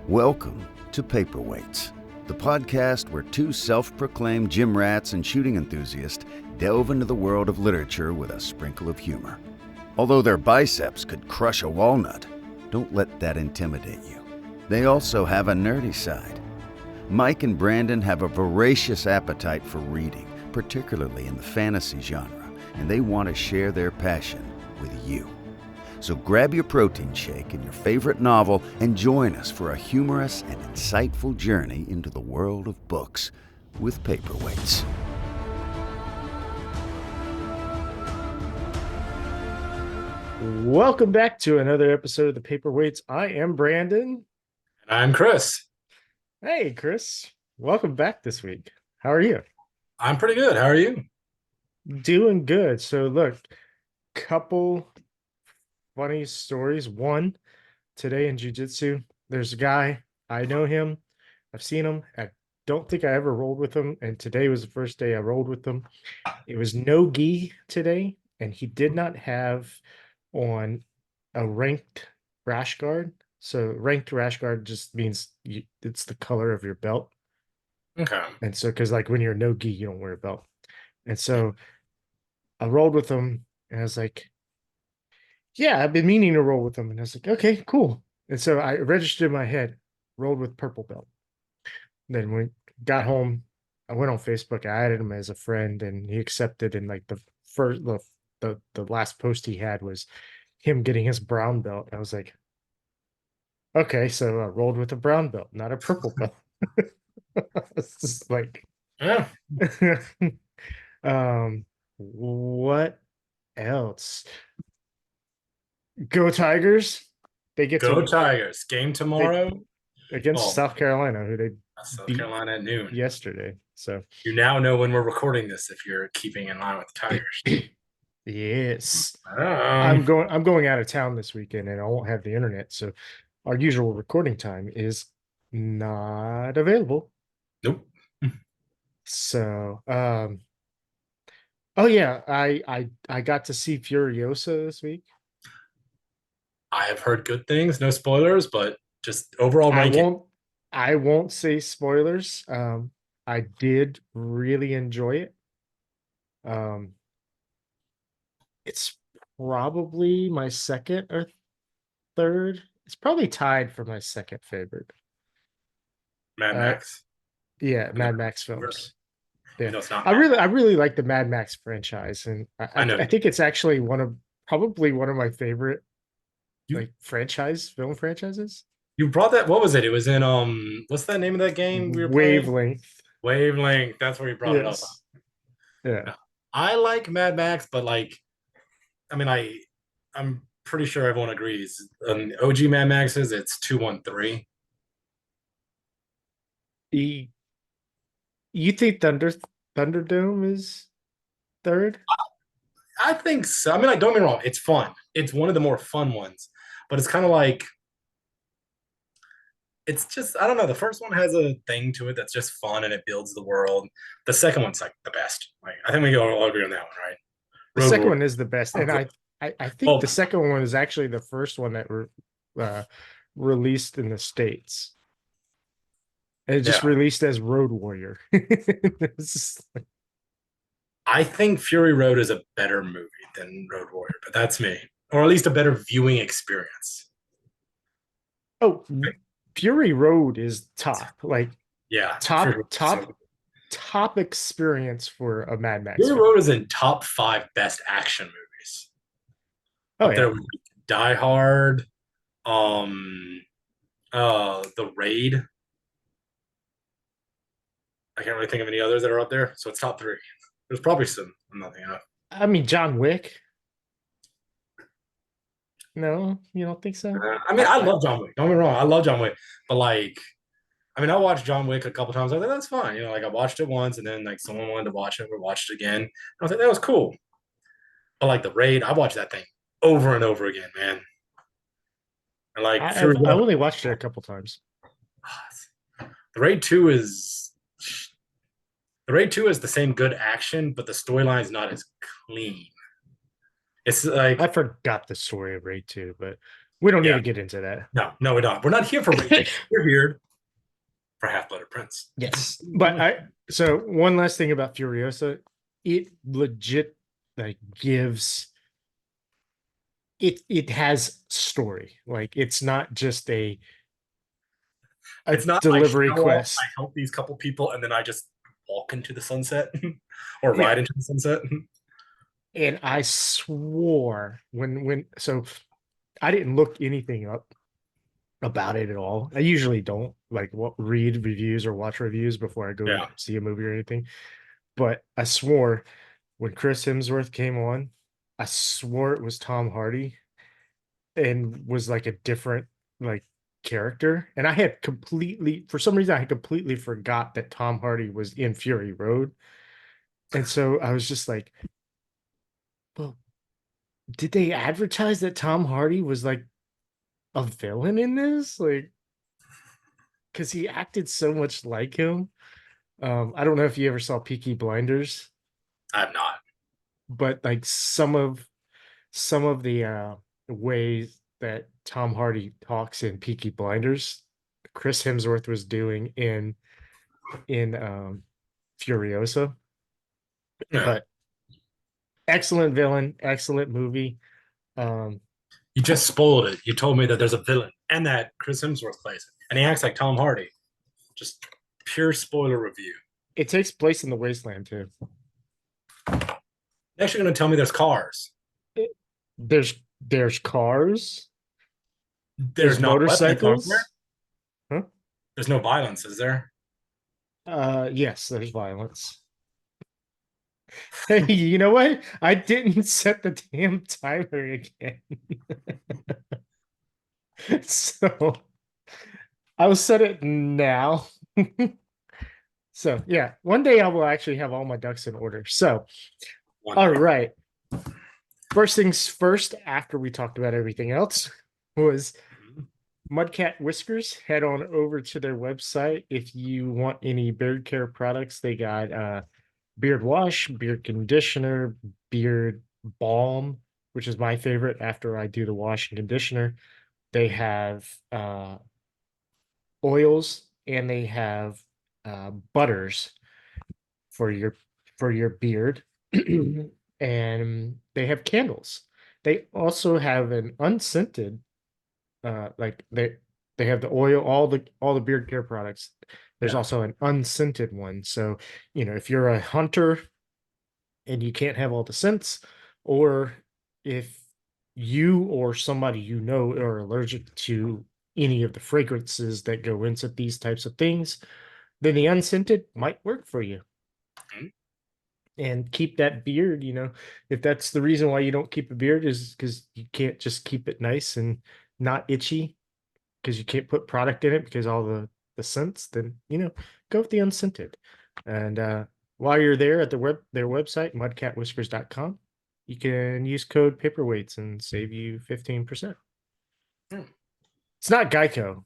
Welcome to Paperweights, the podcast where two self-proclaimed gym rats and shooting enthusiasts delve into the world of literature with a sprinkle of humor. Although their biceps could crush a walnut, don't let that intimidate you. They also have a nerdy side. Mike and Brandon have a voracious appetite for reading, particularly in the fantasy genre, and they want to share their passion with you. So grab your protein shake and your favorite novel and join us for a humorous and insightful journey into the world of books with Paperweights. Welcome back to another episode of the Paperweights. I am Brandon. And I'm Chris. Hey, Chris. Welcome back this week. How are you? I'm pretty good. How are you? Doing good. So look, couple funny stories. One, today in jiu-jitsu, there's a guy, I know him, I've seen him, I don't think I ever rolled with him, and today was the first day I rolled with him. It was no gi today, and he did not have on a ranked rash guard. So ranked rash guard just means it's the color of your belt. Okay. And so, because like when you're no gi, you don't wear a belt. And so I rolled with him, and I was like, yeah, I've been meaning to roll with them. And I was like, okay, cool. And so I registered in my head, rolled with purple belt. Then when we got home, I went on Facebook, I added him as a friend, and he accepted. And like the last post he had was him getting his brown belt. I was like, okay, so I rolled with a brown belt, not a purple belt. It's just like, Yeah. What else? Go Tigers. They get Go Tigers. Game tomorrow against South Carolina, who they South beat Carolina at noon yesterday. So you now know when we're recording this if you're keeping in line with the Tigers. yes. I'm going out of town this weekend and I won't have the internet. So our usual recording time is not available. Nope. So oh yeah, I got to see Furiosa this week. I have heard good things, no spoilers, but just overall ranking. I won't say spoilers. I did really enjoy it. It's probably my second or third. It's probably tied for my second favorite. Mad Max. Yeah, Mad Max films. Yeah, no, it's not I really like the Mad Max franchise, and I think it's actually probably one of my favorite film franchises. You brought that. What was it? It was in what's that name of that game we were playing? Wavelength. That's where you brought it up. Yeah. I like Mad Max, but I'm pretty sure everyone agrees. OG Mad Maxes, it's 2, 1, 3. You think Thunderdome is third? I think so. I mean, don't get me wrong. It's fun. It's one of the more fun ones, but it's kind of like, it's just, I don't know. The first one has a thing to it that's just fun and it builds the world. The second one's like the best. Like, I think we all agree on that one, right? The second one is the best, and I think the second one is actually the first one that were released in the States. And it just released as Road Warrior. I think Fury Road is a better movie than Road Warrior, but that's me. Or at least a better viewing experience. Oh, Fury Road is top. Like, yeah, top experience for a Mad Max. Fury Road is in top 5 best action movies. Oh, there was Die Hard, The Raid. I can't really think of any others that are up there, so it's top 3. There's probably some I'm not thinking of. I mean, John Wick. No, you don't think so? I love John Wick. Don't get me wrong, I love John Wick, but I watched John Wick a couple times. I was like, that's fine. I watched it once, and then someone wanted to watch it. We watched it again. I was like, that was cool. But The Raid, I watched that thing over and over again, man. And I only watched it a couple times. The Raid 2 is the same good action, but the storyline is not as clean. It's like, I forgot the story of Raid 2, but We don't need Yeah. to get into that. No, we don't. We're not here for rating. We're here for Half Blooded Prince. Yes, but so one last thing about Furiosa, it legit like gives it has story. Like it's not just a It's not I delivery show up, quest. I help these couple people, and then I just walk into the sunset or Yeah. ride into the sunset. And I swore when so I didn't look anything up about it at all. I usually don't like read reviews or watch reviews before I go Yeah. see a movie or anything. But I swore when Chris Hemsworth came on, I swore it was Tom Hardy and was like a different like character. And I had completely, for some reason, I had completely forgot that Tom Hardy was in Fury Road. And so I was just like, well, did they advertise that Tom Hardy was like a villain in this? Like, because he acted so much like him. I don't know if you ever saw Peaky Blinders, I'm not. but like some of the ways that Tom Hardy talks in Peaky Blinders, Chris Hemsworth was doing in Furiosa. Yeah. But excellent villain, excellent movie. Um, You just spoiled it. You told me that there's a villain and that Chris Hemsworth plays it, and he acts like Tom Hardy. Just pure spoiler review. it takes place in the wasteland too. Next, you're going to tell me there's cars. There's cars. There's not weapons, aren't Motorcycles. there? Huh? There's no violence, is there? Yes, there's violence. Hey, you know what? I didn't set the damn timer again. So I'll set it now. So yeah, one day I will actually have all my ducks in order. So all right. First things first, after we talked about everything else, was Mudcat Whiskers. Head on over to their website if you want any beard care products. They got beard wash, beard conditioner, beard balm, which is my favorite after I do the wash and conditioner. They have oils and they have butters for your beard. And they have candles. They also have an unscented like they have the oil, all the beard care products. There's also an unscented one. So, if you're a hunter and you can't have all the scents, or if you or somebody you know are allergic to any of the fragrances that go into these types of things, then the unscented might work for you. Mhm. And keep that beard, if that's the reason why you don't keep a beard is because you can't just keep it nice and not itchy because you can't put product in it because all the scents, then go with the unscented. And while you're there at their website, mudcatwhiskers.com, you can use code paperweights and save you 15%. It's not Geico,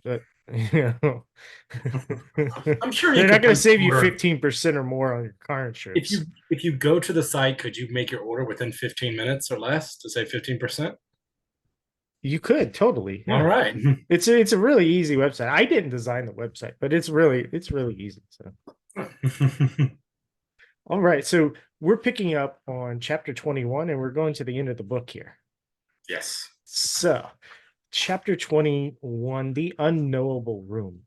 but I'm sure they're not going to save you order. 15% or more on your car insurance. If you go to the site, could you make your order within 15 minutes or less to save 15%? You could totally. All right. It's a really easy website. I didn't design the website, but it's really easy. So all right. So we're picking up on chapter 21 and we're going to the end of the book here. Yes. So chapter 21, The Unknowable Room.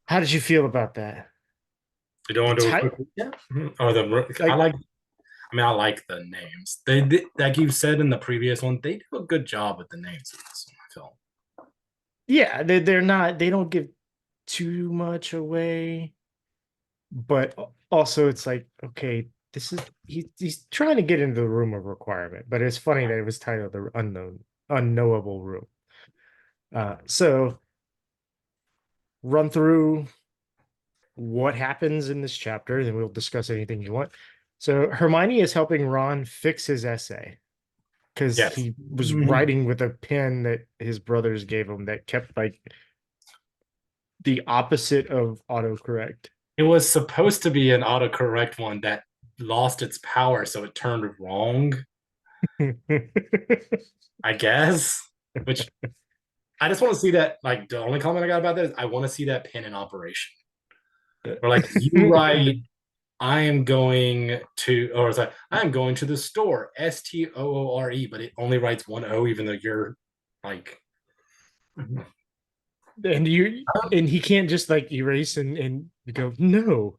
How did you feel about that? You don't want to do it quickly? Yeah. Or I like the names. They like you said in the previous one, they do a good job with the names of this film. Yeah, they don't give too much away, but also it's like, okay, this is he's trying to get into the room of requirement, but it's funny that it was titled The Unknowable Room. So run through what happens in this chapter, then we'll discuss anything you want. So Hermione is helping Ron fix his essay because he was writing with a pen that his brothers gave him that kept like the opposite of autocorrect. It was supposed to be an autocorrect one that lost its power, so it turned wrong. I guess. Which I just want to see that. Like the only comment I got about that is I want to see that pin in operation. Or like you write, I am going to, or it's like I am going to the store, STOORE, but it only writes one O, even though you're like, and he can't just like erase and go no.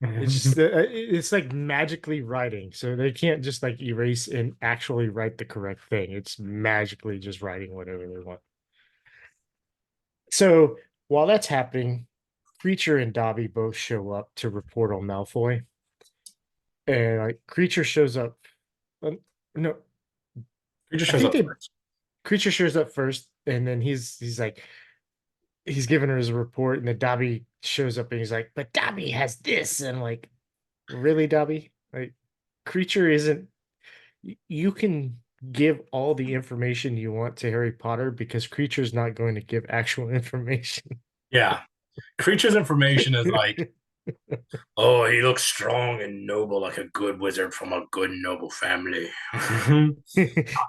It's just it's like magically writing, so they can't just like erase and actually write the correct thing. It's magically just writing whatever they want. So while that's happening, Creature and Dobby both show up to report on Malfoy, and like Creature shows up. No, it just I shows think up they first. Creature shows up first, and then he's like he's giving her his report, and then Dobby shows up and he's like, "But Dobby has this," and I'm like, "Really, Dobby? Like, Creature isn't. You can give all the information you want to Harry Potter because Creature's not going to give actual information." Yeah. Creature's information is like, oh, he looks strong and noble, like a good wizard from a good noble family.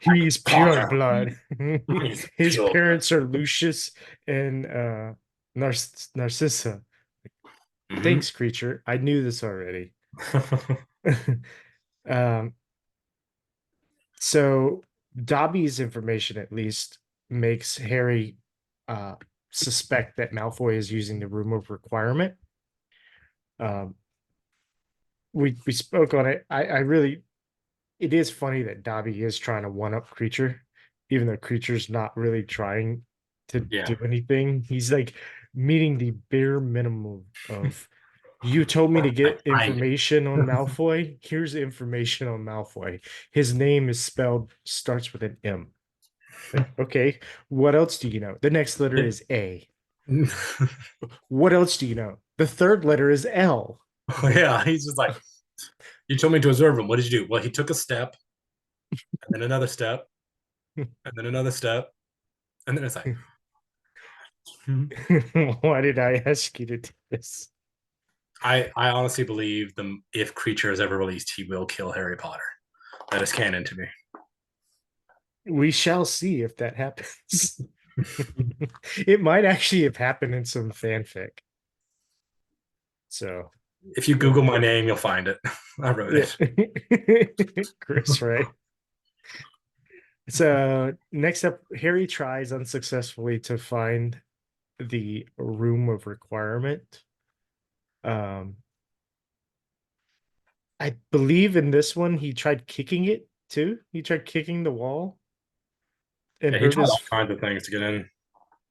He's pure Potter. blood. He's His pure. parents are Lucius and Narcissa. Mhm. Thanks, Creature. I knew this already. um, so Dobby's information at least makes Harry uh, suspect that Malfoy is using the room of requirement. Um, we spoke on it. I really it is funny that Dobby is trying to one up Creature, even though Creature's not really trying to Yeah. do anything. He's like meeting the bare minimum of you told me to get I information on Malfoy. Here's the information on Malfoy. His name is spelled starts with an M. Like, okay, what else do you know? The next letter is A. What else do you know? The third letter is L. yeah, he's just like, you told me to observe him. What did you do? Well, he took a step, and then another step, and then another step, and then it's like, Why did I ask you to do this? I honestly believe the if Creature is ever released, he will kill Harry Potter. That is canon to me. We shall see if that happens. It might actually have happened in some fanfic. So, If you Google my name, you'll find it. I wrote yeah. it. Chris, right? So, next up, Harry tries unsuccessfully to find the room of requirement. Um, I believe in this one, he tried kicking it too. He tried kicking the wall and Yeah, he tried all kinds of things to get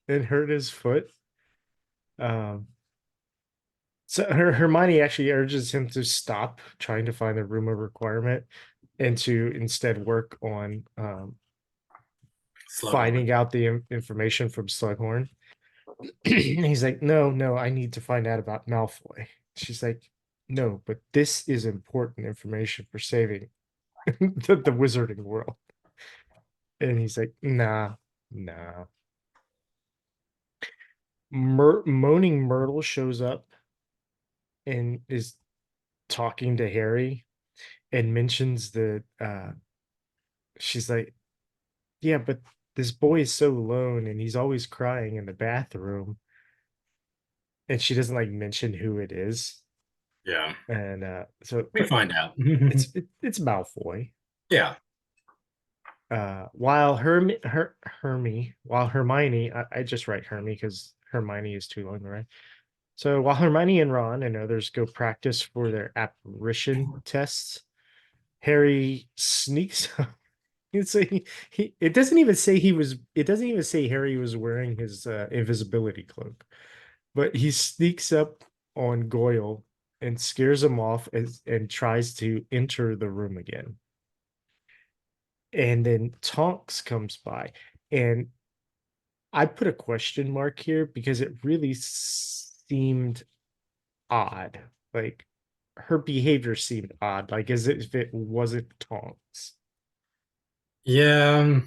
in. hurt his foot. Um, So Hermione actually urges him to stop trying to find the room of requirement and to instead work on Slughorn. finding out the information from Slughorn. He's like, no, no, I need to find out about Malfoy. She's like, no, but this is important information for saving the wizarding world. And he's like, nah, nah. Moaning Myrtle shows up and is talking to Harry and mentions that she's like, yeah, but this boy is so alone and he's always crying in the bathroom. And she doesn't like mention who it is. Yeah, And so we but find out. it's Malfoy. Yeah, While while Hermione, I just write Hermy because Hermione is too long to write. So while Hermione and Ron and others go practice for their apparition tests, Harry sneaks. It's it doesn't even say it doesn't even say Harry was wearing his invisibility cloak, but he sneaks up on Goyle and scares him off and tries to enter the room again. And then Tonks comes by, and I put a question mark here because it really seemed odd. Like her behavior seemed odd, like as if it wasn't Tonks. yeah.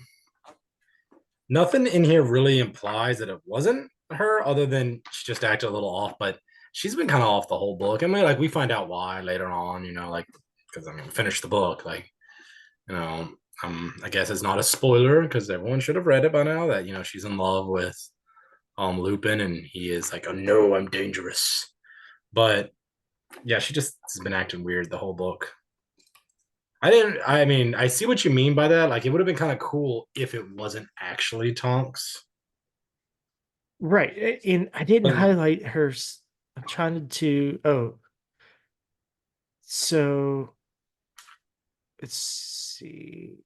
Nothing in here really implies that it wasn't her, other than she just acted a little off. But she's been kind of off the whole book. I mean, like we find out why later on. Like because I mean, finish the book, like I guess it's not a spoiler because everyone should have read it by now that she's in love with Lupin, and he is like, oh no, I'm dangerous. But yeah, she just has been acting weird the whole book. I mean, I see what you mean by that. Like, it would have been kind of cool if it wasn't actually Tonks. Right. And I didn't But highlight her. I'm trying to. Oh, so let's see.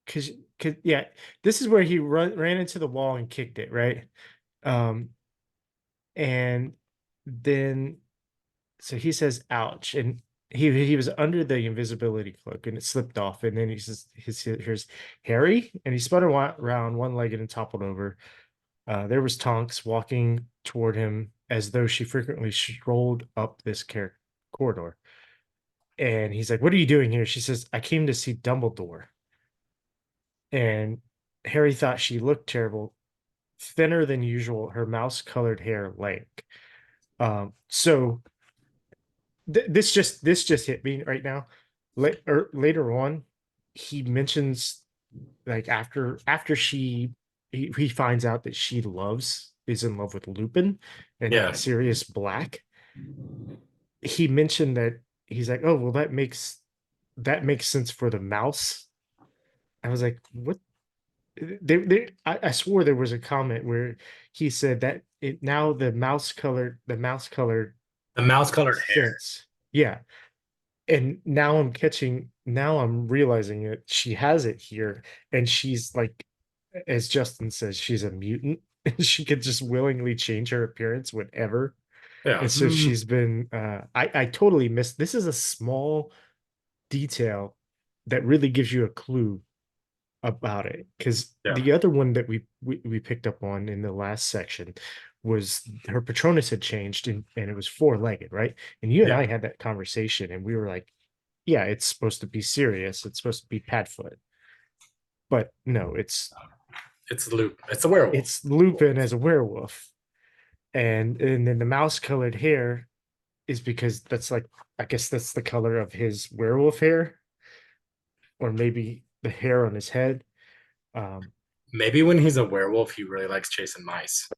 Cause, yeah, this is where he ran into the wall and kicked it, right? Um, and then so he says, "Ouch!" And he was under the invisibility cloak, and it slipped off. And then he says, "Here's Harry," and he spun around, one-legged, and toppled over. There was Tonks walking toward him as though she frequently strolled up this corridor. And he's like, "What are you doing here?" She says, "I came to see Dumbledore." And Harry thought she looked terrible, thinner than usual, her mouse-colored hair lank. So this just hit me right now. Later on, he mentions, like, after he finds out that she is in love with Lupin and yeah, Sirius Black. He mentioned that he's like, oh well, that makes sense for the mouse. I was like, what? I swore there was a comment where he said that it now the mouse colored the mouse colored makes hair. sense. Yeah. And now I'm realizing that she has it here, and she's like, as Justin says, she's a mutant. And she could just willingly change her appearance whenever. Yeah. And so she's been I totally missed. This is a small detail that really gives you a clue about it, because Yeah. the other one that we picked up on in the last section was her Patronus had changed, and it was four-legged, right? And you and Yeah. I had that conversation, and we were like, yeah, it's supposed to be serious, it's supposed to be Padfoot, but no, It's Luke. It's a werewolf. it's Lupin as a werewolf. And then the mouse colored hair is because that's, like, I guess that's the color of his werewolf hair, or maybe the hair on his head. um Maybe when he's a werewolf, he really likes chasing mice.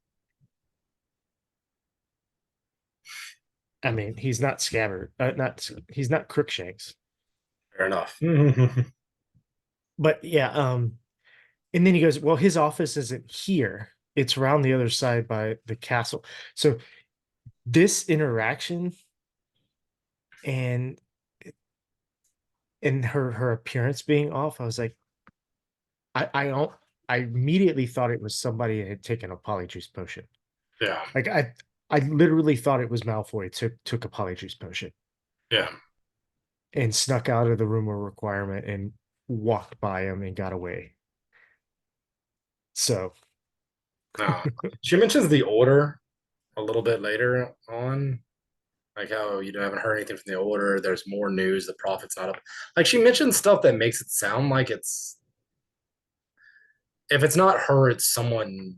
I mean, he's not Scabbard, not he's not Crookshanks. Fair enough. But yeah, and then he goes, well, his office isn't here, it's around the other side by the castle. So this interaction and her appearance being off, I was like, I don't I immediately thought it was somebody that had taken a polyjuice potion. Yeah. Like, I literally thought it was Malfoy took a polyjuice potion Yeah. and snuck out of the room of requirement and walked by him and got away. So She mentions the order a little bit later on, like how you haven't heard anything from the order. There's more news. The prophet's not up. Like, she mentions stuff that makes it sound like it's, if it's not her, it's someone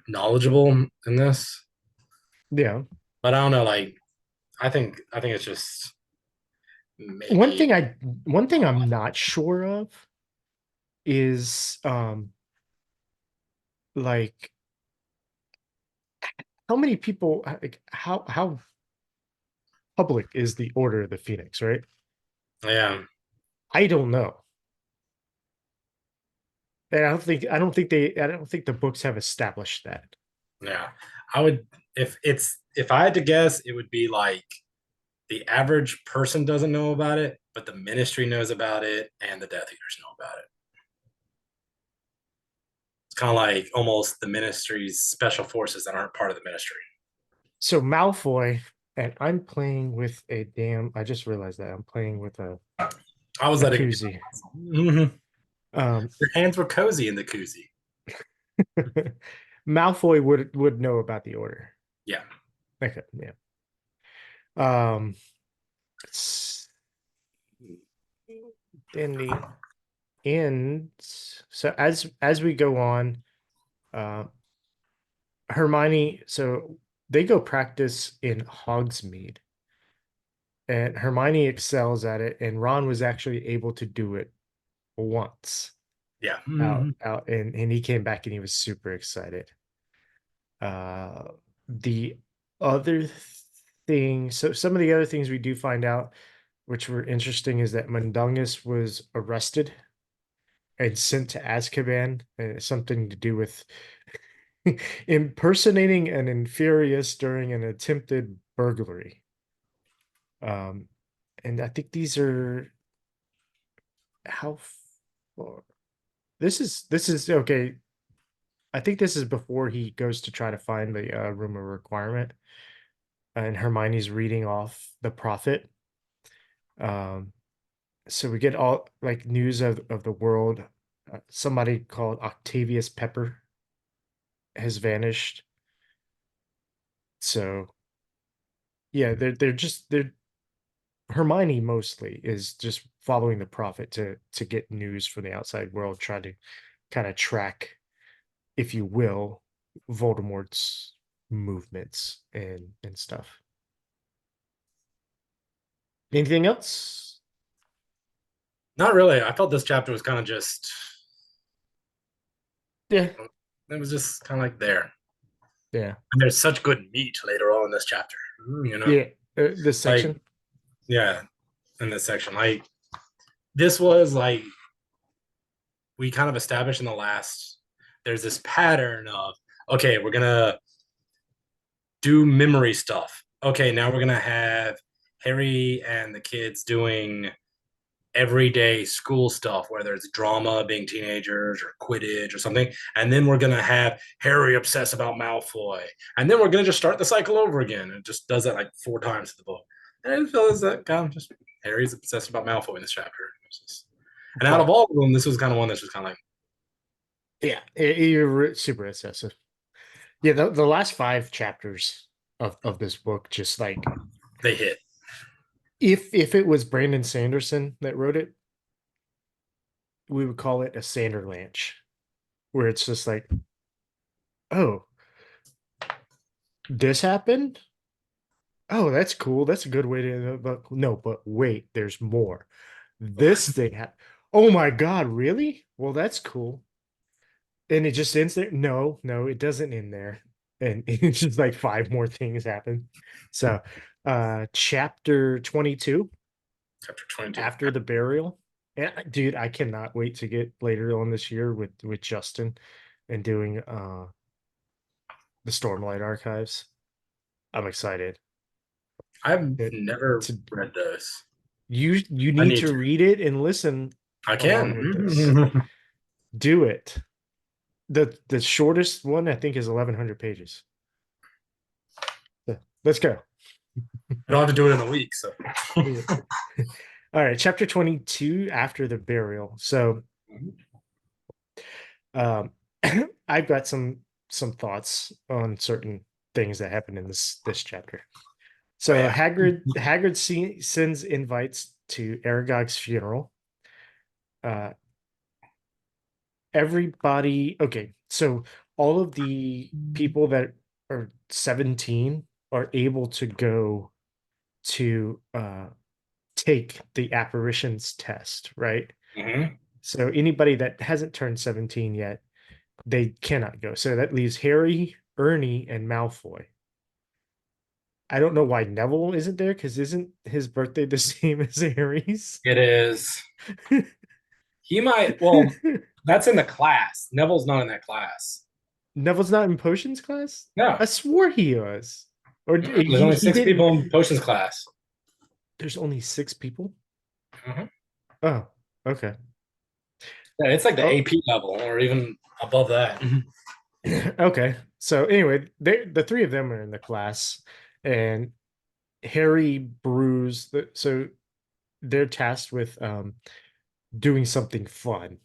knowledgeable in this. yeah, But I don't know. Like, I think it's just one maybe. thing I one thing I'm not sure of is like, how many people, like, how public is the Order of the Phoenix, right? Yeah. I don't know. And I don't think the books have established that. Yeah. I would, if I had to guess, it would be like the average person doesn't know about it, but the ministry knows about it and the Death Eaters know about it. It's kind of like almost the ministry's special forces that aren't part of the ministry. So Malfoy, and I'm playing with I just realized that I'm playing with I was a letting you koozie. know. Mm-hmm. Um Your hands were cozy in the koozie. Malfoy would know about the Order. Yeah. Okay, yeah. Um in the end, so as we go on, uh Hermione, so they go practice in Hogsmeade, and Hermione excels at it, and Ron was actually able to do it once Yeah. out, and he came back and he was super excited. The other thing, so some of the other things we do find out, which were interesting, is that Mundungus was arrested and sent to Azkaban, and it's something to do with impersonating an inferius during an attempted burglary. And I think these are how far. This is okay. I think this is before he goes to try to find the room of requirement, and Hermione's reading off the prophet. Um, so we get all like news of the world. Somebody called Octavius Pepper has vanished. So yeah, they're Hermione mostly is just following the prophet to get news from the outside world, trying to kind of track, if you will, Voldemort's movements and stuff. Anything else? Not really. I felt this chapter was kind of just, Yeah, it was just kind of like there. yeah, And there's such good meat later on in this chapter, yeah. This Like, section. yeah, in this section. Like, this was like, we kind of established in the last, there's this pattern of, okay, we're going to do memory stuff. Okay, now we're going to have Harry and the kids doing everyday school stuff, whether it's drama, being teenagers, or Quidditch or something. And then we're going to have Harry obsess about Malfoy. And then we're going to just start the cycle over again. It just does that like 4 times in the book. And I feel as that kind of just Harry's obsessed about Malfoy in this chapter. And out of all of them, this was kind of one that's just kind of like, Yeah, you're super excessive. Yeah, the last 5 chapters of this book, just like they hit. if it was Brandon Sanderson that wrote it, we would call it a Sanderlanche, where it's just like, oh, this happened. Oh, that's cool. That's a good way to. But no, but wait, there's more. This thing happened. Oh my God, really? Well, that's cool. And it just ends there. No, no, it doesn't end there. And it's just like 5 more things happen. So, chapter 22, Chapter 22. after the burial. And dude, I cannot wait to get later on this year with Justin and doing the Stormlight Archives. I'm excited. I've It, never to read those. you I need need to to. read it and listen I along with this. can. Do it. The shortest one I think is 1,100 pages. So, let's go. I don't have to do it in a week. So, Yeah. All right, chapter 22, after the burial. So um I've got some thoughts on certain things that happen in this chapter. So oh, yeah. Hagrid sends invites to Aragog's funeral. Everybody, okay, so all of the people that are 17 are able to go to take the apparitions test, right? Mm-hmm. So anybody that hasn't turned 17 yet, they cannot go. So that leaves Harry, Ernie, and Malfoy. I don't know why Neville isn't there, because isn't his birthday the same as Harry's? It is. He might. Well, that's in the class. Neville's not in that class. Neville's not in potions class? No. I swore he was. Or There's only he 6 didn't. people in potions class. There's only 6 people? Mhm. Oh, okay. Yeah, it's like the Oh, AP level or even above that. okay. So anyway, the 3 of them are in the class, and Harry, Bruce, so they're tasked with doing something fun.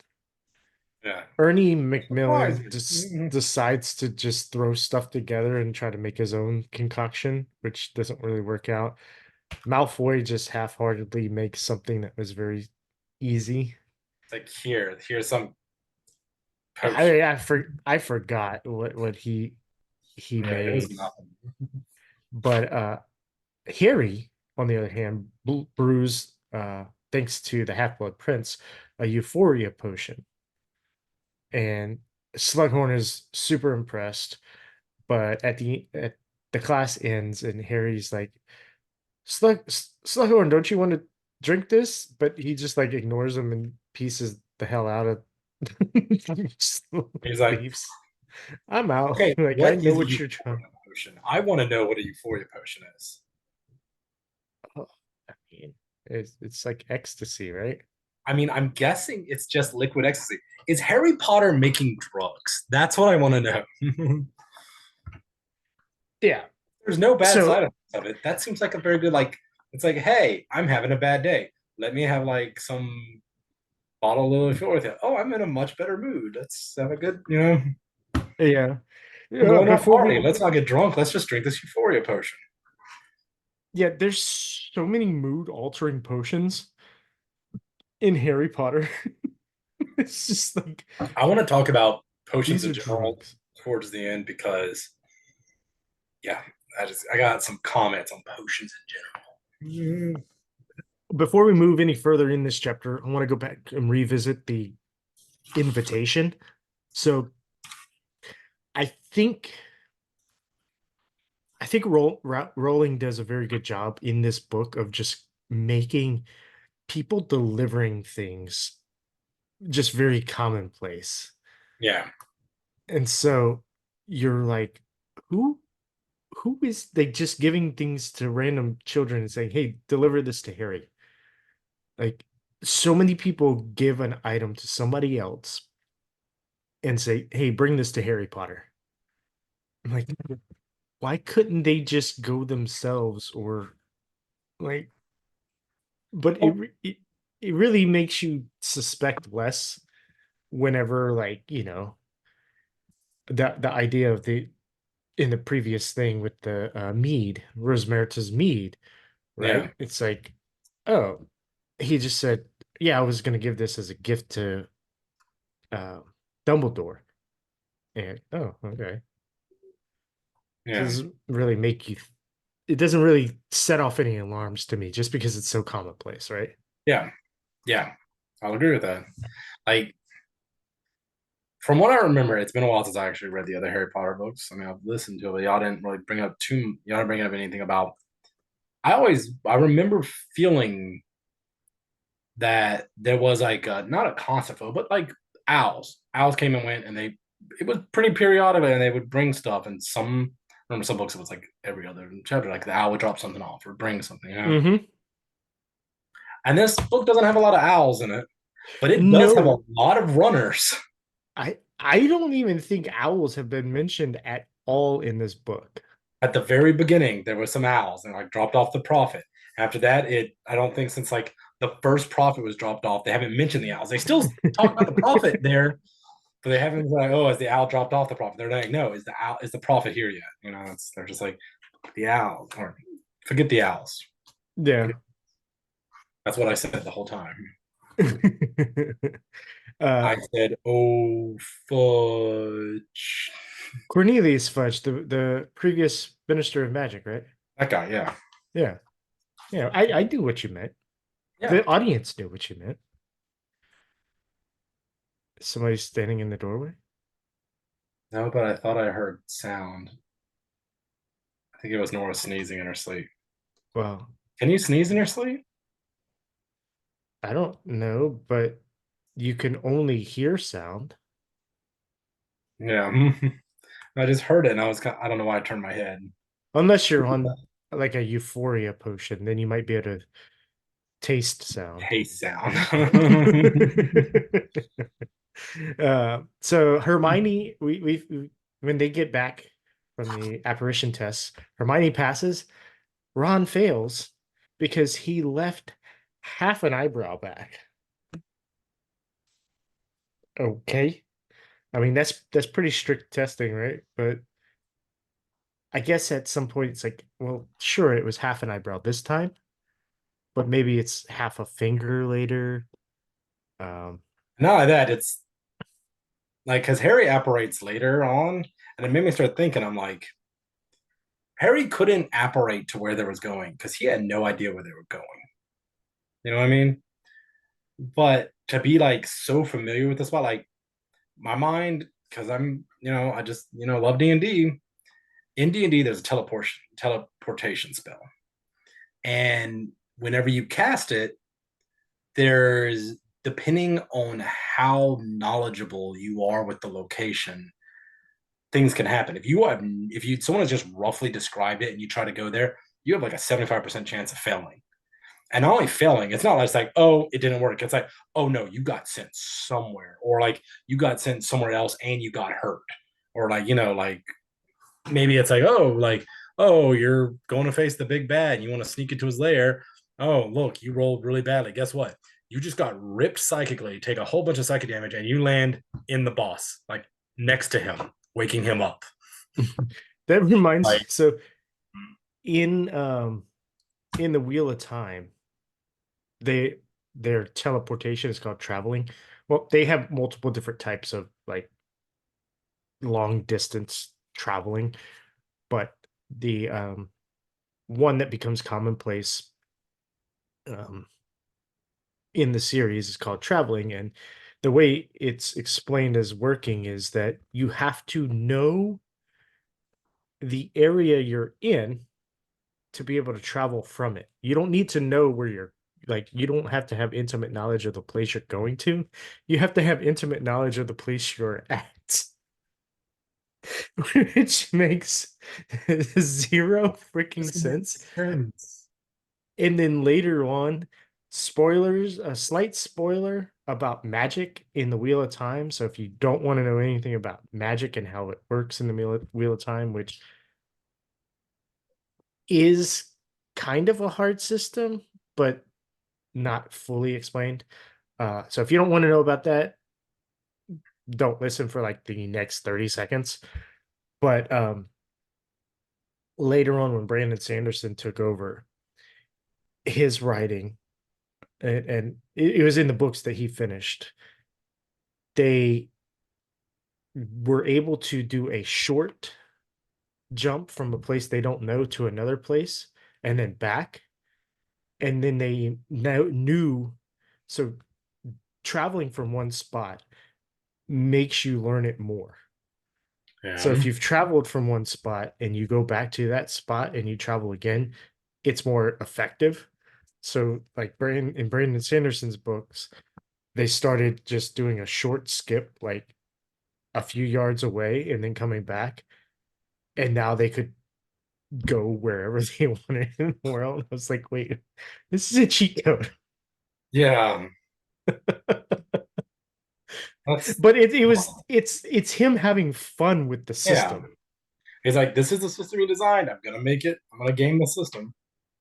Yeah. Ernie Macmillan Surprises. just decides to just throw stuff together and try to make his own concoction, which doesn't really work out. Malfoy just half-heartedly makes something that was very easy. It's like here's some potion. I forgot what he Yeah, it was made, nothing. but Harry on the other hand, brews, thanks to the Half-Blood Prince, a euphoria potion. And Slughorn is super impressed, but at the class ends and Harry's like, Slughorn, don't you want to drink this? But he just like ignores him and pieces the hell out of just He's like, leaves. I'm out. okay, Like, I what know is a what you're trying. euphoria potion? I want to know what a euphoria potion is. Oh, I mean, it's like ecstasy, right? I mean, I'm guessing it's just liquid ecstasy. Is Harry Potter making drugs? That's what I want to know. Yeah. There's no bad So side effects of it. That seems like a very good, like, it's like, hey, I'm having a bad day. Let me have like some bottle of with it. Oh, I'm in a much better mood. Let's have a good, yeah. we're going to a Before party. we Let's not get drunk. Let's just drink this euphoria potion. yeah, there's so many mood altering potions in Harry Potter. It's just like I want to talk about potions these in are general drugs. towards the end because, yeah, I got some comments on potions in general. Before we move any further in this chapter, I want to go back and revisit the invitation. So I think Rowling does a very good job in this book of just making people delivering things just very commonplace. Yeah, And so you're like, who who is they just giving things to random children and saying, "Hey, deliver this to Harry." Like so many people give an item to somebody else and say, "Hey, bring this to Harry Potter." I'm like, why couldn't they just go themselves or like but oh, it really makes you suspect less whenever like, the idea of the in the previous thing with the mead, Rosmerta's mead, yeah, right? It's like, oh, he just said, yeah, I was going to give this as a gift to uh, Dumbledore. And, oh, okay. It yeah, doesn't really make you, it doesn't really set off any alarms to me just because it's so commonplace, right? yeah, yeah. I'll agree with that. Like, from what I remember, it's been a while since I actually read the other Harry Potter books. I mean, I've listened to it, but y'all didn't really y'all didn't bring up anything about. I remember feeling that there was like not a constant flow, but like owls. Owls came and went, and it was pretty periodically, and they would bring stuff. And I remember some books it was like every other chapter, like the owl would drop something off or bring something. Mm-hmm. And this book doesn't have a lot of owls in it, but it does have a No, lot of runners. I don't even think owls have been mentioned at all in this book. At the very beginning, there was some owls and like dropped off the prophet. After that, I don't think since like the first prophet was dropped off, they haven't mentioned the owls. They still talk about the prophet there, but they haven't like, oh, has the owl dropped off the prophet? They're like, no, is the prophet here yet? They're just like the owls, or forget the owls. Yeah. That's what I said the whole time. uh I said, oh fudge. Cornelius Fudge, the previous minister of magic, right? That guy, yeah. Yeah. Yeah, I knew what you meant. Yeah. The audience knew what you meant. Somebody standing in the doorway. No, but I thought I heard sound. I think it was Nora sneezing in her sleep. Well, Can you sneeze in your sleep? I don't know, but you can only hear sound. Yeah. I just heard it and I don't know why I turned my head. Unless you're on like a euphoria potion, then you might be able to taste sound. Taste sound. So Hermione, when they get back from the apparition tests, Hermione passes, Ron fails because he left half an eyebrow back. Okay. I mean that's pretty strict testing, right? But I guess at some point it's like, well, sure, it was half an eyebrow this time, but maybe it's half a finger later. Um, Not like that, it's like because Harry apparates later on, and it made me start thinking. I'm like, Harry couldn't apparate to where they was going because he had no idea where they were going. You know what I mean? But to be like so familiar with the spot, like my mind, because I'm, I just, love D&D. In D&D, there's a teleportation spell. And whenever you cast it, there's, depending on how knowledgeable you are with the location, things can happen. If someone has just roughly described it and you try to go there, you have like a 75% chance of failing. And not only failing, it's not like it's like, oh, it didn't work. It's like, oh no, you got sent somewhere, or like you got sent somewhere else and you got hurt, or like like maybe it's like, oh, you're going to face the big bad and you want to sneak into his lair. Oh, look, you rolled really badly. Guess what? You just got ripped psychically, take a whole bunch of psychic damage, and you land in the boss, like next to him, waking him up. That reminds Like, so in the Wheel of Time, their teleportation is called traveling. Well, they have multiple different types of like long distance traveling, but the one that becomes commonplace in the series is called traveling. And the way it's explained as working is that you have to know the area you're in to be able to travel from it. You don't need to know where you're like, you don't have to have intimate knowledge of the place you're going to. You have to have intimate knowledge of the place you're at. Which makes zero freaking sense. And then later on, spoilers, a slight spoiler about magic in the Wheel of Time. So if you don't want to know anything about magic and how it works in the Wheel of Time, which is kind of a hard system, but not fully explained. So if you don't want to know about that, don't listen for like the next 30 seconds. But later on, when Brandon Sanderson took over his writing, and it was in the books that he finished, they were able to do a short jump from a place they don't know to another place and then back. And then they knew, so traveling from one spot makes you learn it more. So if yeah. you've traveled from one spot and you go back to that spot and you travel again, it's more effective. So like in Brandon Sanderson's books, they started just doing a short skip, like a few yards away and then coming back. And now they could go wherever they wanted in the world. I was like, wait, this is a cheat code. Yeah. That's But it's him having fun with the yeah. system. He's like, this is the system you designed. I'm gonna make it. I'm gonna game the system.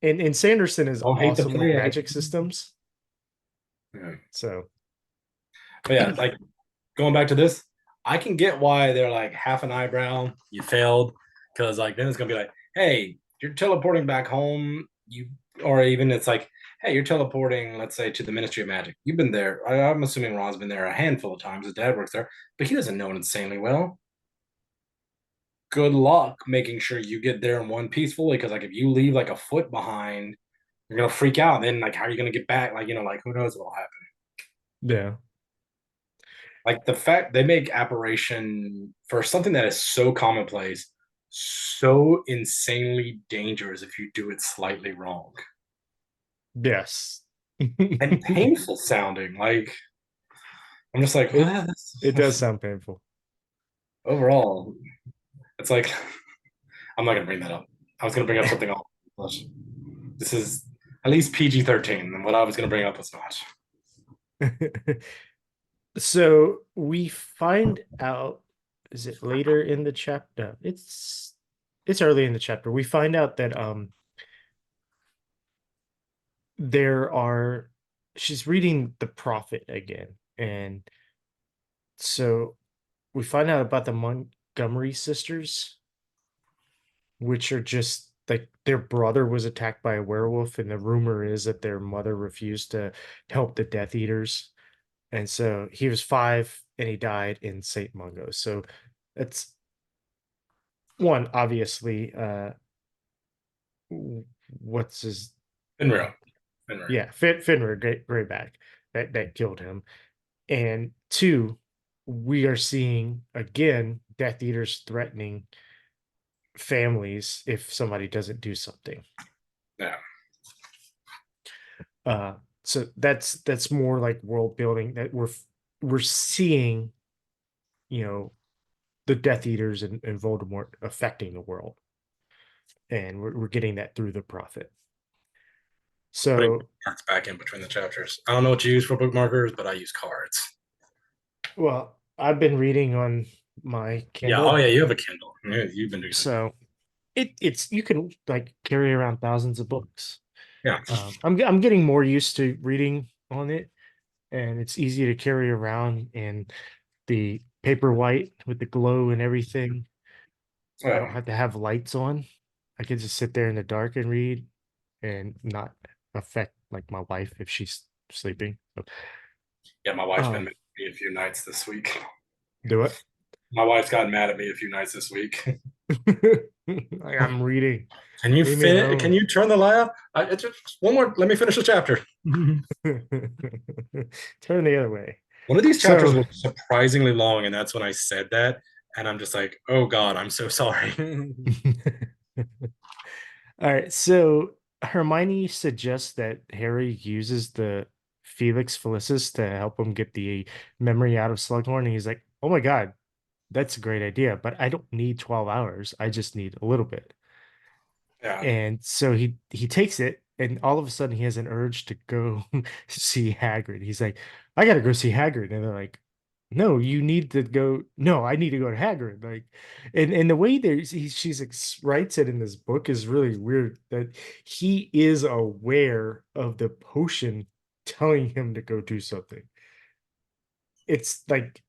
And Sanderson is Don't hate the awesome with player. magic systems. Yeah. So But yeah, like going back to this, I can get why they're like half an eyebrow, you failed, because like then it's gonna be like, hey, you're teleporting back home, or even it's like, hey, you're teleporting, let's say, to the Ministry of Magic. You've been there. I'm assuming Ron's been there a handful of times. His dad works there, but he doesn't know it insanely well. Good luck making sure you get there in one piece fully, because like if you leave like a foot behind, you're gonna freak out. And then like how are you gonna get back? Like, like who knows what'll happen. yeah. Like the fact they make apparition for something that is so commonplace, so insanely dangerous if you do it slightly wrong Yes. and painful sounding. Like I'm just like, It does sound painful. overall, it's like I'm not gonna bring that up. I was gonna bring up something else. This is at least PG-13, and what I was gonna bring up was not. So we find out, is it later in the chapter? It's early in the chapter. We find out that there are she's reading the Prophet again. And so we find out about the Montgomery sisters, which are just like their brother was attacked by a werewolf, and the rumor is that their mother refused to help the Death Eaters. And so he was 5 and he died in St. Mungo. So that's one, obviously, what's his Finreal. Finreal. yeah, Fenrir Greyback that killed him. And two, we are seeing again Death Eaters threatening families if somebody doesn't do something. Yeah. Uh, so that's more like world building that we're seeing, you know, the Death Eaters and Voldemort affecting the world, and we're getting that through the Prophet. Putting So, cards back in between the chapters. I don't know what you use for bookmarkers, but I use cards. well, I've been reading on my Yeah. Oh Kindle, yeah, you have a Kindle. Yeah, you've been doing it. so it's you can like carry around thousands of books. Yeah. I'm getting more used to reading on it, and it's easy to carry around, and the paper white with the glow and everything. I don't Well, have to have lights on. I can just sit there in the dark and read and not affect like my wife if she's sleeping. So, yeah, my wife's been um, mad at me a few nights this week. do it. My wife's gotten mad at me a few nights this week. Like I'm reading. Can you Leave me finish? Can alone. you turn the light off? Just one more. Let me finish the chapter. Turn the other way. One of these chapters So was surprisingly long, and that's when I said that. And I'm just like, oh God, I'm so sorry. all right, so Hermione suggests that Harry uses the Felix Felicis to help him get the memory out of Slughorn. And he's like, oh my God, that's a great idea, but I don't need 12 hours. I just need a little bit. Yeah. And so he takes it, and all of a sudden he has an urge to go see Hagrid. He's like, I gotta go see Hagrid. And they're like, no, you need to go. No, I need to go to Hagrid. Like, and the way writes it in this book is really weird that he is aware of the potion telling him to go do something. It's like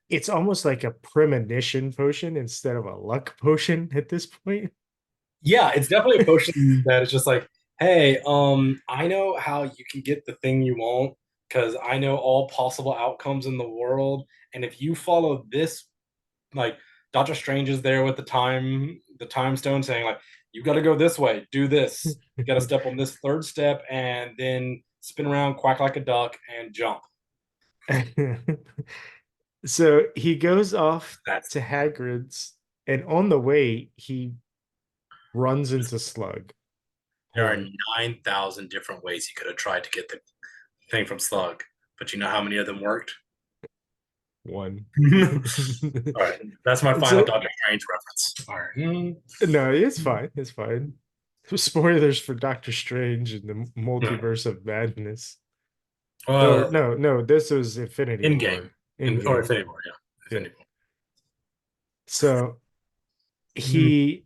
it's almost like a premonition potion instead of a luck potion at this point. Yeah, it's definitely a potion that is just like, hey, I know how you can get the thing you want because I know all possible outcomes in the world. And if you follow this, like Doctor Strange is there with the time stone saying, like, you gotta go this way, do this. You gotta step on this third step and then spin around, quack like a duck, and jump. So he goes off That's to Hagrid's, and on the way, he runs into Slug there are Horn. 9,000 different ways he could have tried to get the thing from Slug, but you know how many of them worked? One. All right, that's my final So Doctor Strange reference. All right. no, it's fine. It's fine. Spoilers for Doctor Strange and the Yeah. Multiverse of Madness. Or Well, no, this was Infinity in game, War. In or game. Infinity War, yeah, Yeah. Infinity War. So Mhm. he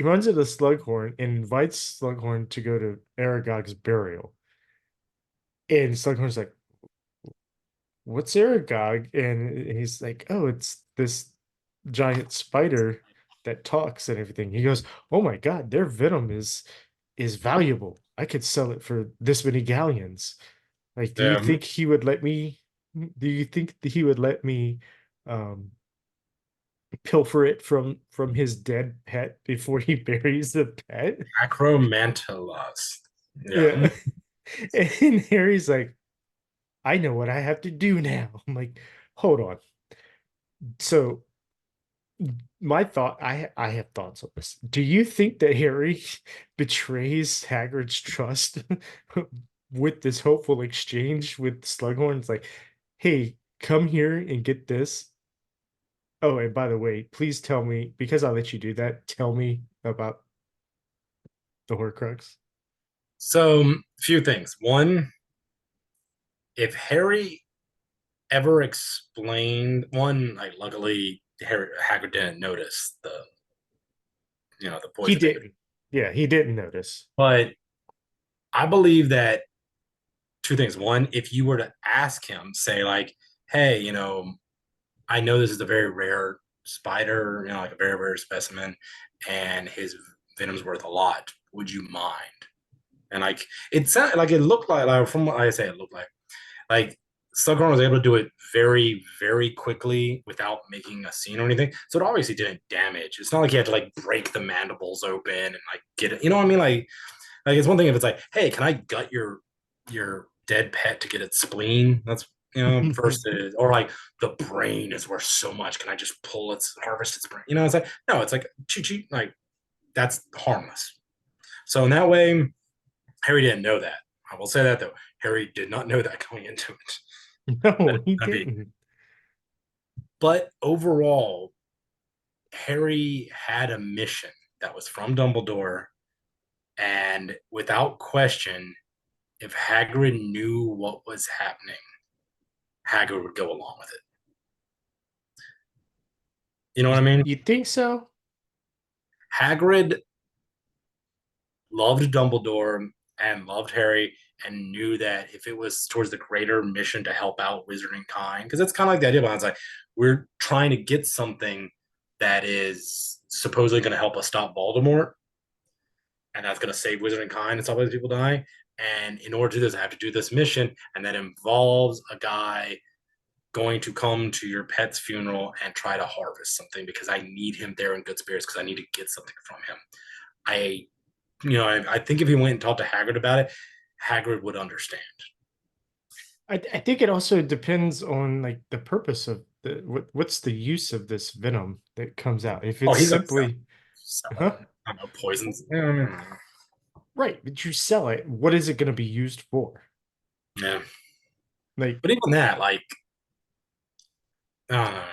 runs into Slughorn and invites Slughorn to go to Aragog's burial. And Slughorn's like, what's Aragog? And he's like, oh, it's this giant spider that talks and everything. He goes, oh my God, their venom is valuable. I could sell it for this many galleons. Like, do you Yeah, think he would let me? Do you think that he would let me um, pilfer it from his dead pet before he buries the pet? Acromantulas. Yeah. Yeah. And Harry's like, I know what I have to do now. I'm like, hold on. So I have thoughts on this. Do you think that Harry betrays Hagrid's trust with this hopeful exchange with Slughorn? It's like, hey, come here and get this. Oh, and by the way, please tell me, because I'll let you do that, tell me about the Horcrux. So, a few things. One, if Harry ever explained one, like luckily Harry Hagrid didn't notice the He poison thing. didn't. Yeah, he didn't notice. But I believe that two things. One, if you were to ask him, say like, hey, I know this is a very rare spider, like a very rare specimen, and his venom's worth a lot. Would you mind? And like it sounded like it looked like from what I say, it looked like Slughorn was able to do it very, very quickly without making a scene or anything. So it obviously didn't damage. It's not like he had to like break the mandibles open and like get it. You know what I mean? Like it's one thing if it's like, hey, can I gut your dead pet to get its spleen? That's versus or like the brain is worth so much. Can I just pull its harvest its brain? It's like no, it's like cheat, like that's harmless. So in that way, Harry didn't know that. I will say that though. Harry did not know that going into it. No, he didn't. But overall, Harry had a mission that was from Dumbledore, and without question, if Hagrid knew what was happening, Hagrid would go along with it. You know what I mean? You think so? Hagrid loved Dumbledore and loved Harry and knew that if it was towards the greater mission to help out Wizarding Kind, because that's kind of like the idea behind it's like we're trying to get something that is supposedly going to help us stop Voldemort, and that's going to save Wizarding Kind and stop other people dying. And in order to do this, I have to do this mission, and that involves a guy going to come to your pet's funeral and try to harvest something because I need him there in good spirits because I need to get something from him. I think if he went and talked to Hagrid about it, Hagrid would understand. I think it also depends on like the purpose of what's the use of this venom that comes out. If it's simply I don't know, poisons. Right, but you sell it. What is it going to be used for? Yeah. Like, but even that, like, I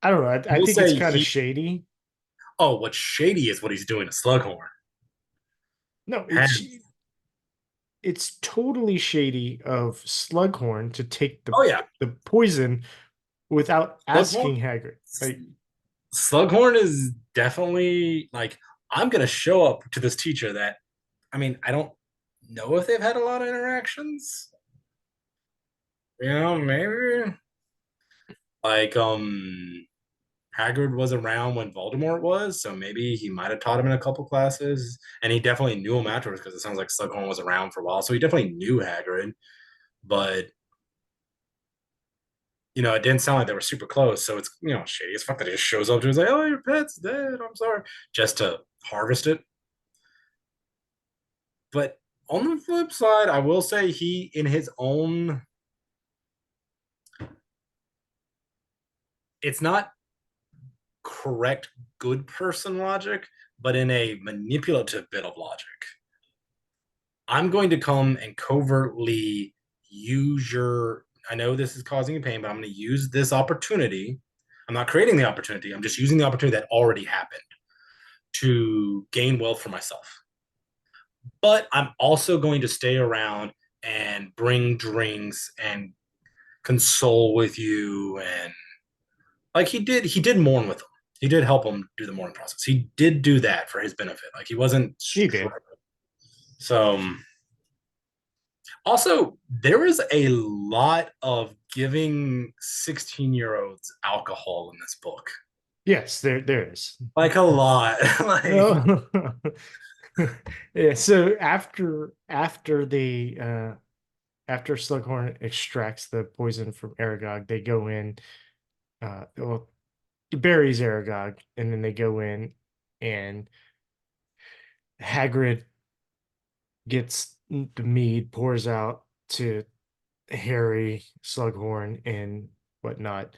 don't know. I think it's kind of shady. Oh, what's shady is what he's doing to Slughorn. No, it's totally shady of Slughorn to take the poison without asking Hagrid. Like, Slughorn is definitely like, I'm going to show up to this teacher that, I mean, I don't know if they've had a lot of interactions. Maybe. Like, Hagrid was around when Voldemort was, so maybe he might have taught him in a couple classes, and he definitely knew him afterwards because it sounds like Slughorn was around for a while, so he definitely knew Hagrid, but it didn't sound like they were super close, so it's shady as fuck that he just shows up to his like, oh, your pet's dead, I'm sorry, just to harvest it. But on the flip side, I will say he, in his own, it's not correct good person logic, but in a manipulative bit of logic. I'm going to come and covertly use I know this is causing you pain, but I'm going to use this opportunity. I'm not creating the opportunity. I'm just using the opportunity that already happened to gain wealth for myself. But I'm also going to stay around and bring drinks and console with you. And like he did mourn with him. He did help him do the mourning process. He did do that for his benefit. Like he wasn't. He did. So also, there is a lot of giving 16-year-olds alcohol in this book. Yes, there is. Like a lot. Yeah, so after Slughorn extracts the poison from Aragog, they go in, well, he buries Aragog, and then they go in, and Hagrid gets the mead, pours out to Harry, Slughorn, and whatnot.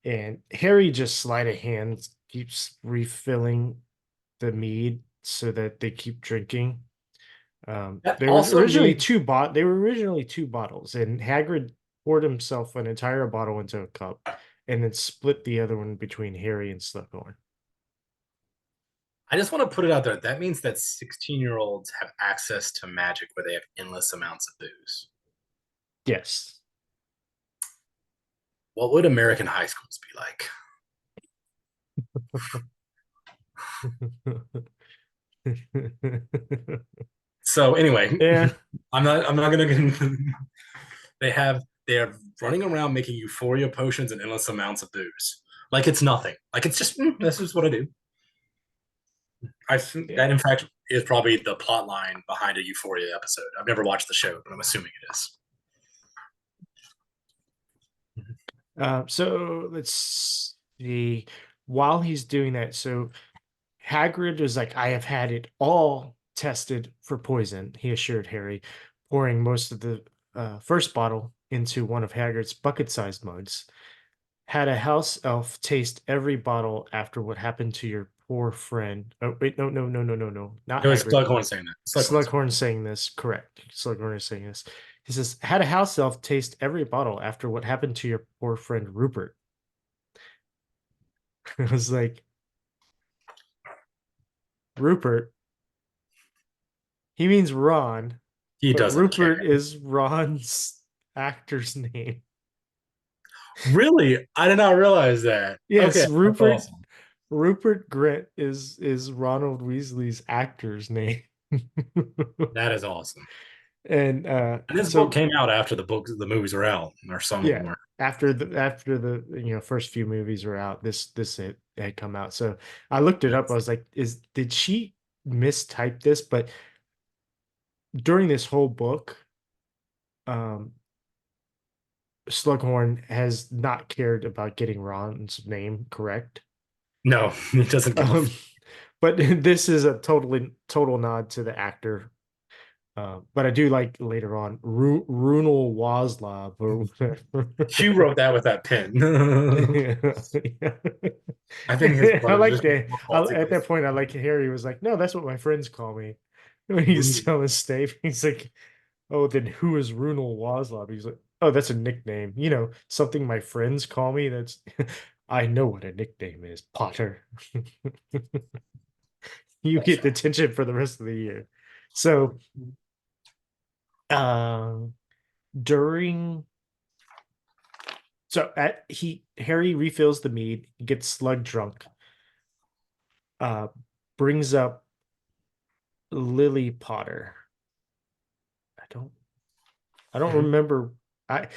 And Harry just sleight of hand keeps refilling the mead so that they keep drinking. They were originally two bottles, and Hagrid poured himself an entire bottle into a cup and then split the other one between Harry and Slughorn. I just want to put it out there. That means that 16-year-olds have access to magic where they have endless amounts of booze. Yes. What would American high schools be like? So anyway, yeah, I'm not gonna. they are running around making euphoria potions and endless amounts of booze. Like it's nothing. Like it's just this is what I do. I think that in fact is probably the plot line behind a Euphoria episode. I've never watched the show, but I'm assuming it is. So let's see. While he's doing that, so Hagrid is like, I have had it all tested for poison, he assured Harry, pouring most of the first bottle into one of Hagrid's bucket-sized mugs. Had a house elf taste every bottle after what happened to your poor friend. Oh, wait, no, no, no, no, no, no, not It was Hagrid. Slughorn saying that. Slughorn. Slughorn saying this, correct. Slughorn is saying this. He says, had a house elf taste every bottle after what happened to your poor friend Rupert. I was like, Rupert, he means Ron, He but doesn't care. Rupert is Ron's actor's name. Really? I did not realize that. Yes, Okay, that's awesome. Rupert Grint is Ronald Weasley's actor's name. That is awesome. And And this book so came out after the movies were out, or some of them yeah, were. after the first few movies were out, this had come out. So I looked it up. I was like, did she mistype this? But during this whole book, um Slughorn has not cared about getting Ron's name correct. No, he doesn't give a. Um, but this is a total nod to the actor. But I do like later on Runel Waslav or You whatever. wrote that with that pen. Yeah. I think his I brother like just that. faulty At that voice. point, I like Harry was like, no, that's what my friends call me. When he's telling Stave, he's like, oh, then who is Runel Waslav? He's like, oh, that's a nickname. Something my friends call me. That's I know what a nickname is, Potter. You That's get right. detention for the rest of the year. So, um, during at Harry refills the mead, gets slug drunk, uh, brings up Lily Potter. I don't I don't Mhm. remember. I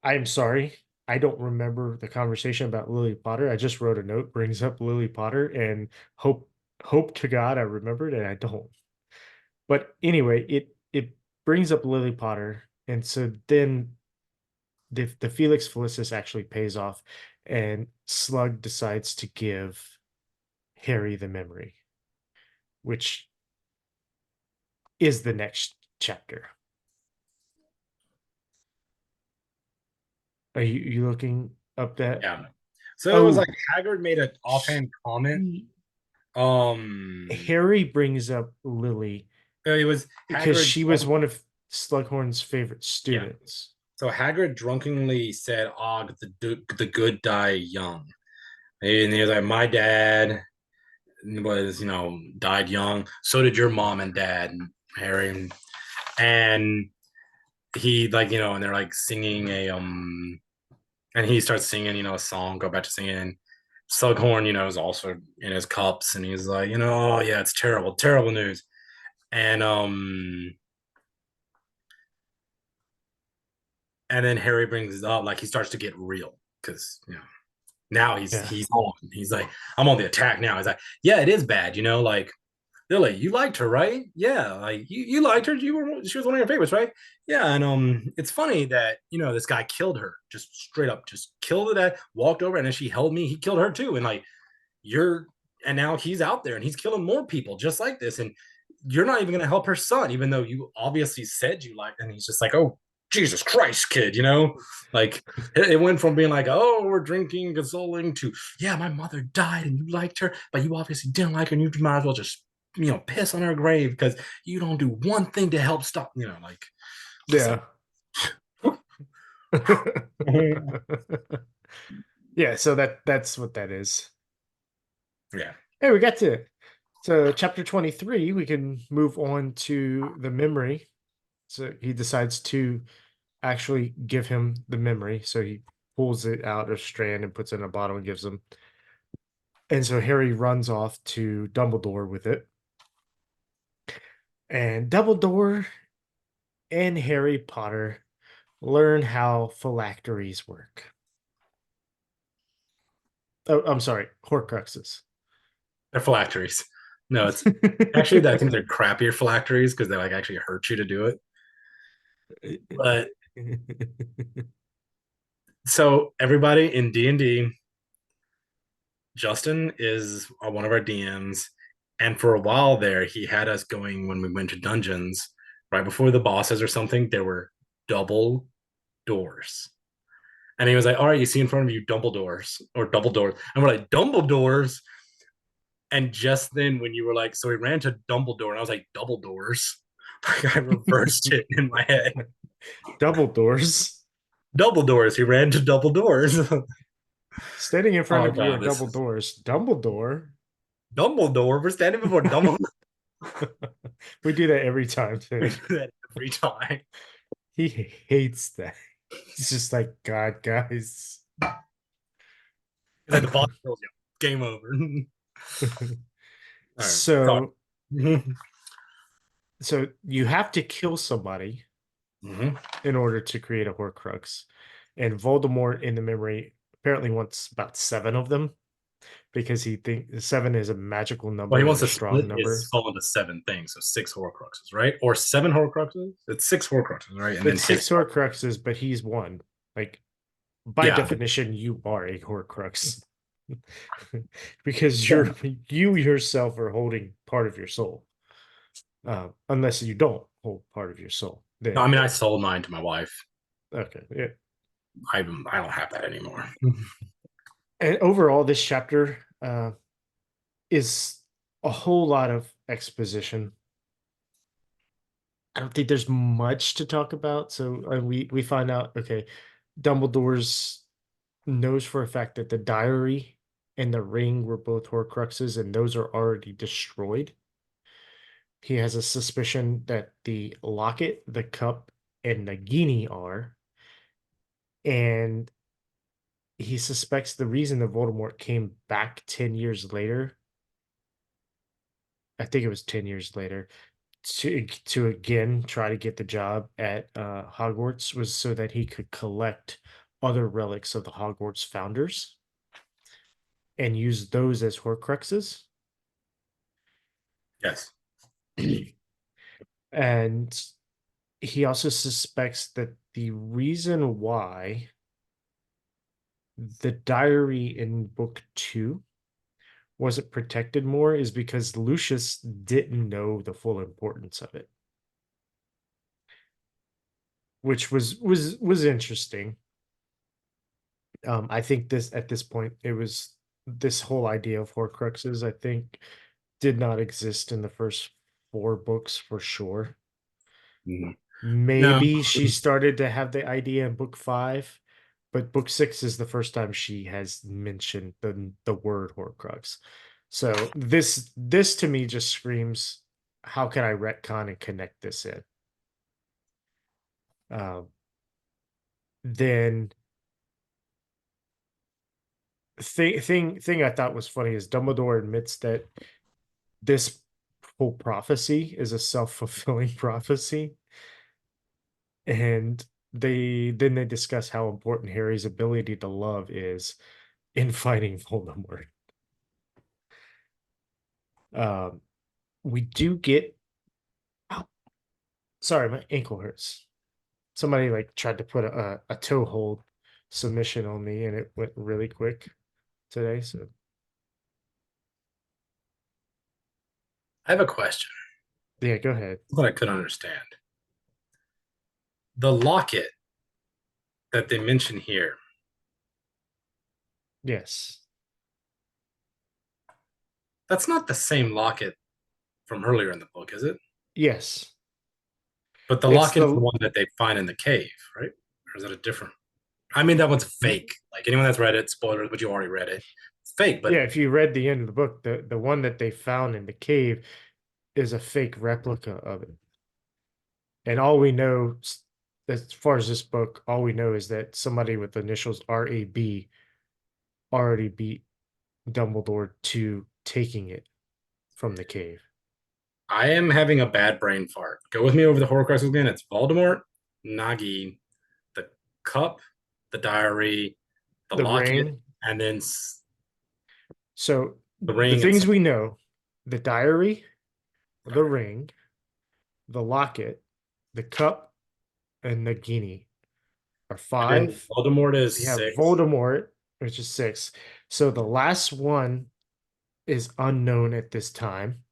I'm sorry. I don't remember the conversation about Lily Potter. I just wrote a note, brings up Lily Potter, and hope to God I remembered, and I don't. But anyway, it brings up Lily Potter, and so then the Felix Felicis actually pays off, and Slug decides to give Harry the memory, which is the next chapter. Are you looking up that? Yeah. So it was Oh, like Haggard made an offhand comment. he Um, Harry brings up Lily it was because Haggard she was drunk. one of Slughorn's favorite Yeah. students. So Haggard drunkenly said, "Ah, the good die young," and he was like, "My dad was, died young. So did your mom and dad, Harry." And he like, and they're like singing and he starts singing, a song, go back to singing. Slughorn, is also in his cups, and he's like, oh yeah, it's terrible, terrible news. And and then Harry brings it up, like he starts to get real because now he's Yeah. he's on. He's like, I'm on the attack now. He's like, yeah, it is bad, like Lily, you liked her, right? Yeah, like you liked her. She was one of your favorites, right? Yeah, and it's funny that this guy killed her, just straight up, just killed her. That walked over, and then she held me. He killed her too, and like you're, and now he's out there and he's killing more people just like this, and you're not even gonna help her son, even though you obviously said you liked. And he's just like, oh Jesus Christ, kid, like it went from being like, oh, we're drinking, consoling, to yeah, my mother died and you liked her, but you obviously didn't like her, and you might as well just piss on her grave because you don't do one thing to help stop, like it's like Yeah. Yeah, so that's what that is. yeah. Hey, we got to so chapter 23, we can move on to the memory. So he decides to actually give him the memory. So he pulls it out of strand and puts it in a bottle and gives him. And so Harry runs off to Dumbledore with it. And Dumbledore and Harry Potter learn how phylacteries work. Oh, I'm sorry, Horcruxes. They're phylacteries. No, it's actually, I think they're crappier phylacteries because they like actually hurt you to do it. But So everybody in D&D, Justin is one of our DMs, and for a while there, he had us going when we went to dungeons. Right before the bosses or something, there were double doors. And he was like, all right, you see in front of you double doors or double doors. And we're like, double doors. And just then when you were like, so we ran to Dumbledore, and I was like, double doors. Like I reversed it in my head. Double doors. Double doors. He ran to double doors. Standing in front Oh of you are god, this double is doors. Dumbledore. Dumbledore. We're standing before Dumbledore. We do that every time We too. do that every time. He hates that. He's just like, God, guys. It's like the boss tells you, game over. All right, sorry. So, so you have to kill somebody Mhm. in order to create a Horcrux, and Voldemort in the memory apparently wants about 7 of them because he thinks 7 is a magical Well, number he and wants a to strong split his number. skull into 7 things, so 6 Horcruxes, right? Or 7 Horcruxes? It's 6 Horcruxes, right? And then It's his 6 Horcruxes, but he's one. Like by yeah. definition, you are a Horcrux because Yeah. you yourself are holding part of your soul. Unless you don't hold part of your soul, No, I then mean I sold mine to my wife. okay, yeah. I don't have that anymore. And overall, this chapter is a whole lot of exposition. I don't think there's much to talk about. So we find out, okay, Dumbledore's knows for a fact that the diary and the ring were both Horcruxes, and those are already destroyed. He has a suspicion that the locket, the cup, and the guinea are, and he suspects the reason that Voldemort came back 10 years later. I think it was 10 years later to again try to get the job at Hogwarts was so that he could collect other relics of the Hogwarts founders and use those as Horcruxes. Yes. And he also suspects that the reason why the diary in book 2 wasn't protected more is because Lucius didn't know the full importance of it, which was interesting. I think this at this point it was this whole idea of Horcruxes, I think, did not exist in the first 4 books for sure. Mhm. No, Maybe she started to have the idea in book 5, but book 6 is the first time she has mentioned the word Horcrux. So this to me just screams, how can I retcon and connect this in? Um, then thing I thought was funny is Dumbledore admits that this whole prophecy is a self-fulfilling prophecy, and they discuss how important Harry's ability to love is in fighting Voldemort. Um, we do get oh, sorry, my ankle hurts. Somebody like tried to put a toe hold submission on me and it went really quick today. So I have a question yeah, go ahead. that I couldn't understand. The locket that they mention here, Yes. that's not the same locket from earlier in the book, is it? Yes. But the It's locket is the the one that they find in the cave, right? Or is that a different? I mean, that one's fake. Like anyone that's read it, spoilers, but you already read it. It's fake, yeah, but if you read the end of the book, the one that they found in the cave is a fake replica of it. And all we know, as far as this book, all we know is that somebody with the initials RAB already beat Dumbledore to taking it from the cave. I am having a bad brain fart. Go with me over the Horcruxes again. It's Voldemort, Nagi, the cup, the diary, the The locket, ring. and then So the the ring and things some. we know, the diary, the ring, the locket, the cup, and the guinea are And then 5. Voldemort We is have 6. Voldemort, which is 6. So the last one is unknown at this time,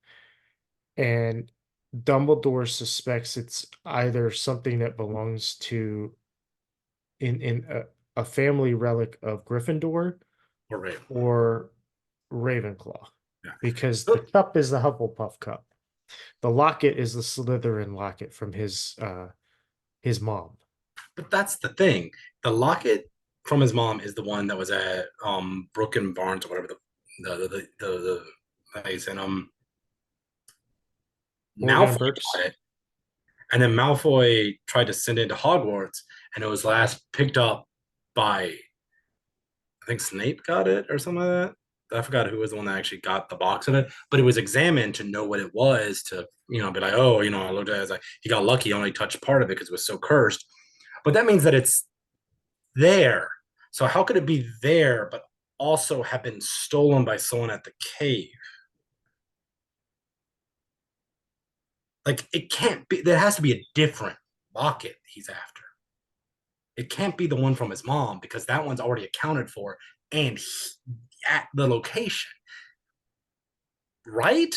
and Dumbledore suspects it's either something that belongs to in a family relic of Gryffindor Or Raven. or Ravenclaw, Yeah. because the cup is the Hufflepuff cup. The locket is the Slytherin locket from his mom. But that's the thing. The locket from his mom is the one that was at Broken Barns or whatever the place, and Morgan and Malfoy Burke's. got it, and then Malfoy tried to send it to Hogwarts, and it was last picked up by, I think Snape got it or something like that. I forgot who was the one that actually got the box of it, but it was examined to know what it was, to be like, oh, I looked at it as like he got lucky, only touched part of it because it was so cursed. But that means that it's there. So how could it be there, but also have been stolen by someone at the cave? Like it can't be. There has to be a different locket he's after. It can't be the one from his mom because that one's already accounted for and at the location, right?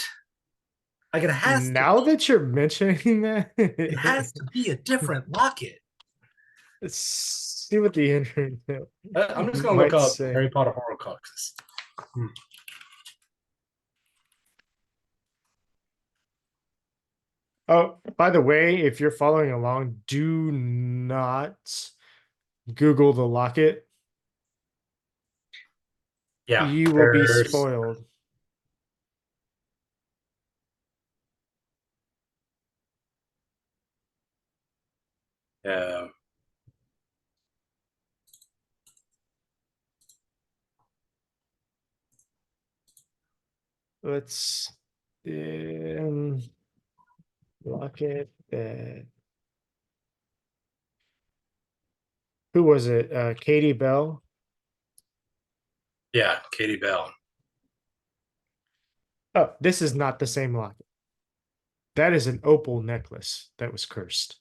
Like it has to. Now that you're mentioning that, It has to be a different locket. let's see what the internet I'm just gonna look might up say. Harry Potter Horcruxes. Oh, by the way, if you're following along, do not Google the locket. Yeah, You will be there's spoiled. uh, Let's locket that. Who was it? Katie Bell. yeah, Katie Bell. Oh, this is not the same locket. That is an opal necklace that was cursed.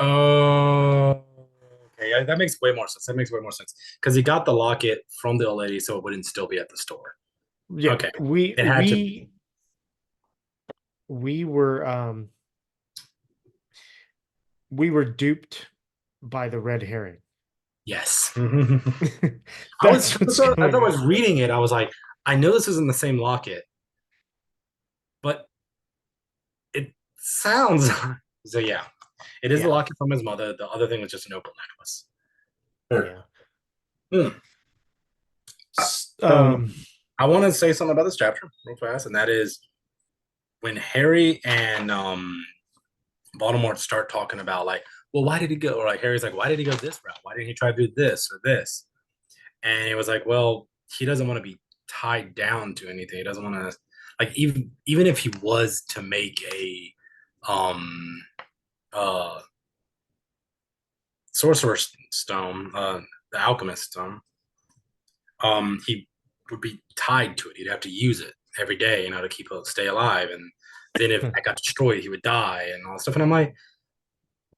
Oh, okay. Yeah, that makes way more sense. That makes way more sense because he got the locket from the old lady, so it wouldn't still be at the store. Yeah, Okay, we it had to be. we we were we were duped by the red herring. Yes. That's what's As I going was on. reading it, I was like, I know this isn't the same locket, but it sounds. So yeah, it is the Yeah, locket from his mother. The other thing was just an opal necklace. yeah. Hmm. S- Um, Um, I want to say something about this chapter real fast, and that is when Harry and Voldemort start talking about like, well, why did he go? Or like Harry's like, why did he go this route? Why didn't he try to do this or this? And it was like, well, he doesn't want to be tied down to anything. He doesn't want to like even if he was to make a um uh sorcerer's stone, the alchemist stone, he would be tied to it. He'd have to use it every day, to keep stay alive. And then if that got destroyed, he would die and all that stuff. And I'm like,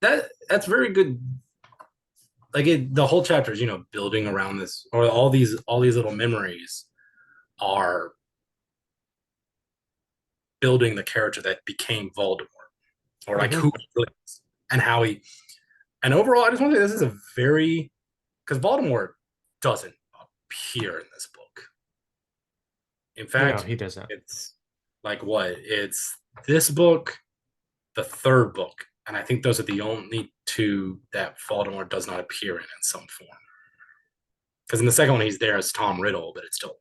that's very good. Like the whole chapter is, building around this, or all these little memories are building the character that became Voldemort, or like who mhm. he really is and how he. And overall, I just want to say this is a very, because Voldemort doesn't appear in this book. In No, fact, he doesn't. it's like what? It's this book, the third book, and I think those are the only two that Voldemort does not appear in some form. Because in the second one, he's there as Tom Riddle, but it's still,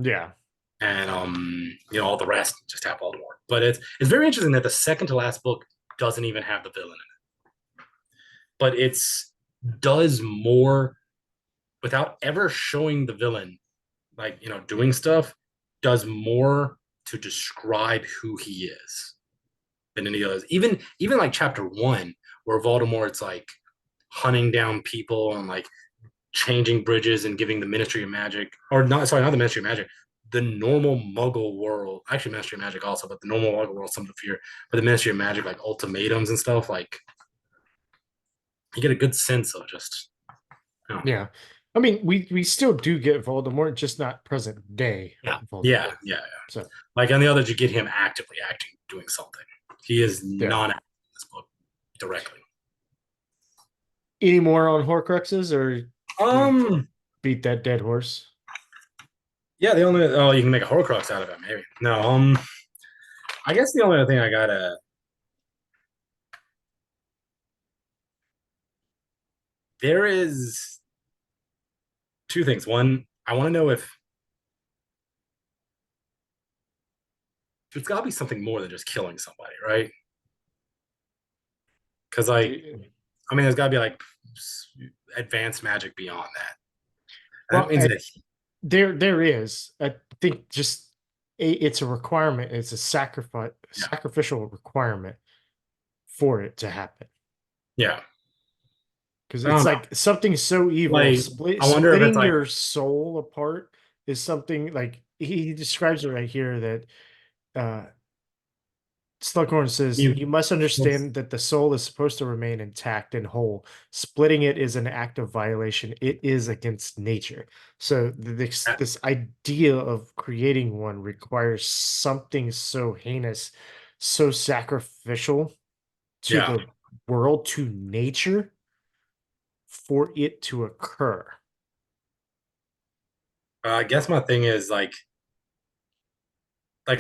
Yeah. and all the rest just have Voldemort. But it's very interesting that the second to last book doesn't even have the villain in it, but it's does more without ever showing the villain, like doing stuff, does more to describe who he is than any others. Even like chapter 1, where Voldemort's like hunting down people and like changing bridges and giving the Ministry of Magic, or not, sorry, not the Ministry of Magic, the normal Muggle world, actually Ministry of Magic also, but the normal Muggle world, some of the fear, but the Ministry of Magic, like ultimatums and stuff, like you get a good sense of just, you know, Yeah. I mean, we still do get Voldemort, just not present day yeah, Voldemort. yeah. So Like on the others, you get him actively acting, doing something. He is yeah. not acting in this book directly. Any more on Horcruxes, or we Um, beat that dead horse? yeah, the only you can make a Horcrux out of it, maybe. No, I guess the only other thing I gotta there is two things. One, I want to know if it's got to be something more than just killing somebody, right? Because like, I mean, there's got to be like advanced magic beyond that. And that Well, means that there is. I think just it's a requirement. It's a yeah, sacrificial requirement for it to happen. yeah. Because I it's don't know. like something so evil. Like, I wonder if it's Splitting like your soul apart is something like he describes it right here that uh Slughorn says, you. you must understand that the soul is supposed to remain intact and whole. Splitting it is an act of violation. It is against nature. So this idea of creating one requires something so heinous, so sacrificial to Yeah, the world, to nature, for it to occur. I guess my thing is like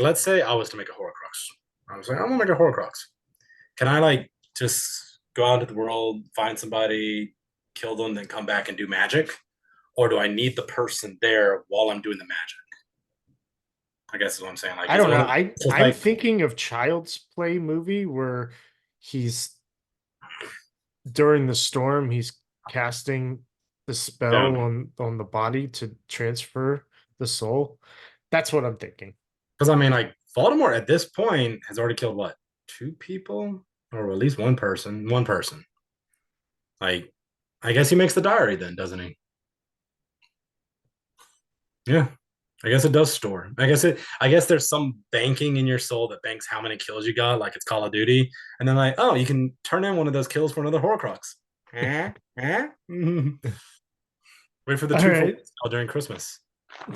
let's say I was to make a Horcrux. I was like, I'm gonna make a Horcrux. Can I like just go out into the world, find somebody, kill them, then come back and do magic? Or do I need the person there while I'm doing the magic? I guess is what I'm saying. Like, I is it don't one know. of just I'm like thinking of Child's Play movie where he's during the storm, he's casting the yeah? spell on the body to transfer the soul. That's what I'm thinking. Because I mean, like Voldemort at this point has already killed what, two people, or at least one person. One person. Like, I guess he makes the diary then, doesn't he? Yeah. I guess it does store. I guess there's some banking in your soul that banks how many kills you got, like it's Call of Duty. And then like, oh, you can turn in one of those kills for another Horcrux. Wait for the All two for right. during Christmas.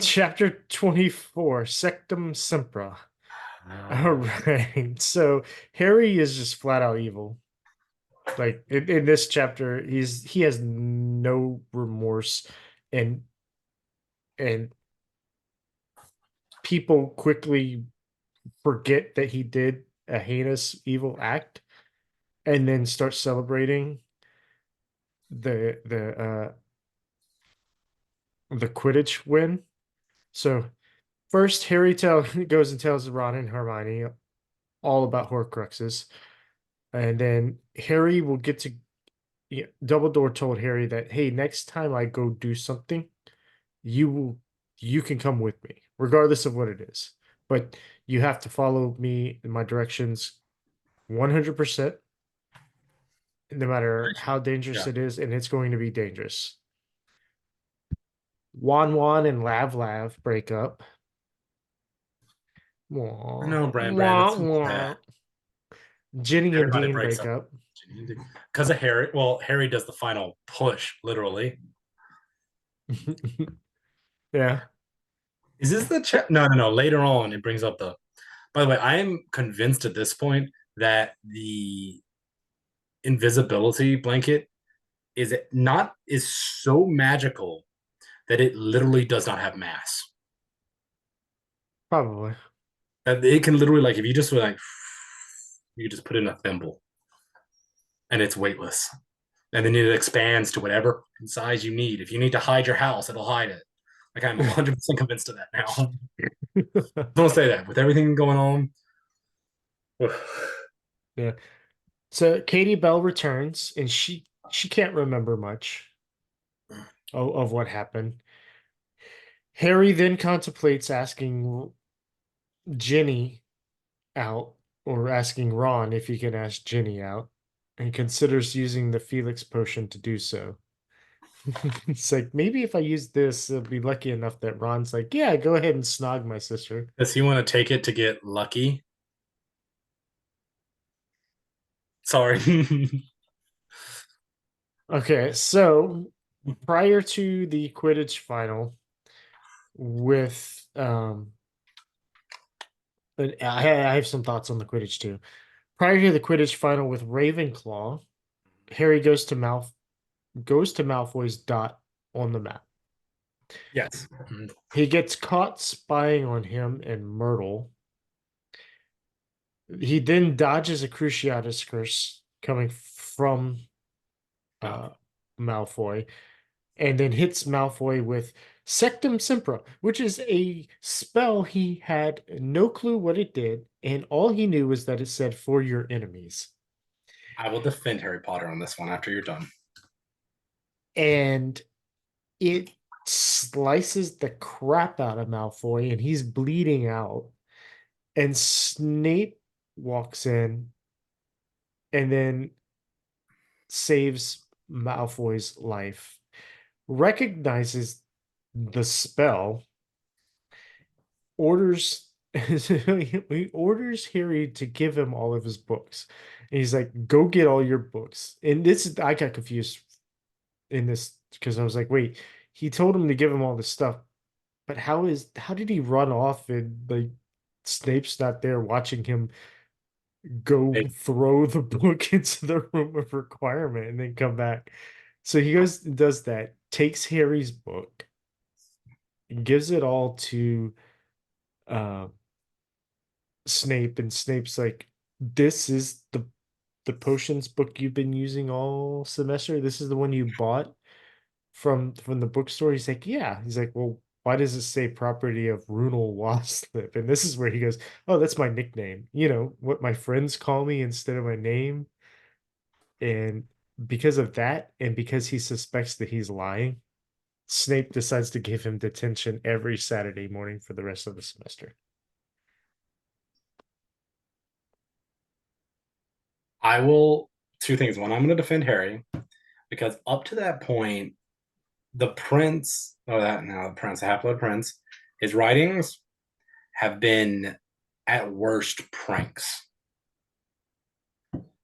Chapter 24, Sectum Sempra. All right. So Harry is just flat out evil. Like in this chapter, he has no remorse, and and people quickly forget that he did a heinous evil act and then start celebrating the Quidditch win. So first, goes and tells Ron and Hermione all about Horcruxes, and then Harry will get to. Yeah, Dumbledore told Harry that, hey, next time I go do something, you can come with me, regardless of what it is. But you have to follow me in my directions 100%, no matter how dangerous Yeah. it is, and it's going to be dangerous. Wan and Lav break up. Wah, No, Brand, wah, that's so sad. wah. Ginny and Everybody Dean breaks break up up. because of Harry. Well, Harry does the final push, literally. Yeah, Is this the chat? No, no, no. Later on, it brings up the. By the way, I am convinced at this point that the invisibility blanket is so magical that it literally does not have mass. probably. That it can literally like if you just were like you just put in a thimble and it's weightless. And then it expands to whatever size you need. If you need to hide your house, it'll hide it. Like I'm 100% convinced of that now. Don't say that with everything going on. Yeah. So Katie Bell returns, and she can't remember much of what happened. Harry then contemplates asking Ginny out, or asking Ron if he can ask Ginny out, and considers using the Felix potion to do so. It's like, maybe if I use this, I'll be lucky enough that Ron's like, yeah, go ahead and snog my sister. Does he want to take it to get lucky? Sorry. Okay, so prior to the Quidditch final with I have some thoughts on the Quidditch too. Prior to the Quidditch final with Ravenclaw, Harry goes to Malfoy's dot on the map. Yes. He gets caught spying on him and Myrtle. He then dodges a Cruciatus curse coming from No. uh, Malfoy, and then hits Malfoy with Sectum Sempra, which is a spell he had no clue what it did, and all he knew was that it said for your enemies. I will defend Harry Potter on this one after you're done. And it slices the crap out of Malfoy, and he's bleeding out. And Snape walks in and then saves Malfoy's life, recognizes the spell, orders he orders Harry to give him all of his books. And he's like, go get all your books. And this I got confused in this because I was like, wait, he told him to give him all this stuff, but how did he run off and like Snape's not there watching him go Hey, throw the book into the room of requirement and then come back? So he goes and does that, takes Harry's book, gives it all to uh Snape, and Snape's like, this is the potions book you've been using all semester. This is the one you bought from the bookstore. He's like, yeah. He's like, well, why does it say property of Runel Waslip? And this is where he goes, oh, that's my nickname. You know, what my friends call me instead of my name. And because of that, and because he suspects that he's lying, Snape decides to give him detention every Saturday morning for the rest of the semester. I will. Two things. One, I'm going to defend Harry because up to that point, the prince, or that now the prince, the Half-Blood Prince, his writings have been at worst pranks.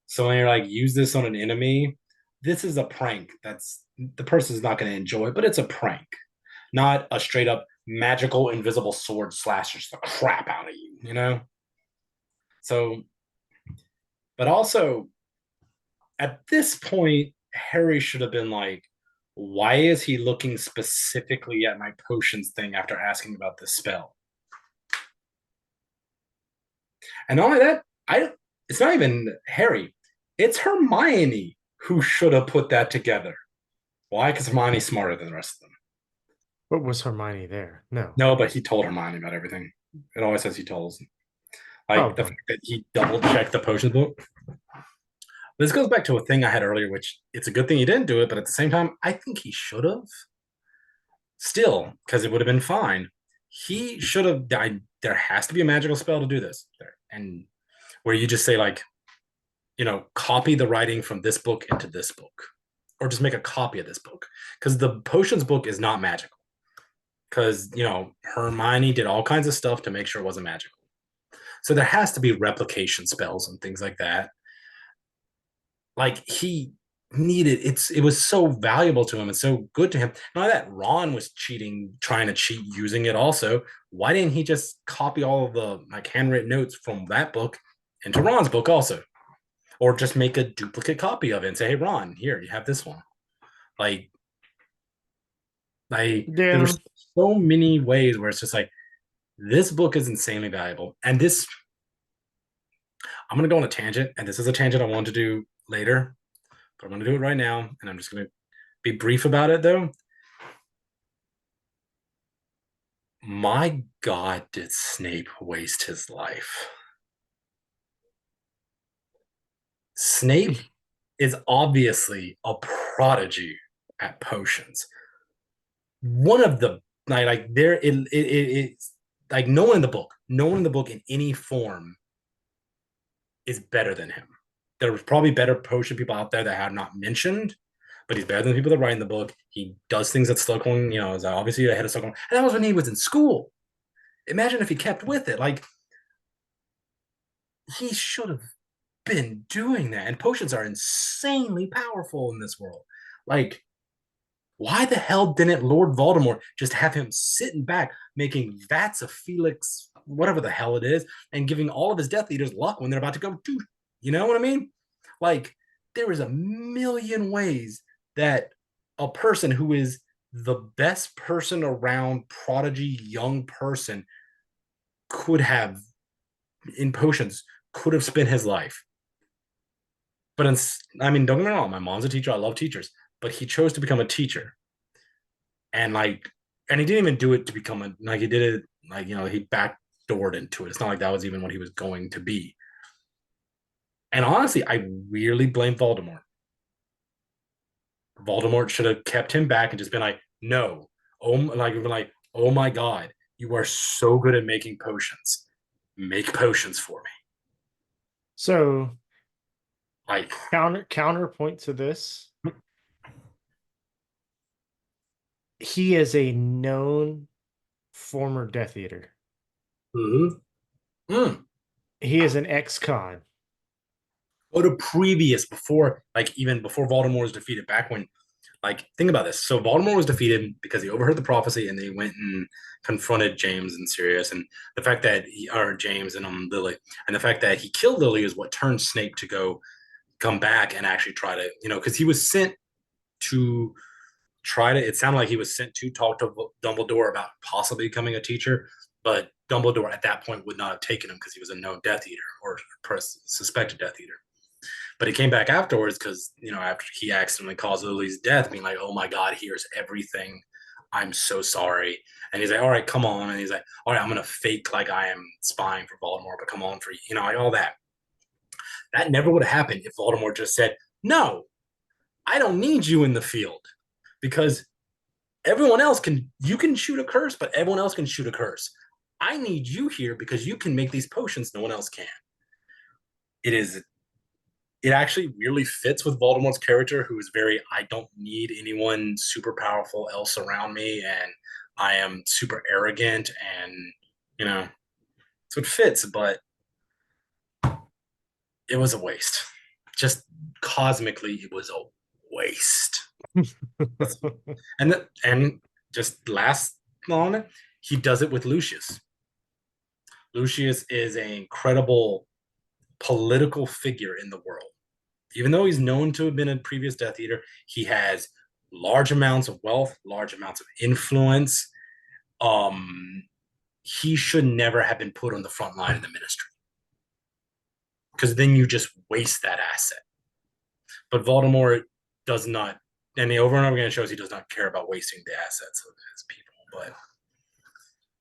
So when you're like, use this on an enemy, this is a prank. That's the person's not going to enjoy, but it's a prank, not a straight up magical invisible sword slashes the crap out of you, you know? So, but also at this point, Harry should have been like, why is he looking specifically at my potions thing after asking about this spell? And not only that, it's not even Harry, it's Hermione who should have put that together. Why? Because Hermione's smarter than the rest of them. But was Hermione there? No. No, but he told Hermione about everything. It always says he tells. Oh, Like the fact that he double checked the potion book. This goes back to a thing I had earlier, which it's a good thing he didn't do it, but at the same time, I think he should have. Still, because it would have been fine. He should have died. There has to be a magical spell to do this. And where you just say, like, copy the writing from this book into this book, or just make a copy of this book. Because the potions book is not magical. Because, Hermione did all kinds of stuff to make sure it wasn't magical. So there has to be replication spells and things like that. Like he needed it was so valuable to him and so good to him. Not only that, Ron was trying to cheat using it also. Why didn't he just copy all of the like handwritten notes from that book into Ron's book also? Or just make a duplicate copy of it and say, hey Ron, here, you have this one. Like there were yeah. so many ways where it's just like this book is insanely valuable. And this I'm gonna go on a tangent, and this is a tangent I want to do later, but I'm gonna do it right now, and I'm just gonna be brief about it though. My God, did Snape waste his life? Snape is obviously a prodigy at potions. One of the like there it's like no one in the book in any form is better than him. There's probably better potion people out there that I have not mentioned, but he's better than the people that write in the book. He does things that Stockholm, is obviously ahead of Stockholm. And that was when he was in school. Imagine if he kept with it. Like, he should have been doing that. And potions are insanely powerful in this world. Like, why the hell didn't Lord Voldemort just have him sitting back making vats of Felix, whatever the hell it is, and giving all of his Death Eaters luck when they're about to go do, you know what I mean? Like, there is a million ways that a person who is the best person around, prodigy young person, could have in potions, could have spent his life. But I mean, don't get me wrong, my mom's a teacher. I love teachers, but he chose to become a teacher, and like, and he didn't even do it to become a like he did it like he backdoored into it. It's not like that was even what he was going to be. And honestly, I really blame Voldemort. Voldemort should have kept him back and just been like, no, oh my god, you are so good at making potions. Make potions for me. So Like, counterpoint to this, he is a known former Death Eater. mm-hmm. He is an ex-con. Go to previous before, like even before Voldemort was defeated, back when, like, think about this. So Voldemort was defeated because he overheard the prophecy and they went and confronted James and Sirius, and the fact that or James and Lily, and the fact that he killed Lily is what turned Snape to come back and actually try to, because he was sent to try to. It sounded like he was sent to talk to Dumbledore about possibly becoming a teacher, but Dumbledore at that point would not have taken him because he was a known Death Eater or suspected Death Eater. But he came back afterwards because, after he accidentally caused Lily's death, being like, oh my God, here's everything. I'm so sorry. And he's like, all right, come on. And he's like, all right, I'm going to fake like I am spying for Voldemort, but come on for, like all that. That never would have happened if Voldemort just said, no, I don't need you in the field because you can shoot a curse, but everyone else can shoot a curse. I need you here because you can make these potions no one else can. It actually really fits with Voldemort's character, who is very, I don't need anyone super powerful else around me, and I am super arrogant, and, so it fits, but it was a waste. Just cosmically, it was a waste. And just last on it, he does it with Lucius. Lucius is an incredible political figure in the world. Even though he's known to have been a previous Death Eater, he has large amounts of wealth, large amounts of influence. He should never have been put on the front line of the ministry, because then you just waste that asset. But Voldemort does not, and the over and over again shows he does not care about wasting the assets of his people.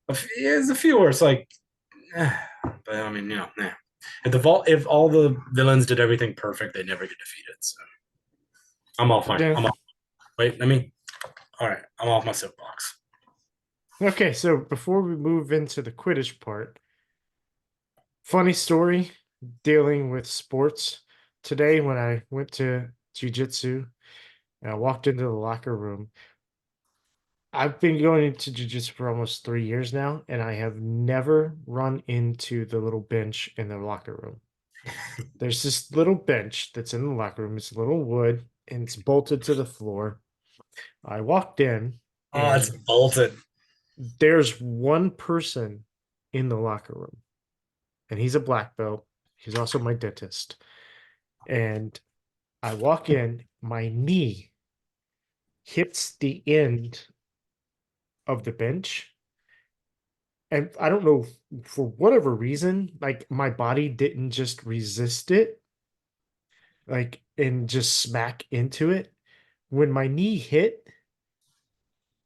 But there's a few where it's like, but I mean, if all the villains did everything perfect, they never get defeated. So I'm all fine. Yeah. Wait, all right, I'm off my soapbox. Okay, so before we move into the Quidditch part, funny story dealing with sports. Today, when I went to jiu-jitsu and I walked into the locker room, I've been going into jiu-jitsu for almost 3 years now, and I have never run into the little bench in the locker room. There's this little bench that's in the locker room. It's a little wood, and it's bolted to the floor. I walked in, Oh, it's and bolted. there's one person in the locker room, and he's a black belt. He's also my dentist. And I walk in, my knee hits the end of the bench. And I don't know, for whatever reason, like my body didn't just resist it, like, and just smack into it. When my knee hit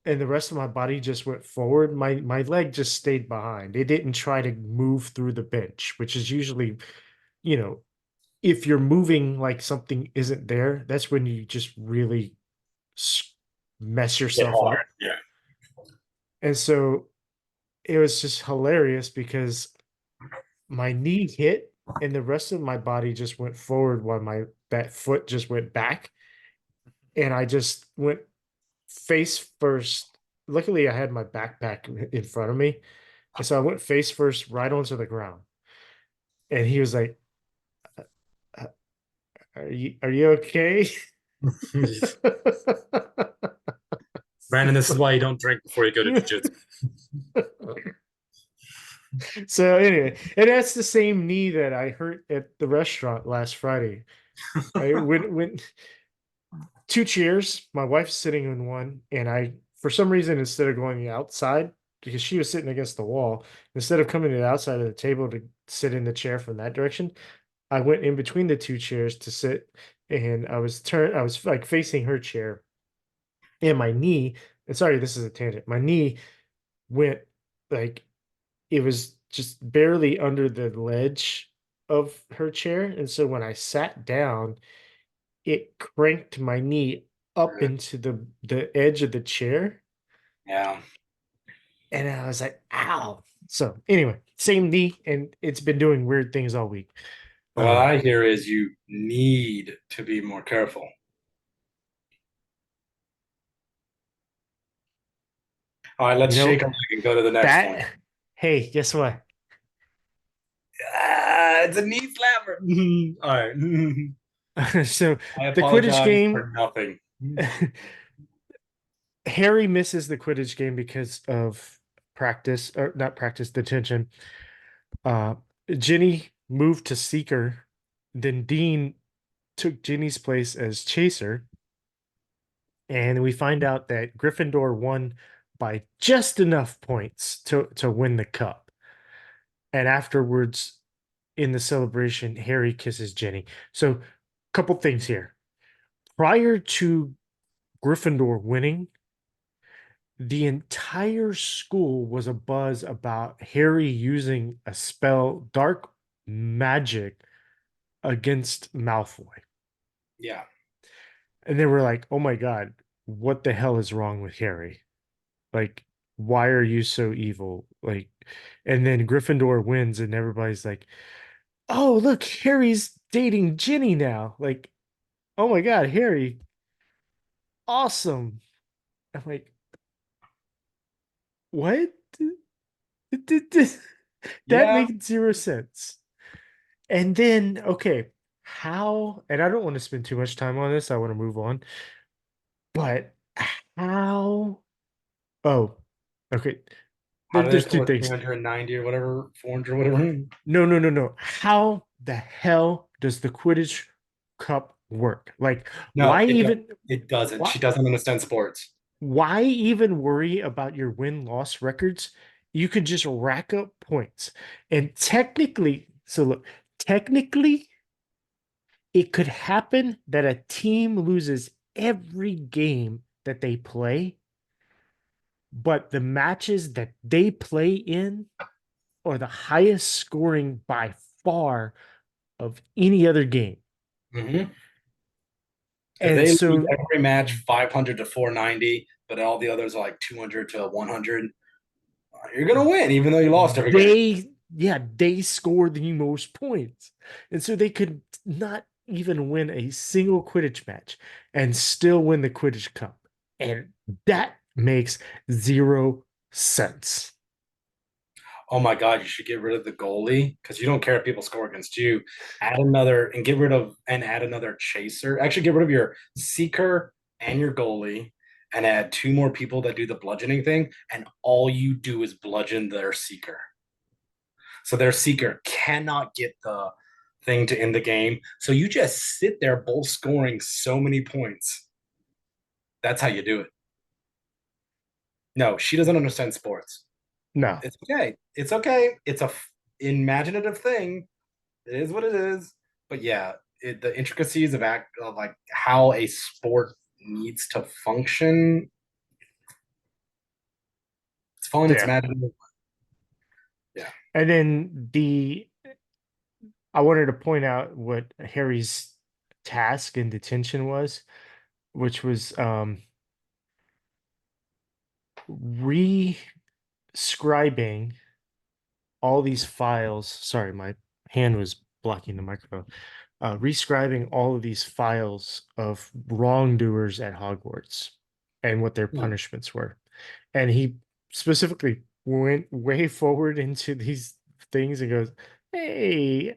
and the rest of my body just went forward, my leg just stayed behind. It didn't try to move through the bench, which is usually, you know, if you're moving like something isn't there, that's when you just really mess yourself up. Yeah. And so it was just hilarious because my knee hit and the rest of my body just went forward while that foot just went back. And I just went face first. Luckily, I had my backpack in front of me. And so I went face first right onto the ground. And he was like, are you okay? Brandon, this is why you don't drink before you go to jujitsu. So anyway, and that's the same knee that I hurt at the restaurant last Friday. I when two chairs, my wife's sitting in one, and I, for some reason, instead of going outside, because she was sitting against the wall, instead of coming to the outside of the table to sit in the chair from that direction, I went in between the two chairs to sit, and I was like facing her chair, and my knee, and sorry, this is a tangent. My knee went like it was just barely under the ledge of her chair. And so when I sat down, it cranked my knee up into the edge of the chair. Yeah. And I was like, ow. So anyway, same knee, and it's been doing weird things all week. What I hear is you need to be more careful. All right, let's You know, shake them and go to the next one. Hey, guess what? It's a knee slapper. All right. So I the Quidditch apologize game, for nothing. Harry misses the Quidditch game because of practice, or not practice, detention. Uh, Ginny moved to Seeker. Then Dean took Ginny's place as Chaser. And we find out that Gryffindor won by just enough points to win the cup. And afterwards, in the celebration, Harry kisses Ginny. So, a couple things here. Prior to Gryffindor winning, the entire school was abuzz about Harry using a spell, dark magic, against Malfoy. Yeah. And they were like, oh my God, what the hell is wrong with Harry? Like, why are you so evil? Like, and then Gryffindor wins, and everybody's like, oh, look, Harry's dating Ginny now. Like, oh my God, Harry, awesome. I'm like, what? That Yeah. makes zero sense. And then, okay, how, and I don't want to spend too much time on this, I want to move on, but how, oh, okay, How do they there's two score things. 390 or whatever, 400 or whatever? No. How the hell does the Quidditch Cup work? Like, No, why even, it doesn't. why, She doesn't understand sports. why even worry about your win-loss records? You could just rack up points. And technically, so look, technically, it could happen that a team loses every game that they play, but the matches that they play in are the highest scoring by far of any other game. Mm-hmm. If And they lose so every match 500 to 490, but all the others are like 200 to 100, you're going to win, even though you lost every game. they score the most points. And so they could not even win a single Quidditch match and still win the Quidditch Cup. And that makes zero sense. Oh my God, you should get rid of the goalie because you don't care if people score against you. Add another and get rid of and add another chaser. Actually, get rid of your seeker and your goalie and add two more people that do the bludgeoning thing. And all you do is bludgeon their seeker. So their seeker cannot get the thing to end the game. So you just sit there, both scoring so many points. That's how you do it. No, she doesn't understand sports. No. It's okay. It's okay. It's a imaginative thing. It is what it is. But yeah, the intricacies of like how a sport needs to function. It's fun. It's Yeah. imaginative. Yeah. And then I wanted to point out what Harry's task in detention was, which was rescribing all these files. Sorry, my hand was blocking the microphone. Rescribing all of these files of wrongdoers at Hogwarts and what their punishments were. And he specifically went way forward into these things and goes, hey,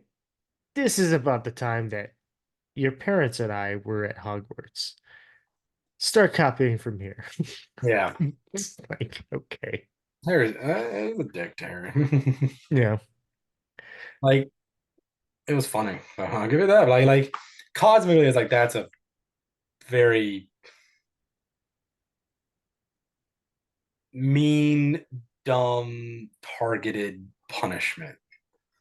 this is about the time that your parents and I were at Hogwarts. Start copying from here. Yeah. It's like, okay. Harry, it was a dick to Harry. Yeah. Like, it was funny. I'll give it that. Like cosmically, it's like that's a very mean, dumb, targeted punishment.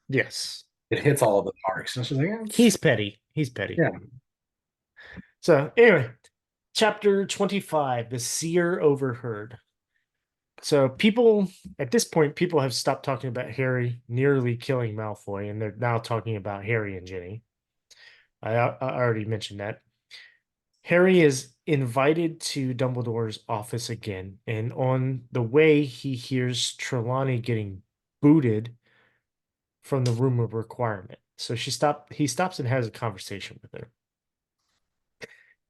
Yes. It hits all of the marks. And it's just like, He's petty. He's petty. yeah. So anyway, chapter 25, the seer overheard. So people at this point, people have stopped talking about Harry nearly killing Malfoy, and they're now talking about Harry and Ginny. I already mentioned that. Harry is invited to Dumbledore's office again, and on the way, he hears Trelawney getting booted from the room of requirement. So he stops and has a conversation with her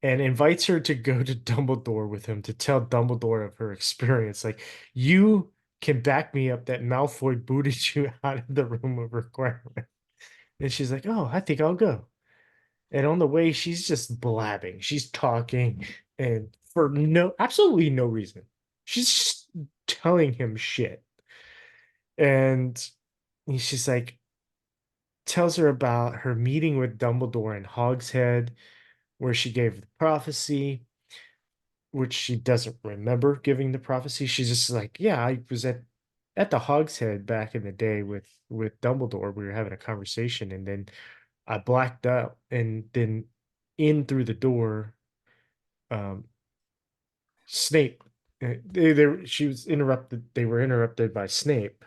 and invites her to go to Dumbledore with him to tell Dumbledore of her experience. Like, you can back me up that Malfoy booted you out of the room of requirement. And she's like, oh, I think I'll go. And on the way, she's just blabbing. She's talking and for absolutely no reason. She's just telling him shit. And she's like, tells her about her meeting with Dumbledore in Hogshead, where she gave the prophecy, which she doesn't remember giving the prophecy. She's just like, yeah, I was at the Hogshead back in the day with Dumbledore. We were having a conversation, and then I blacked out, and then in through the door, um, Snape. She was interrupted. They were interrupted by Snape,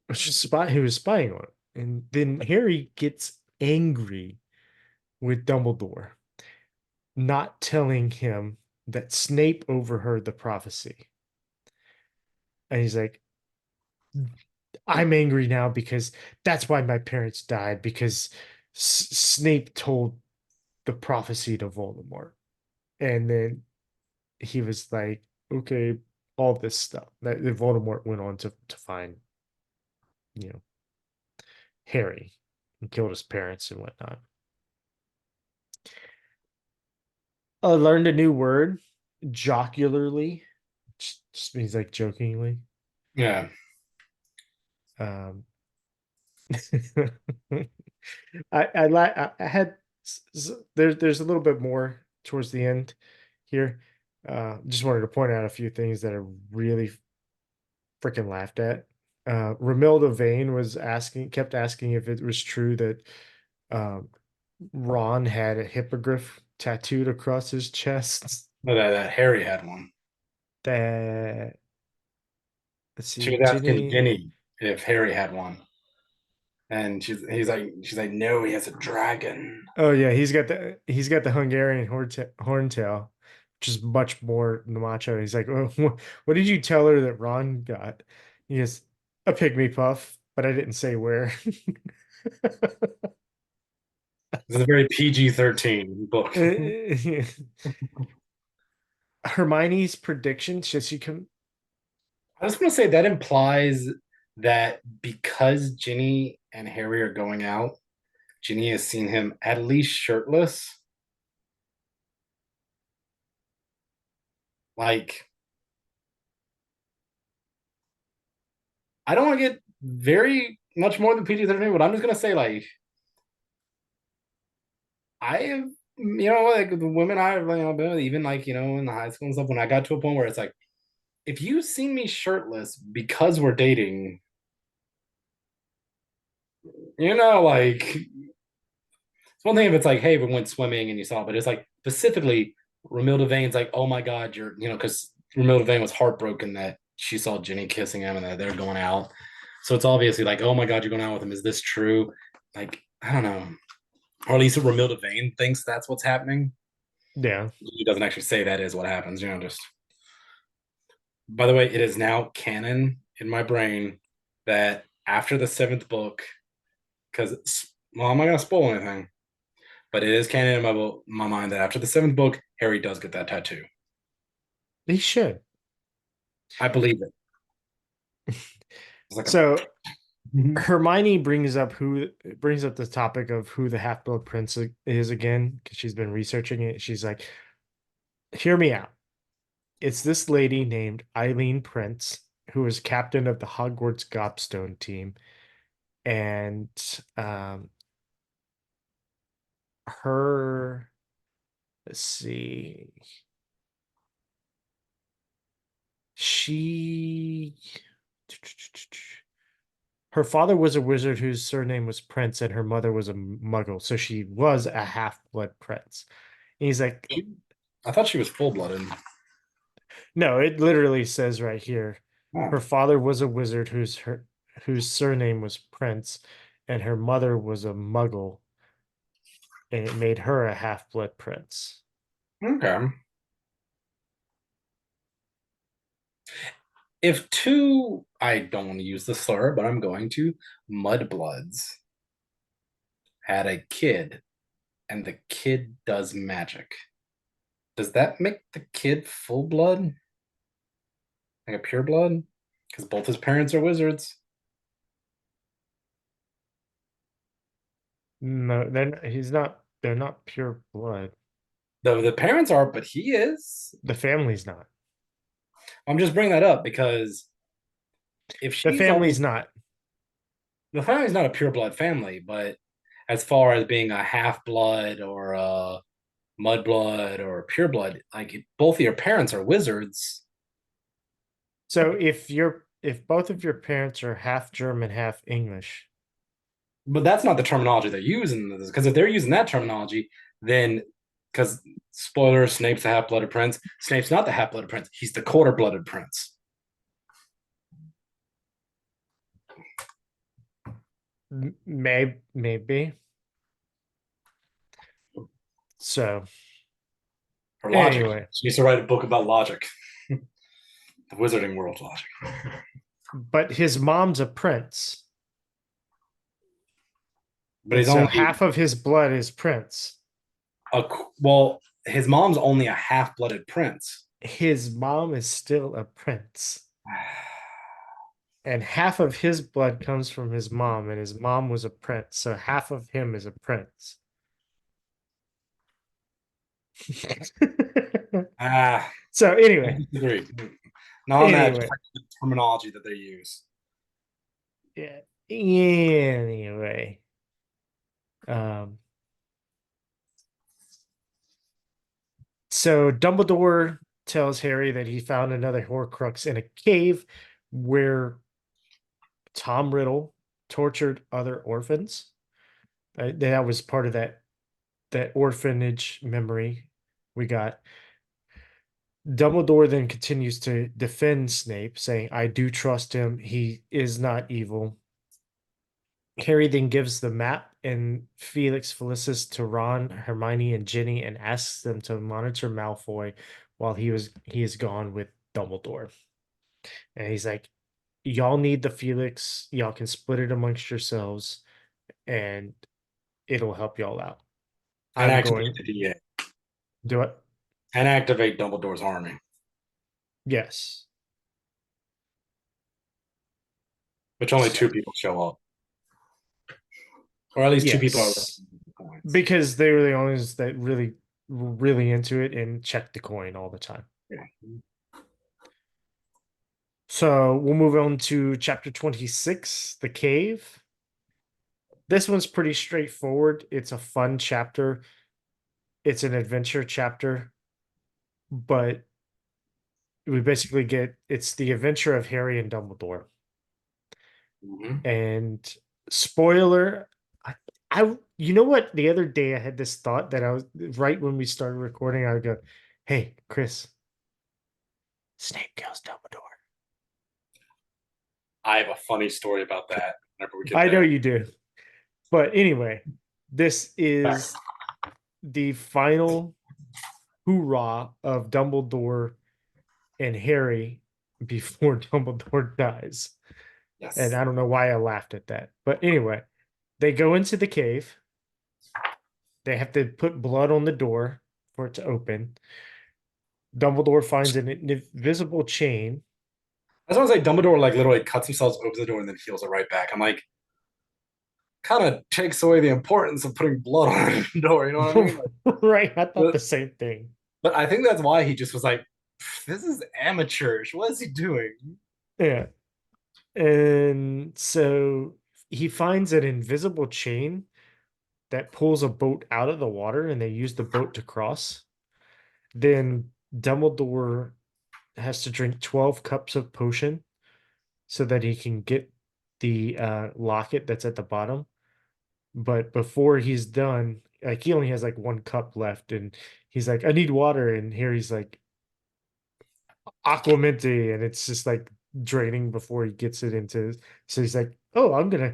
which is spy who was spying on her. And then Harry gets angry with Dumbledore, not telling him that Snape overheard the prophecy. And he's like, I'm angry now because that's why my parents died, because Snape told the prophecy to Voldemort. And then he was like, okay, all this stuff that Voldemort went on to find, you know, Harry and killed his parents and whatnot. I learned a new word, jocularly, which just means like jokingly. Yeah. Um, I had there's a little bit more towards the end here. Just wanted to point out a few things that I really freaking laughed at. Romilda Vane kept asking if it was true that um, Ron had a hippogriff tattooed across his chest. No, that Harry had one. That let's She see, was asking Ginny. Ginny if Harry had one. And she's like, no, he has a dragon. Oh yeah, he's got the Hungarian horntail, which is much more macho. He's like, oh, what did you tell her that Ron got? He goes, a pygmy puff, but I didn't say where. It's a very PG-13 book. Hermione's prediction, should she come? I just want to say that implies that because Ginny and Harry are going out, Ginny has seen him at least shirtless. Like, I don't want to get very much more than PG-13, but I'm just gonna say, like, I have, like the women I've, been with, even like, in the high school and stuff, when I got to a point where it's like, if you see me shirtless because we're dating, like it's one thing if it's like, hey, we went swimming and you saw, but it's like specifically Romilda Vane's like, oh my God, you're, because Romilda Vane was heartbroken that she saw Ginny kissing him and that they're going out. So it's obviously like, oh my God, you're going out with him. Is this true? Like, I don't know. Or at least Romilda Vane thinks that's what's happening. Yeah. He doesn't actually say that is what happens, just. By the way, it is now canon in my brain that after the seventh book, because, well, I'm not going to spoil anything, but it is canon in my mind that after the seventh book, Harry does get that tattoo. He should. I believe it. It's like So Hermione brings up the topic of who the Half-Blood Prince is again, because she's been researching it. She's like, hear me out. It's this lady named Eileen Prince, who is captain of the Hogwarts Gobstone team. And her, let's see, she, her father was a wizard whose surname was Prince, and her mother was a muggle. So she was a half-blood prince. And he's like, I thought she was full-blooded. no, it literally says right here. Oh, Her father was a wizard whose surname was Prince, and her mother was a muggle, and it made her a half-blood prince. okay. If two, I don't want to use the slur, but I'm going to, mudbloods had a kid and the kid does magic, does that make the kid full blood? Like a pure blood? Because both his parents are wizards. No, then he's not. They're not pure blood. The parents are, but he is. The family's not. I'm just bringing that up because if The she's only family's not. the family's not a pure blood family, but as far as being a half blood or a mud blood or a pure blood, like both of your parents are wizards. So if both of your parents are half German, half English, But that's not the terminology they're using. Because if they're using that terminology, then because spoiler, Snape's the half-blooded prince. Snape's not the half-blooded prince. He's the quarter-blooded prince. maybe. So Or logic. anyway, She used to write a book about logic. The wizarding world logic. but his mom's a prince, But and he's so only half of his blood is prince. a well, his mom's only a half-blooded prince. His mom is still a prince. And half of his blood comes from his mom, and his mom was a prince, so half of him is a prince. Ah, So I anyway, disagree. Not on that, just like the terminology that they use. yeah. Anyway, um, so Dumbledore tells Harry that he found another Horcrux in a cave where Tom Riddle tortured other orphans. That was part of that orphanage memory we got. Dumbledore then continues to defend Snape, saying, I do trust him. He is not evil. Harry then gives the map and Felix Felicis to Ron, Hermione, and Ginny and asks them to monitor Malfoy while he is gone with Dumbledore. And he's like, y'all need the Felix. Y'all can split it amongst yourselves and it'll help y'all out. And I'm activate going the DA. do it. And activate Dumbledore's army. Yes. Which only two people show up. Or at least two people are Yes. Because they were the only ones that really were really into it and checked the coin all the time. Yeah. So we'll move on to chapter 26, The Cave. This one's pretty straightforward. It's a fun chapter. It's an adventure chapter, but we basically get it's the adventure of Harry and Dumbledore. Mhm. And spoiler, you know what? The other day I had this thought that I was right when we started recording, I would go, hey, Chris, Snape kills Dumbledore. I have a funny story about that. Whenever we get I know there. you do. But anyway, this is the final hoorah of Dumbledore and Harry before Dumbledore dies. Yes. And I don't know why I laughed at that. But anyway, they go into the cave. They have to put blood on the door for it to open. Dumbledore finds an invisible chain I just want to say Dumbledore like literally cuts himself, opens the door, and then heals it right back. I'm like, kind of takes away the importance of putting blood on the door. You know what I mean? Like, Right. I thought but, the same thing. but I think that's why he just was like, this is amateurish. What is he doing? Yeah. And so he finds an invisible chain that pulls a boat out of the water and they use the boat to cross. Then Dumbledore has to drink 12 cups of potion so that he can get the locket that's at the bottom. But before he's done, like he only has like 1 cup left, and he's like, I need water. And Harry's like, Aquaminty, and it's just like draining before he gets it into. So he's like, oh, I'm gonna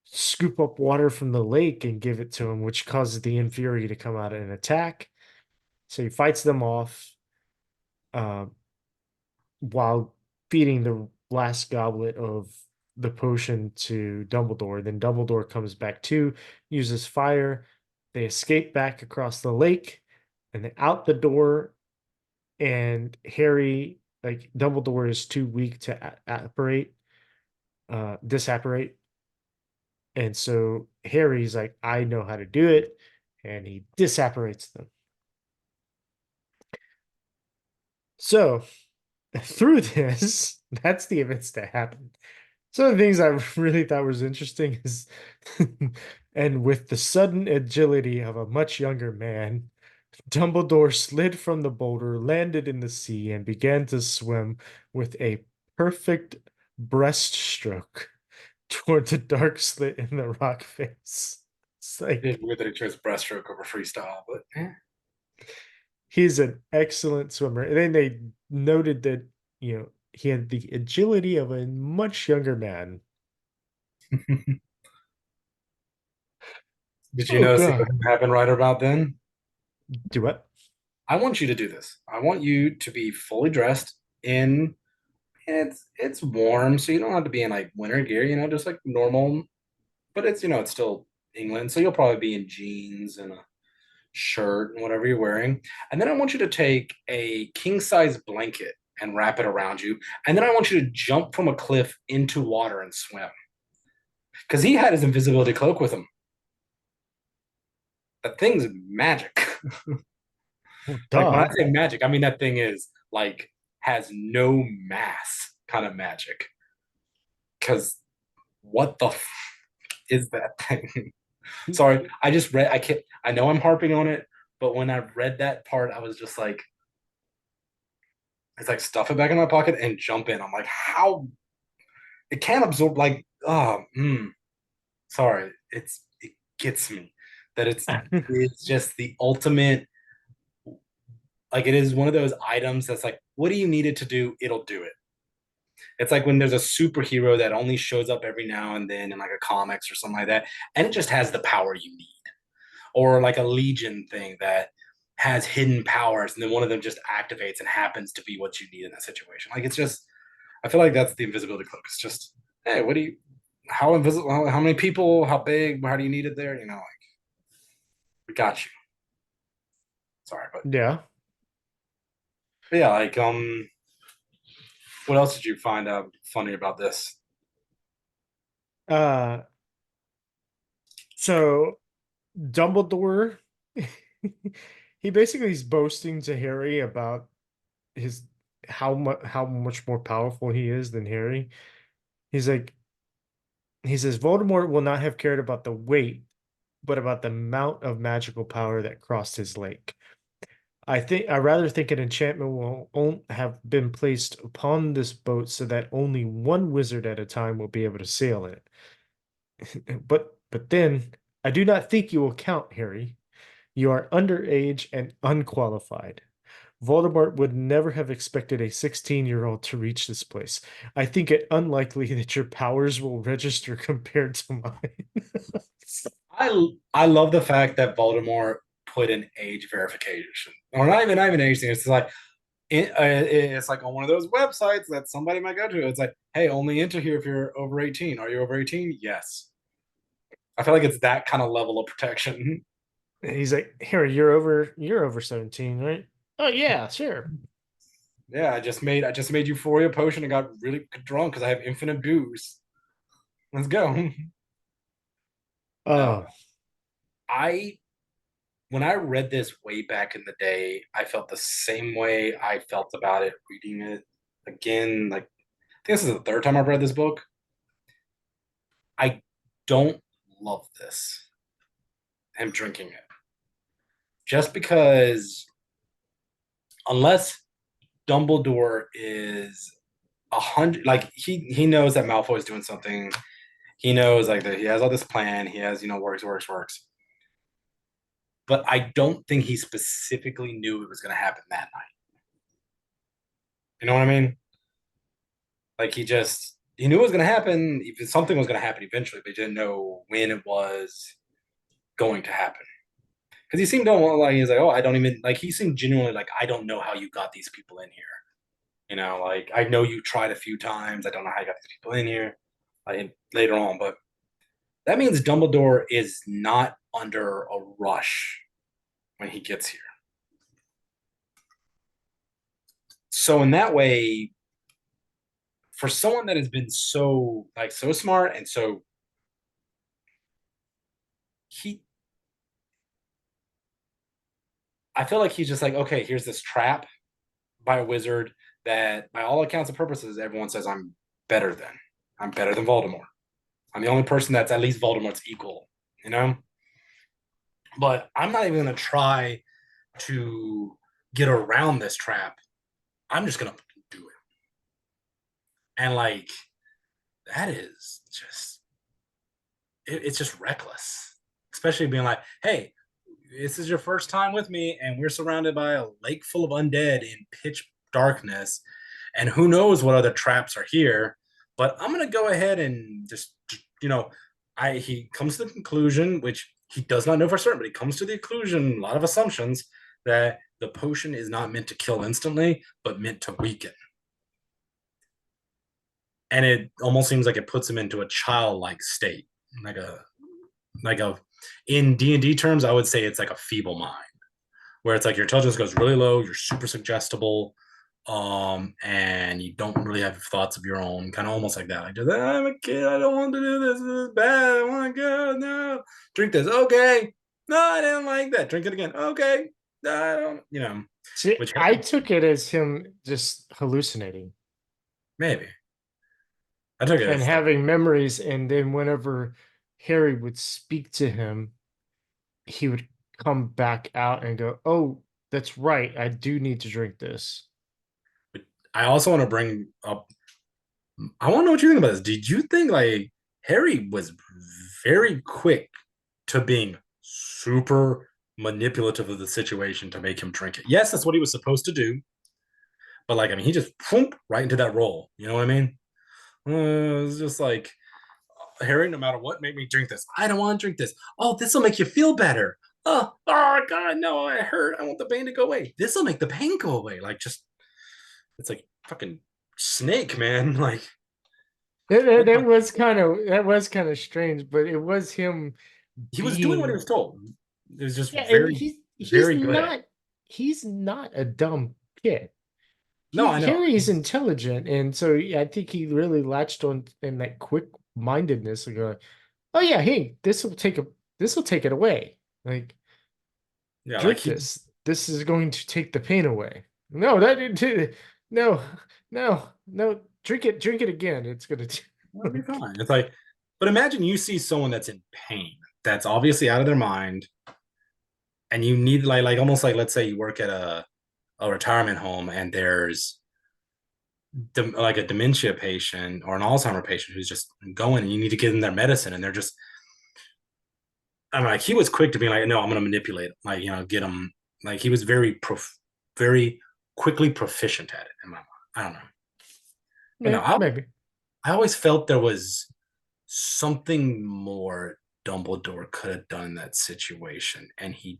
scoop up water from the lake and give it to him, which causes the Inferi to come out and attack. So he fights them off uh, while feeding the last goblet of the potion to Dumbledore. Then Dumbledore comes back too, uses fire. They escape back across the lake and then out the door. And Harry, like Dumbledore, is too weak to disapparate. And so Harry's like, I know how to do it. And he disapparates them. So through this, that's the events that happened. Some of the things I really thought was interesting is, and with the sudden agility of a much younger man, Dumbledore slid from the boulder, landed in the sea, and began to swim with a perfect breaststroke toward the dark slit in the rock face. It's like It's weird that he chose breaststroke over freestyle, but he's an excellent swimmer. And then they noted that, he had the agility of a much younger man. did you Oh notice God. what happened right about then? Do what? I want you to do this. I want you to be fully dressed in it's warm, so you don't have to be in like winter gear, just like normal, but it's still England, so you'll probably be in jeans and a shirt and whatever you're wearing. And then I want you to take a king size blanket and wrap it around you. And then I want you to jump from a cliff into water and swim. Because he had his invisibility cloak with him. That thing's magic. Well, Like when I duh. say magic, I mean that thing is like has no mass kind of magic. Because what the is that thing? Sorry, I just read. I can't. I know I'm harping on it, but when I read that part, I was just like, it's like stuff it back in my pocket and jump in. I'm like, how it can't absorb like sorry. It gets me that it's just the ultimate like it is one of those items that's like, what do you need it to do? It'll do it. It's like when there's a superhero that only shows up every now and then in like a comics or something like that, and it just has the power you need. Or like a legion thing that has hidden powers and then one of them just activates and happens to be what you need in that situation. Like it's just I feel like that's the invisibility cloak. It's just, hey, what do you how invisible how many people, how big, how do you need it there? Like we got you. Sorry, Yeah. but yeah, like what else did you find out funny about this? Uh, so Dumbledore, he basically is boasting to Harry about his how much more powerful he is than Harry. He's like, he says Voldemort will not have cared about the weight, but about the amount of magical power that crossed his lake. I rather think an enchantment will have been placed upon this boat so that only one wizard at a time will be able to sail it. But then I do not think you will count, Harry. You are underage and unqualified. Voldemort would never have expected a 16-year-old to reach this place. I think it unlikely that your powers will register compared to mine. I love the fact that Voldemort put an age verification, or not even age thing. It's like it's like on one of those websites that somebody might go to. It's like, hey, only enter here if you're over 18. Are you over 18? Yes. I feel like it's that kind of level of protection. He's like, Harry, you're over 17, right? Oh yeah, sure. Yeah, I just made Euphoria potion and got really drunk because I have infinite booze. Let's go. No, Oh, I when I read this way back in the day, I felt the same way I felt about it reading it again. Like, I think this is the third time I've read this book. I don't love this. Him drinking it. Just because, unless Dumbledore is 100, like he knows that Malfoy is doing something. He knows like that he has all this plan. He has, works. But I don't think he specifically knew it was going to happen that night. You know what I mean? Like he knew it was going to happen. Even something was going to happen eventually, but he didn't know when it was going to happen. Because he seemed like he's like, oh, I don't even like. He seemed genuinely like, I don't know how you got these people in here. Like I know you tried a few times. I don't know how you got these people in here. Like later on, but that means Dumbledore is not under a rush when he gets here. So in that way, for someone that has been so smart and so he I feel like he's just like, okay, here's this trap by a wizard that by all accounts and purposes, everyone says better than. I'm better than Voldemort. I'm the only person that's at least Voldemort's equal, you know? But I'm not even gonna try to get around this trap. I'm just gonna do it. And like that is just it's just reckless. Especially being like, hey, this is your first time with me, and we're surrounded by a lake full of undead in pitch darkness, and who knows what other traps are here. But I'm gonna go ahead and just, he comes to the conclusion, which he does not know for certain, but he comes to the conclusion, a lot of assumptions, that the potion is not meant to kill instantly, but meant to weaken. And it almost seems like it puts him into a childlike state, like a in D&D terms, I would say it's like a feeble mind, where it's like your intelligence goes really low, you're super suggestible, and you don't really have thoughts of your own, kind of almost like that. Like, I'm a kid, I don't want to do this. This is bad. I want to go. No, drink this. Okay. No, I didn't like that. Drink it again. Okay. No, I don't. see, Which I took it as him just hallucinating maybe I took it and as like, having memories, and then whenever Harry would speak to him, he would come back out and go, "Oh, that's right. I do need to drink this." I also want to bring up. I want to know what you think about this. Did you think like Harry was very quick to being super manipulative of the situation to make him drink it? Yes, that's what he was supposed to do. But like, I mean, he just right into that role. You know what I mean? It was just like, Harry, no matter what, make me drink this. I don't want to drink this. Oh, this will make you feel better. Oh God, no, I hurt. I want the pain to go away. This will make the pain go away. Like, just it's like fucking snake, man. Like, what the- That was kind of strange, but it was him he was doing what he being, was told. It was just yeah, and very, he's very good at it. not a dumb kid. No, I know. Harry is intelligent, and so I think he really latched on in that quick mindedness of going, "Oh yeah, hey, this will take it away. Like, Yeah, like drink he this. This is going to take the pain away." No, no, no. Drink it again. It's gonna. that'll be fine. It's like, but imagine you see someone that's in pain, that's obviously out of their mind, and you need like almost like, let's say you work at a retirement home and there's like a dementia patient or an Alzheimer patient who's just going, and you need to give them their medicine, and they're just, I'm like, he was quick to be like, no, I'm going to manipulate, like, get them. Like he was very quickly proficient at it in my mind. I don't know, but no, Yeah, maybe. I always felt there was something more Dumbledore could have done in that situation, and he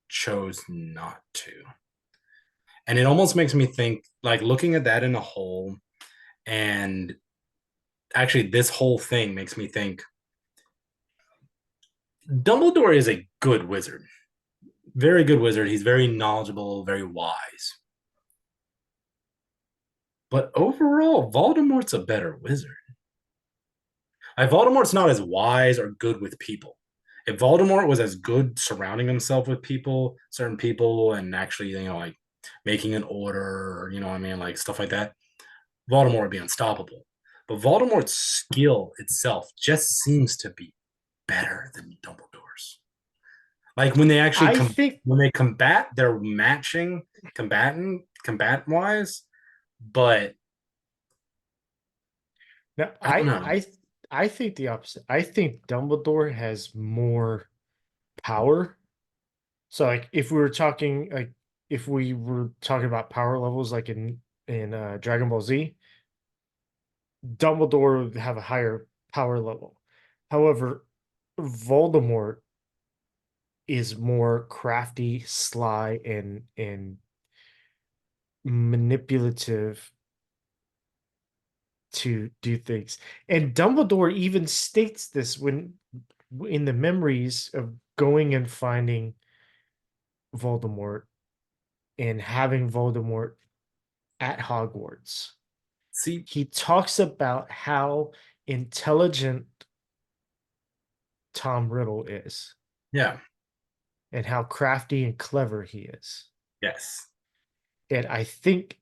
chose not to. And it almost makes me think, like, looking at that in a whole, and actually, this whole thing makes me think Dumbledore is a good wizard, very good wizard. He's very knowledgeable, very wise. But overall, Voldemort's a better wizard. Like Voldemort's not as wise or good with people. If Voldemort was as good surrounding himself with people, certain people, and actually, like making an order, or what I mean, like stuff like that, Voldemort would be unstoppable. But Voldemort's skill itself just seems to be better than Dumbledore's. Like when they actually I think when they combat, they're matching combat wise, but no, I don't know. I think the opposite. I think Dumbledore has more power. So like if we were talking about power levels like in Dragon Ball Z, Dumbledore would have a higher power level. However, Voldemort is more crafty, sly, and manipulative to do things. And Dumbledore even states this when in the memories of going and finding Voldemort and having Voldemort at Hogwarts. See, He talks about how intelligent Tom Riddle is yeah, and how crafty and clever he is. yes. And I think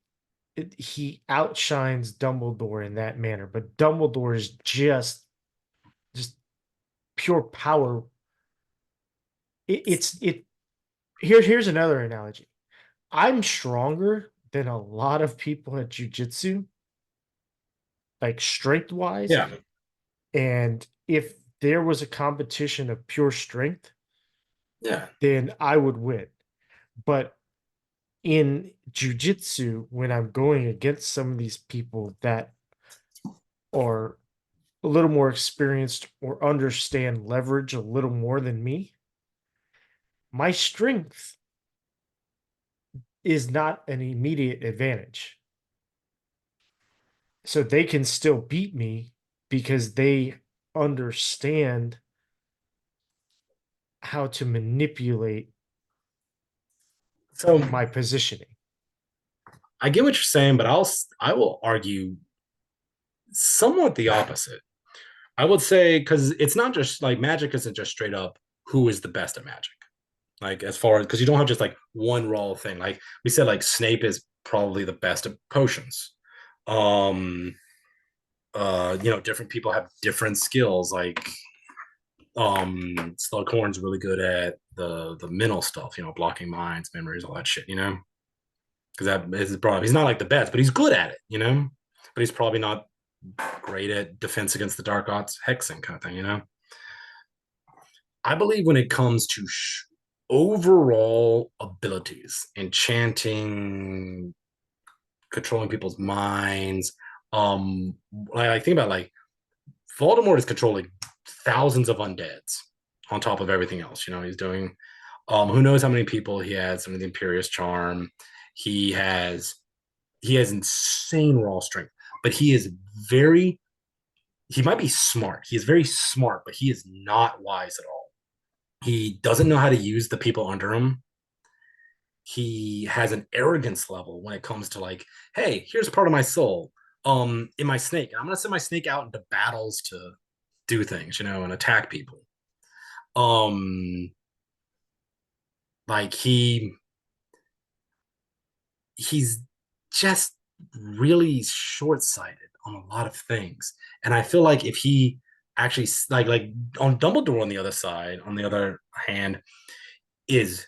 he outshines Dumbledore in that manner, but Dumbledore is just pure power. It here's another analogy. I'm stronger than a lot of people at jujitsu, like strength wise. Yeah. And if there was a competition of pure strength, Yeah. then I would win. But in jujitsu, when I'm going against some of these people that are a little more experienced or understand leverage a little more than me, my strength is not an immediate advantage. So they can still beat me because they understand how to manipulate So my positioning. I get what you're saying, but I will argue somewhat the opposite. I would say because it's not just like magic isn't just straight up who is the best at magic. Like as far as because you don't have just like one raw thing. Like we said, like Snape is probably the best at potions. Um different people have different skills. Like Slughorn's really good at the mental stuff, blocking minds, memories, all that shit, because that is brought up. He's not like the best, but he's good at it. But he's probably not great at defense against the dark arts, hexing kind of thing. I believe when it comes to overall abilities, enchanting, controlling people's minds, I think about like Voldemort is controlling thousands of undeads on top of everything else. He's doing. Who knows how many people he has under the Imperious Charm? He has insane raw strength, but he is very. He might be smart. He is very smart, but he is not wise at all. He doesn't know how to use the people under him. He has an arrogance level when it comes to like, hey, here's part of my soul. In my snake. I'm gonna send my snake out into battles to do things, and attack people. Um, like he's just really short-sighted on a lot of things, and I feel like if he actually like on Dumbledore on the other hand, is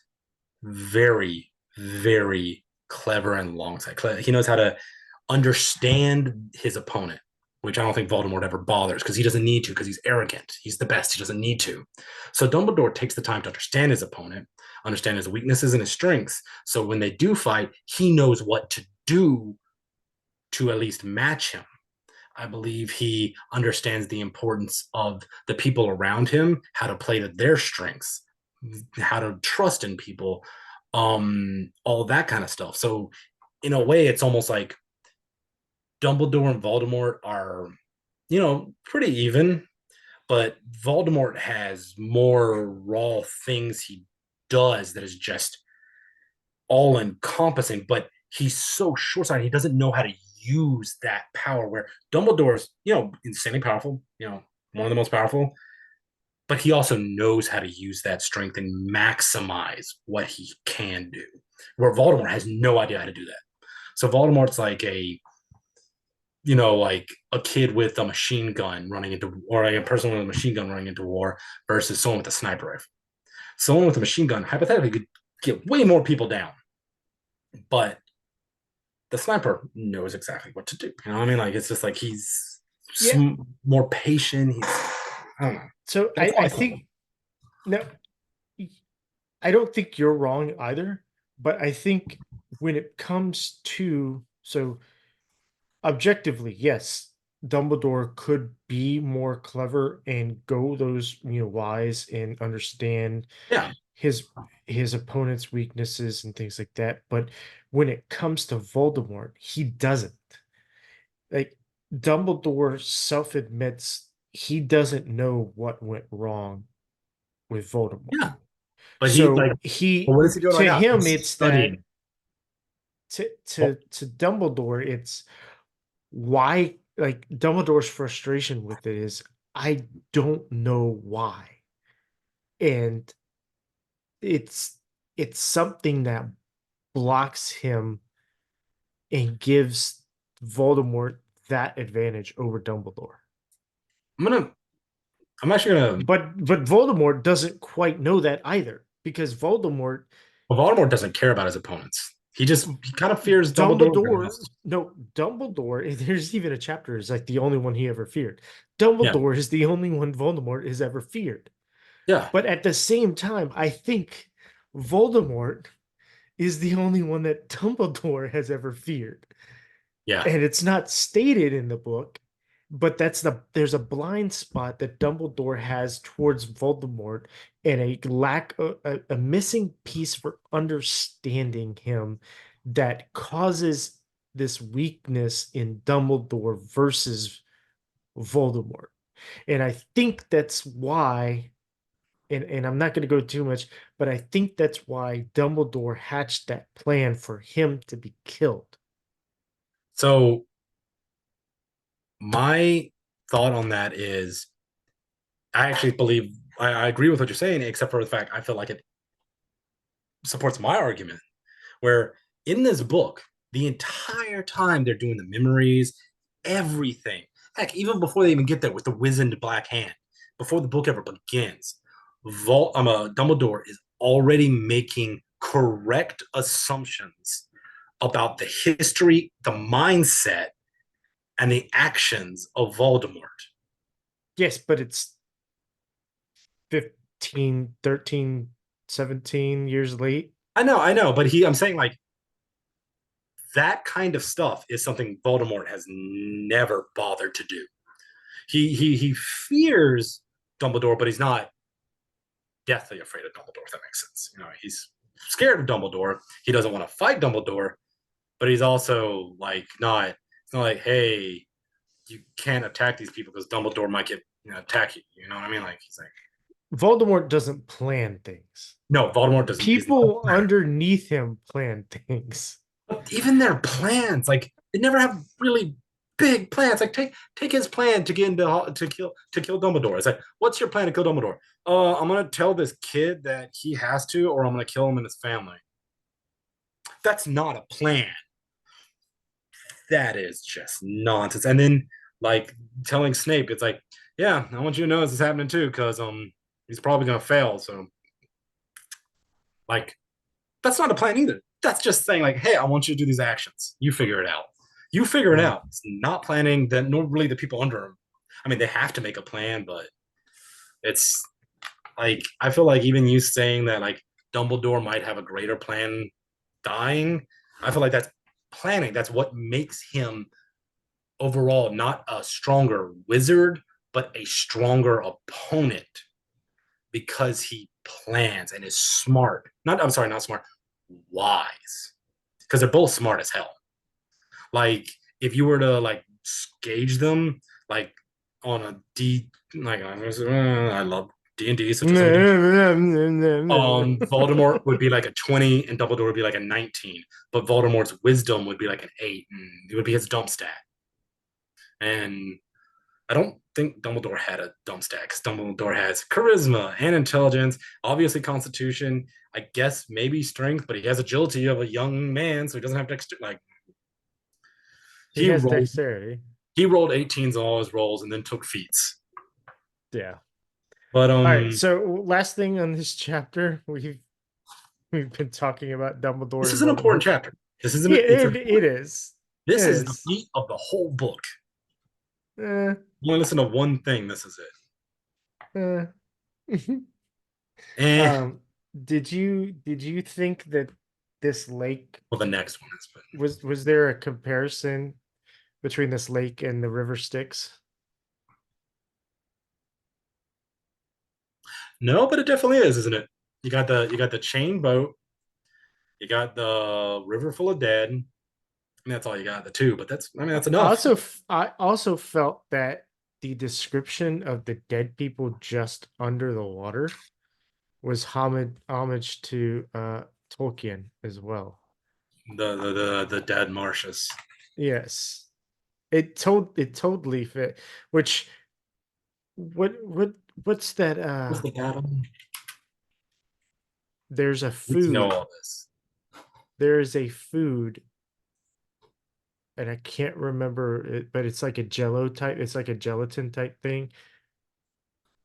very very clever and long sight. He knows how to understand his opponent, which I don't think Voldemort ever bothers because he doesn't need to because he's arrogant. He's the best. He doesn't need to. So Dumbledore takes the time to understand his opponent, understand his weaknesses and his strengths. So when they do fight, he knows what to do to at least match him. I believe he understands the importance of the people around him, how to play to their strengths, how to trust in people, all that kind of stuff. So in a way, it's almost like Dumbledore and Voldemort are, pretty even, but Voldemort has more raw things he does that is just all encompassing, but he's so short sighted. He doesn't know how to use that power where Dumbledore's, insanely powerful, one of the most powerful, but he also knows how to use that strength and maximize what he can do. Where Voldemort has no idea how to do that. So Voldemort's like like a kid with a machine gun running into, or a person with a machine gun running into war versus someone with a sniper rifle. Someone with a machine gun hypothetically could get way more people down, but the sniper knows exactly what to do. You know what I mean? Like, it's just like he's Yeah. more patient. He's, I don't know. So I think no, I don't think you're wrong either, but I think when it comes to, so objectively, yes, Dumbledore could be more clever and go those, wise and understand Yeah. his opponent's weaknesses and things like that. But when it comes to Voldemort, he doesn't. Like, Dumbledore self admits he doesn't know what went wrong with Voldemort. Yeah. But he's like, So well, what is he doing right to now? him, He's it's that studying. to Dumbledore, it's why, like, Dumbledore's frustration with it is, I don't know why. And it's something that blocks him and gives Voldemort that advantage over Dumbledore. I'm actually gonna. But Voldemort doesn't quite know that either, because Well, Voldemort doesn't care about his opponents. He kind of fears Dumbledore. Dumbledore, there's even a chapter is like the only one he ever feared. Yeah. Dumbledore is the only one Voldemort has ever feared. Yeah. But at the same time, I think Voldemort is the only one that Dumbledore has ever feared. Yeah. And it's not stated in the book, but there's a blind spot that Dumbledore has towards Voldemort, and a missing piece for understanding him that causes this weakness in Dumbledore versus Voldemort. And I think that's why, and I'm not going to go too much, but I think that's why Dumbledore hatched that plan for him to be killed. So my thought on that is, I actually believe I agree with what you're saying, except for the fact I feel like it supports my argument. Where in this book, the entire time they're doing the memories, everything. Heck, even before they even get there with the wizened black hand, before the book ever begins, Dumbledore is already making correct assumptions about the history, the mindset, and the actions of Voldemort. Yes, but it's 15, 13, 17 years late. I know, but I'm saying, like, that kind of stuff is something Voldemort has never bothered to do. He fears Dumbledore, but he's not deathly afraid of Dumbledore, if that makes sense. He's scared of Dumbledore. He doesn't want to fight Dumbledore, but he's also like not. It's not like, hey, you can't attack these people because Dumbledore might attack you. You know what I mean? Like, he's like, Voldemort doesn't plan things. no, Voldemort doesn't. People underneath him plan things. But even their plans, like, they never have really big plans. Like, take his plan to get into to kill Dumbledore. It's like, what's your plan to kill Dumbledore? I'm gonna tell this kid that he has to, or I'm gonna kill him and his family. That's not a plan. That is just nonsense. And then, like, telling Snape, it's like, yeah, I want you to know this is happening too, because he's probably gonna fail. So, like, that's not a plan either. That's just saying, like, hey, I want you to do these actions. You figure it out. You figure it out. It's not planning that, nor really the people under him. I mean, they have to make a plan, but it's like, I feel like even you saying that, like, Dumbledore might have a greater plan dying, I feel like that's planning. That's what makes him overall not a stronger wizard, but a stronger opponent, because he plans and is smart. I'm sorry, not smart, wise. Because they're both smart as hell. Like, if you were to, like, gauge them, like, on a D, like, I love D&D, so just like a That's Voldemort would be like a 20 and Dumbledore would be like a 19. But Voldemort's wisdom would be like an 8, and it would be his dump stat. And I don't think Dumbledore had a dump stat because Dumbledore has charisma and intelligence, obviously constitution, I guess maybe strength, but he has agility of a young man, so he doesn't have dexterity. Like he he has rolled dexterity. he rolled 18s on all his rolls and then took feats. Yeah. But All right. So last thing on this chapter, we've been talking about Dumbledore this and is an important Voldemort. chapter. This isn't Yeah, it's a it is. It this is the is. meat of the whole book. Eh, You want to listen to one thing, this is eh. it. Eh. Um, did you think that this lake Well, the next one is, but was there a comparison between this lake and the river Styx? no, but it definitely is, isn't it? You got the chain boat, you got the river full of dead, and that's all you got, the two. But that's enough. I also felt that the description of the dead people just under the water was homage to Tolkien as well. The dead marshes. Yes. It totally fit. Which what's that What's the Adam? there's a Need to know food. all this. There is a food and I can't remember it, but it's like a jello type, it's like a gelatin type thing.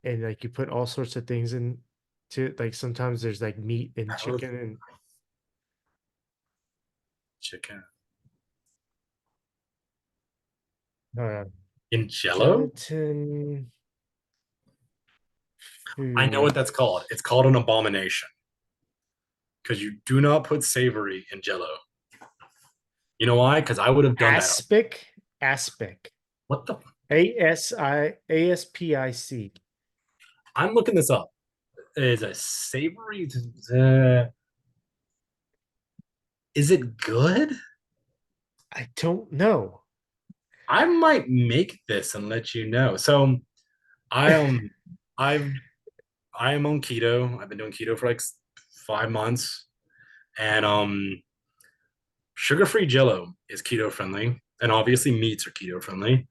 And like you put all sorts of things in to like sometimes there's like meat and chicken Chicken and in Jello. gelatin I know what food. that's called. It's called an abomination because you do not put savory in Jello. You know why? Because I would have done that. Aspic. What the? ASPIC. I'm looking this up. Is a savory? Is it good? I don't know. I might make this and let you know. So I I've I am on keto. I've been doing keto for like 5 months, and sugar-free Jello is keto friendly, and obviously meats are keto friendly.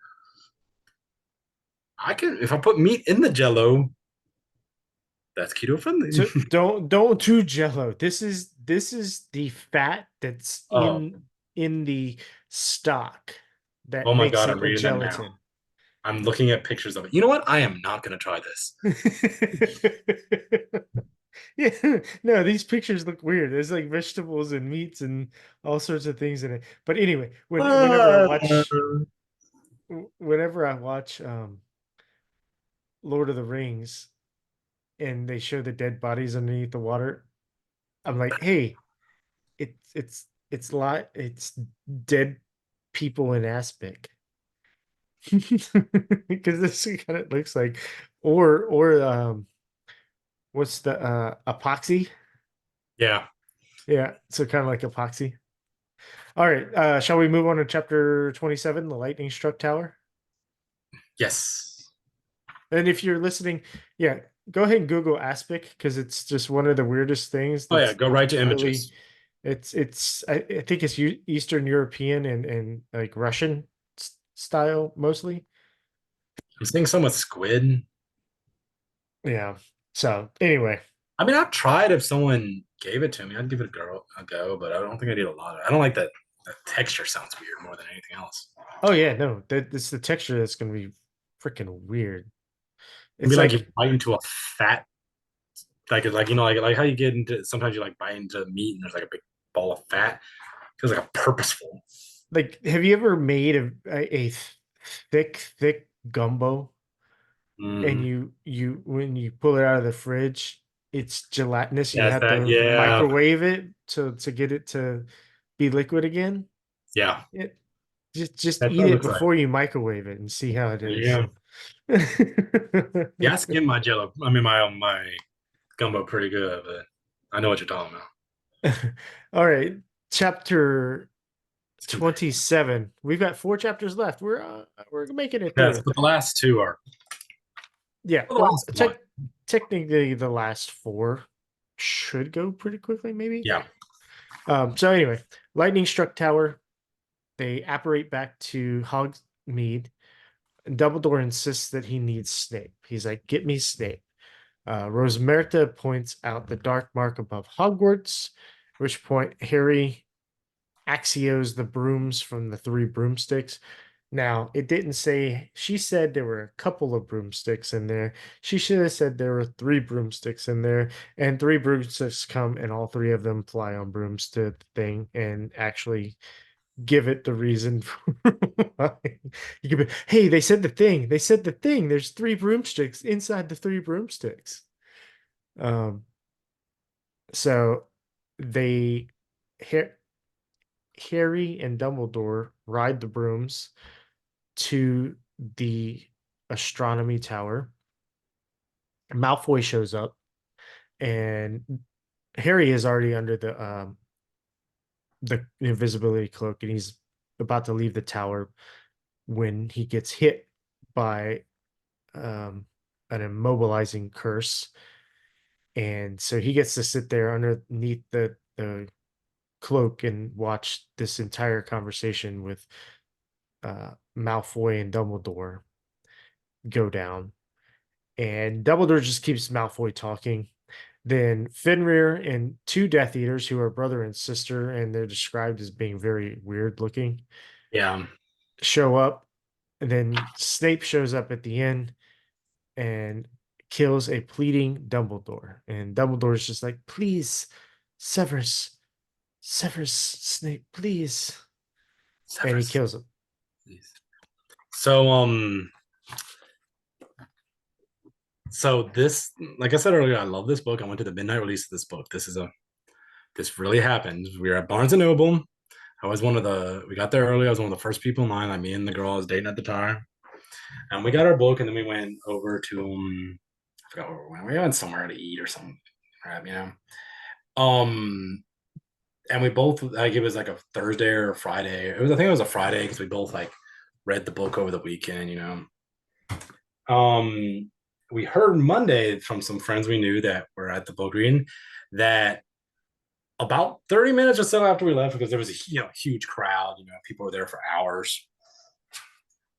I can if I put meat in the Jello, that's keto friendly. So don't do Jello. This is the fat that's Oh, in the stock that oh my makes God, I'm it a reading that now. gelatin. I'm looking at pictures of it. You know what? I am not going to try this. Yeah, no, these pictures look weird. There's like vegetables and meats and all sorts of things in it. But anyway, whenever I watch Lord of the Rings and they show the dead bodies underneath the water, I'm like, hey, it's dead people in aspic. Because this kind of looks like or what's the epoxy? Yeah. Yeah, so kind of like epoxy. All right, shall we move on to chapter 27, the lightning struck tower? Yes. And if you're listening, yeah, go ahead and Google aspic because it's just one of the weirdest things Oh yeah. that's Go right to really images. I think it's Eastern European and like Russian style mostly. I'm seeing some with squid. Yeah. So anyway, I mean, I've tried if someone gave it to me, I'd give it a go, but I don't think I need a lot of it. I don't like that. The texture sounds weird more than anything else. oh yeah, no, it's the texture that's gonna be freaking weird. It'd be It's like you like bite into a fat, like like how you get into sometimes you like bite into meat and there's like a big ball of fat. It feels like a purposeful. have you ever made a thick gumbo and Mm. you when you pull it out of the fridge, it's gelatinous and you Yeah, have that. to Yeah, microwave it to get it to be liquid again? yeah. It just That's eat what it it looks like. before you microwave it and see how it is. Yeah, yeah. I skin my Jello. I mean, my gumbo pretty good, but I know what you're talking about. All right, chapter It's too many. 27. We've got 4 chapters left. We're making it Yes, through. but the last two are Yeah, well, the well, last one. technically the last 4 should go pretty quickly, maybe. Yeah. So anyway, lightning struck tower. They apparate back to Hogsmeade. Dumbledore insists that he needs Snape. He's like, "Get me Snape." Rosmerta points out the dark mark above Hogwarts, at which point Harry axios the brooms from the 3 broomsticks. Now, it didn't say, she said there were a couple of broomsticks in there. She should have said there were 3 broomsticks in there, and 3 broomsticks come and all 3 of them fly on brooms to the thing and actually give it the reason for why. You could be, hey, they said the thing. They said the thing. There's 3 broomsticks inside the 3 broomsticks. So they Harry and Dumbledore ride the brooms to the astronomy tower. Malfoy shows up, and Harry is already under the invisibility cloak, and he's about to leave the tower when he gets hit by an immobilizing curse. And so he gets to sit there underneath the cloak and watch this entire conversation with Malfoy and Dumbledore go down. And Dumbledore just keeps Malfoy talking. Then Fenrir and 2 Death Eaters, who are brother and sister, and they're described as being very weird looking, Yeah. show up. And then Snape shows up at the end and kills a pleading Dumbledore. And Dumbledore's just like, "Please, Severus, Snape, please." And he kills him. So this, like I said earlier, I love this book. I went to the midnight release of this book. This really happened. We were at Barnes and Noble. We got there early. I was one of the first people in line. Like me and the girl I was dating at the time. And we got our book, and then we went over to I forgot where we went. We went somewhere to eat or something, right? And we both, like, it was like a Thursday or a Friday. I think it was a Friday because we both like read the book over the weekend. We heard Monday from some friends we knew that were at the book reading that about 30 minutes or so after we left, because there was a huge crowd, people were there for hours.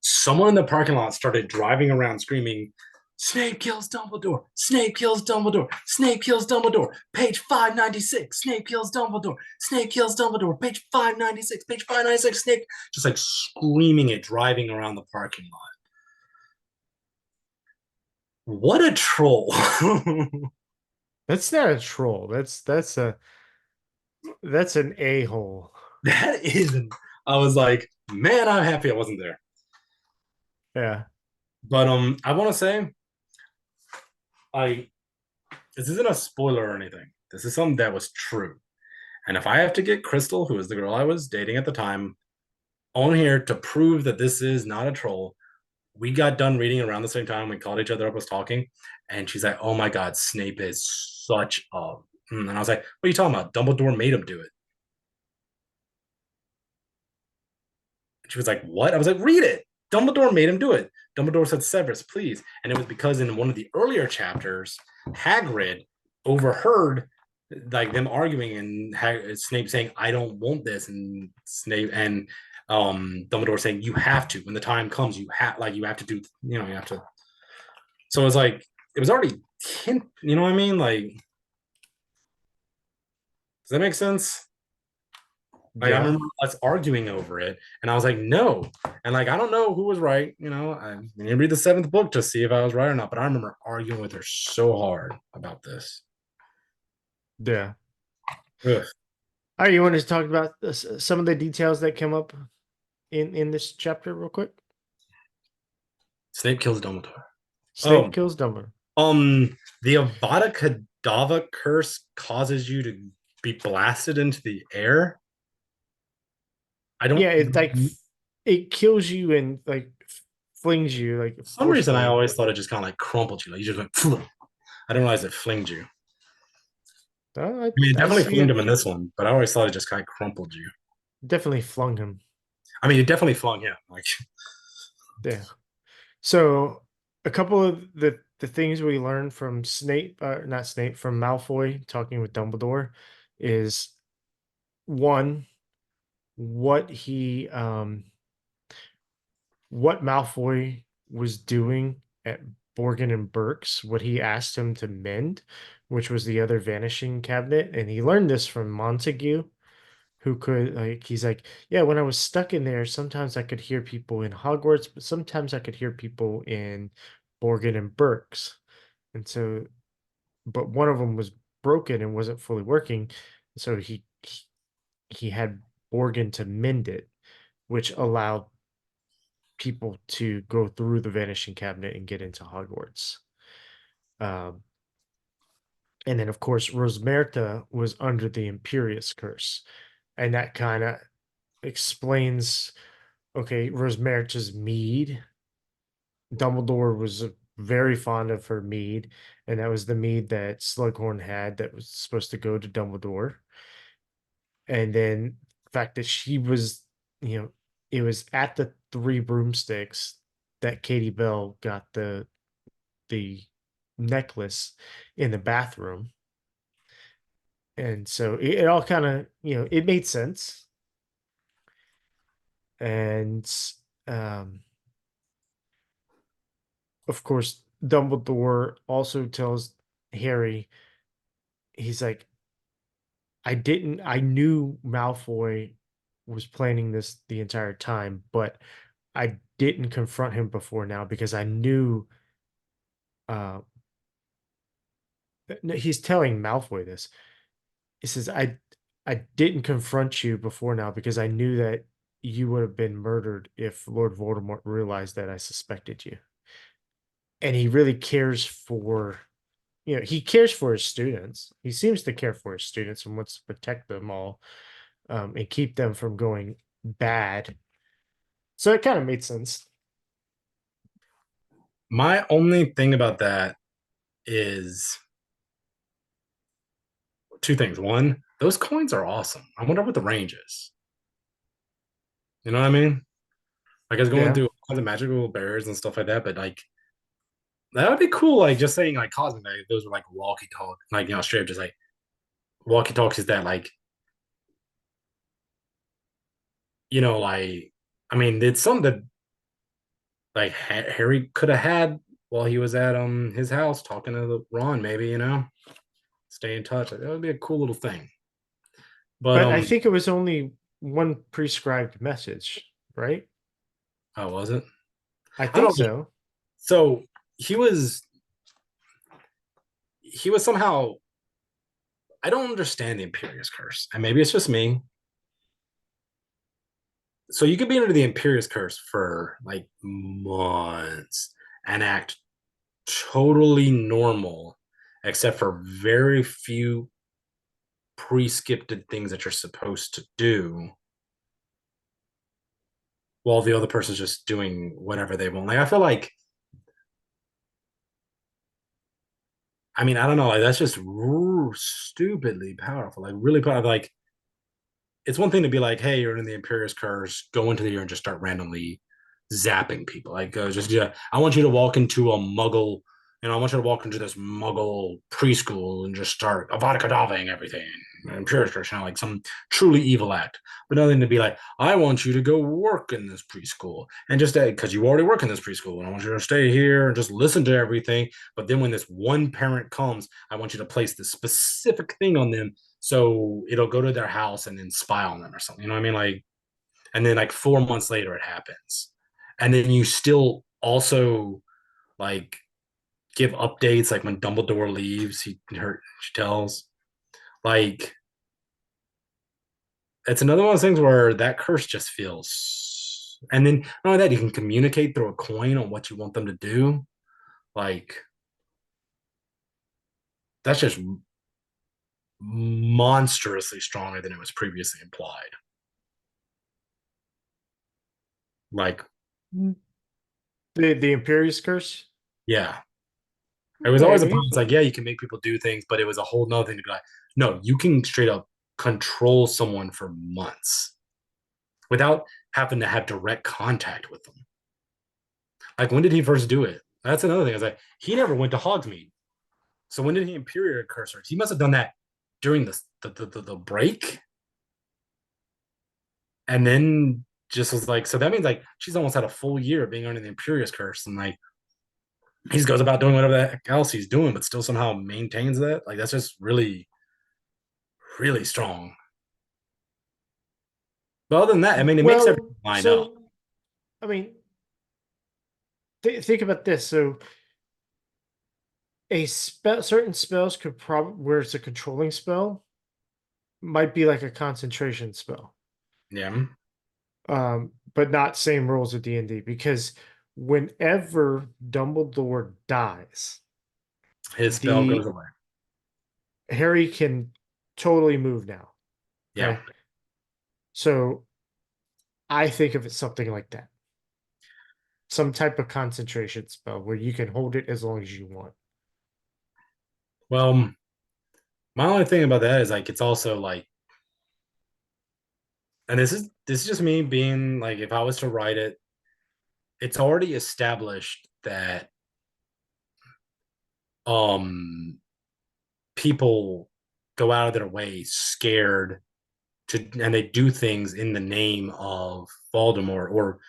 Someone in the parking lot started driving around screaming, "Snape kills Dumbledore! Snape kills Dumbledore! Snape kills Dumbledore! Page 596! Snape kills Dumbledore! Snape kills Dumbledore! Page 596! Page 596! Snape!" Just like screaming it, driving around the parking lot. What a troll. That's not a troll. That's an a-hole. That isn't. I was like, man, I'm happy I wasn't there. Yeah. But I want to say, this isn't a spoiler or anything. This is something that was true. And if I have to get Crystal, who is the girl I was dating at the time, on here to prove that this is not a troll, we got done reading around the same time. We called each other up, was talking, and she's like, "Oh my God, Snape is such a..." And I was like, "What are you talking about? Dumbledore made him do it." She was like, "What?" I was like, "Read it. Dumbledore made him do it. Dumbledore said, 'Severus, please.'" And it was because in one of the earlier chapters, Hagrid overheard like them arguing and Snape saying, "I don't want this," and Snape and Dumbledore saying, "You have to. When the time comes, you have to do. You have to." So it was like it was already hint. You know what I mean? Like, does that make sense? Like, I remember us arguing over it, and I was like, "No," and like I don't know who was right. I need to read the 7th book to see if I was right or not. But I remember arguing with her so hard about this. Yeah. Ugh. All right, you want to talk about some of the details that come up in this chapter real quick? Snape kills Dumbledore. Snape kills Dumbledore. The Avada Kedavra curse causes you to be blasted into the air. I don't. Yeah, it's like it kills you and like flings you. Like For some reason, I always thought it just kind of like crumpled you. Like you just went. Phew. I didn't realize it flinged you. I mean, it definitely flung him in this one, but I always thought it just kind of crumpled you. Definitely flung him. I mean, it definitely flung him. Like, yeah. So a couple of the the things we learned from Snape, not Snape, from Malfoy talking with Dumbledore is one, what he what Malfoy was doing at Borgin and Burke's, what he asked him to mend, which was the other vanishing cabinet. And he learned this from Montague, who could, like, he's like, yeah, when I was stuck in there, sometimes I could hear people in Hogwarts, but sometimes I could hear people in Borgin and Burke's. And so, but one of them was broken and wasn't fully working. So he had Borgin to mend it, which allowed people to go through the vanishing cabinet and get into Hogwarts. Um, and then, of course, Rosmerta was under the Imperius curse, and that kind of explains. Okay, Rosmerta's mead. Dumbledore was very fond of her mead, and that was the mead that Slughorn had that was supposed to go to Dumbledore. And then the fact that she was, it was at the Three Broomsticks that Katie Bell got the necklace in the bathroom. And so it all kind of, it made sense. And um, of course, Dumbledore also tells Harry, he's like, I knew Malfoy was planning this the entire time, but I didn't confront him before now because I knew uh he's telling Malfoy this. He says, I didn't confront you before now because I knew that you would have been murdered if Lord Voldemort realized that I suspected you. And he really cares for, he cares for his students. He seems to care for his students and wants to protect them all, and keep them from going bad. So it kind of made sense. My only thing about that is two things. One, those coins are awesome. I wonder what the range is. You know what I mean? Like I was going Yeah. through all the magical bears and stuff like that, but like that would be cool. Like just saying like cosmic, like, those were like walkie talk, like straight up just like walkie talks is that like like I mean it's something that like Harry could have had while he was at his house talking to Ron, maybe stay in touch. Like, that would be a cool little thing. But But I think it was only one prescribed message, right? how was it? I I think don't. so. So he was somehow. I don't understand the Imperious Curse, and maybe it's just me. So you could be under the Imperious Curse for like months and act totally normal, except for very few pre-scripted things that you're supposed to do, while the other person's just doing whatever they want. Like I feel like, I mean, I don't know, like that's just stupidly powerful, like really powerful. Like it's one thing to be like, hey, you're in the Imperious Curse, go into the year and just start randomly zapping people. Like, just, yeah, I want you to walk into a muggle, I want you to walk into this muggle preschool and just start Avada Kedavraing everything. Imperious Curse, like some truly evil act. But nothing to be like, I want you to go work in this preschool and just because you already work in this preschool and I want you to stay here and just listen to everything. But then when this one parent comes, I want you to place this specific thing on them so it'll go to their house and then spy on them or something. You know what I mean? Like, and then like 4 months later, it happens. And then you still also like give updates, like when Dumbledore leaves, she tells like it's another one of those things where that curse just feels. And then not only that, you can communicate through a coin on what you want them to do. Like that's just monstrously stronger than it was previously implied. Like, The Imperious Curse. yeah, it was always a point. Maybe. It's like, yeah, you can make people do things, but it was a whole nother thing to be like, no, you can straight up control someone for months without having to have direct contact with them. Like, when did he first do it? That's another thing. Is like he never went to Hogsmeade. So when did he Imperial curse her? He must have done that during the break, and then just was like, so that means like she's almost had a full year of being under the Imperious curse, and like he just goes about doing whatever the heck else he's doing, but still somehow maintains that. Like that's just really, really strong. But other than that, I mean, it makes Well, everything line up. so I mean, think about this. So a spell, certain spells could probably, where it's a controlling spell, might be like a concentration spell, Yeah, but not same rules of D&D, because whenever Dumbledore dies, his spell goes the away. Harry can totally move now. Yeah. Okay, so I think of it something like that, some type of concentration spell where you can hold it as long as you want. Well, my only thing about that is like it's also like, and this is just me being like, if I was to write it, it's already established that um people go out of their way scared to, and they do things in the name of Voldemort, or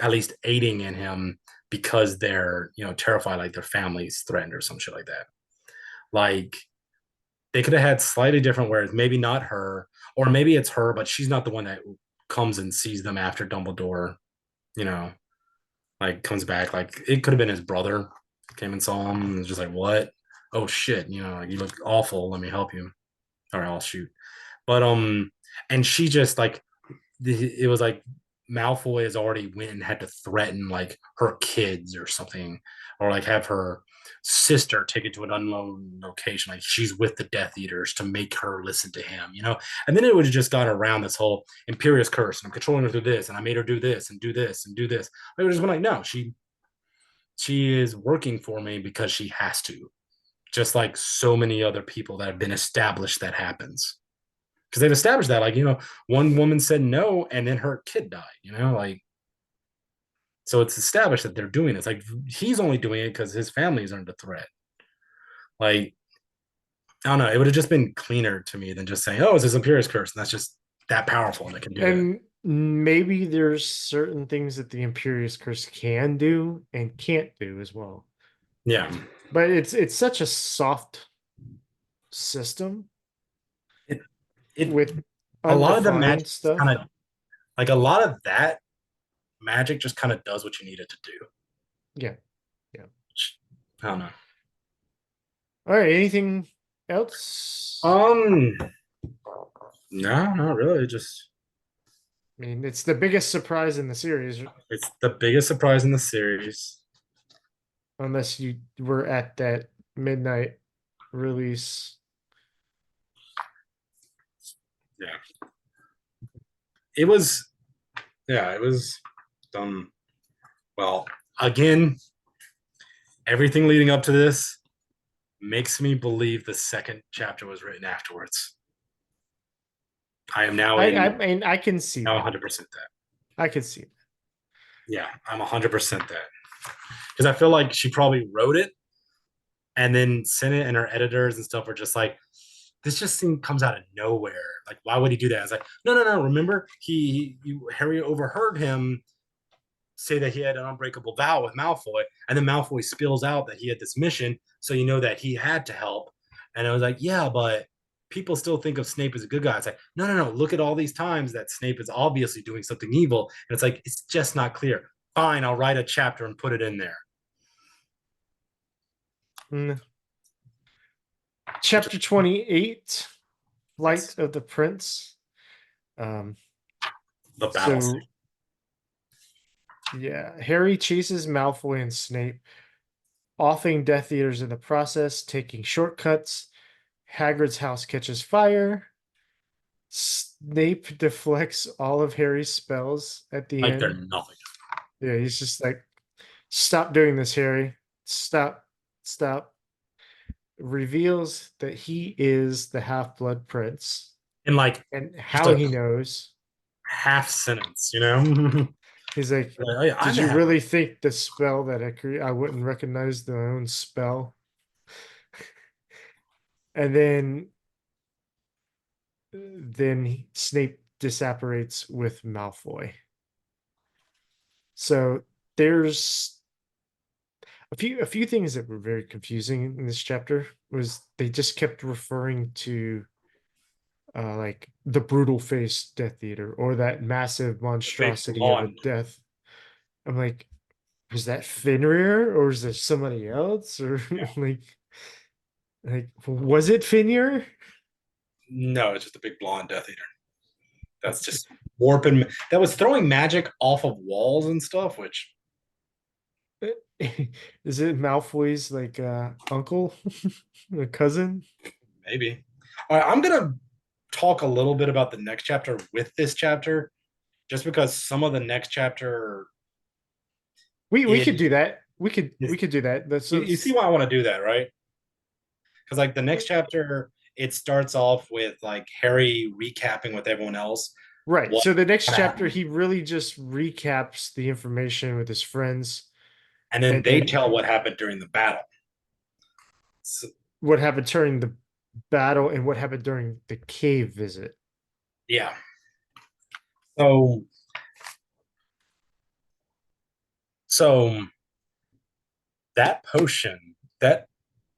at least aiding in him because they're, terrified, like their family's threatened or some shit like that. Like they could have had slightly different words, maybe not her, or maybe it's her, but she's not the one that comes and sees them after Dumbledore, you know, like comes back. Like it could have been his brother came and saw him and was just like, what? Oh shit, like you look awful. Let me help you. All right, I'll shoot. But and she just like it was like Malfoy has already went and had to threaten like her kids or something, or like have her sister take it to an unknown location, like she's with the Death Eaters to make her listen to him, and then it would have just gone around this whole Imperious curse, and I'm controlling her through this, and I made her do this and do this and do this. It would just been like, no, she is working for me because she has to, just like so many other people that have been established that happens, because they've established that, like, one woman said no and then her kid died, like, so it's established that they're doing this. Like he's only doing it because his family is under threat. Like I don't know, it would have just been cleaner to me than just saying, oh, it's this Imperious curse, and that's just that powerful and it can do that. And maybe there's certain things that the Imperious Curse can do and can't do as well. Yeah, But it's such a soft system it with a lot of the undefined magic stuff. kind of, like a lot of that magic just kind of does what you need it to do. Yeah. Yeah. I don't know. All right. Anything else? No, not really. Just I mean, it's the biggest surprise in the series, it's the biggest surprise in the series. unless you were at that midnight release. Yeah, it was. Yeah, it was done well. Again, everything leading up to this makes me believe the second chapter was written afterwards. I am now I mean, I can see now that. 100% that. I can see that. Yeah, I'm 100% that, because I feel like she probably wrote it and then sent it, and her editors and stuff are just like, this just comes out of nowhere. Like, why would he do that? It's like, no. Remember, Harry overheard him say that he had an unbreakable vow with Malfoy, and then Malfoy spills out that he had this mission, so you know that he had to help. And I was like, yeah, but people still think of Snape as a good guy. It's like, no. Look at all these times that Snape is obviously doing something evil, and it's like it's just not clear. Fine, I'll write a chapter and put it in there. Chapter 28, Flight Yes. of the Prince. The battle. So, yeah, Harry chases Malfoy and Snape, offing Death Eaters in the process, taking shortcuts. Hagrid's house catches fire. Snape deflects all of Harry's spells at the Like end. they're nothing. Yeah, he's just like, stop doing this, Harry. Stop. Reveals that he is the Half-Blood Prince. In like And just how a he knows. half sentence. He's like, Like, oh, yeah, did I'm you happy. really think the spell that I wouldn't recognize my own spell? And then Snape disapparates with Malfoy. So there's a few things that were very confusing in this chapter was they just kept referring to like the brutal face Death Eater or that massive The big monstrosity of a blonde. death. I'm like, was that Fenrir or is there somebody else or like was it Fenrir? No, it's just a big blonde Death Eater. That's just warping. That was throwing magic off of walls and stuff, which Is it Malfoy's like uncle, a cousin? maybe. All right, I'm gonna talk a little bit about the next chapter with this chapter, just because some of the next chapter We could is, do that. We could is we could do that. That's you see why I want to do that, right? Because like the next chapter, it starts off with like Harry recapping with everyone else right. what So the next chapter, happened, he really just recaps the information with his friends, and then and they then tell what happened during the battle. So, what happened during the battle and what happened during the cave visit. yeah. So so that potion, that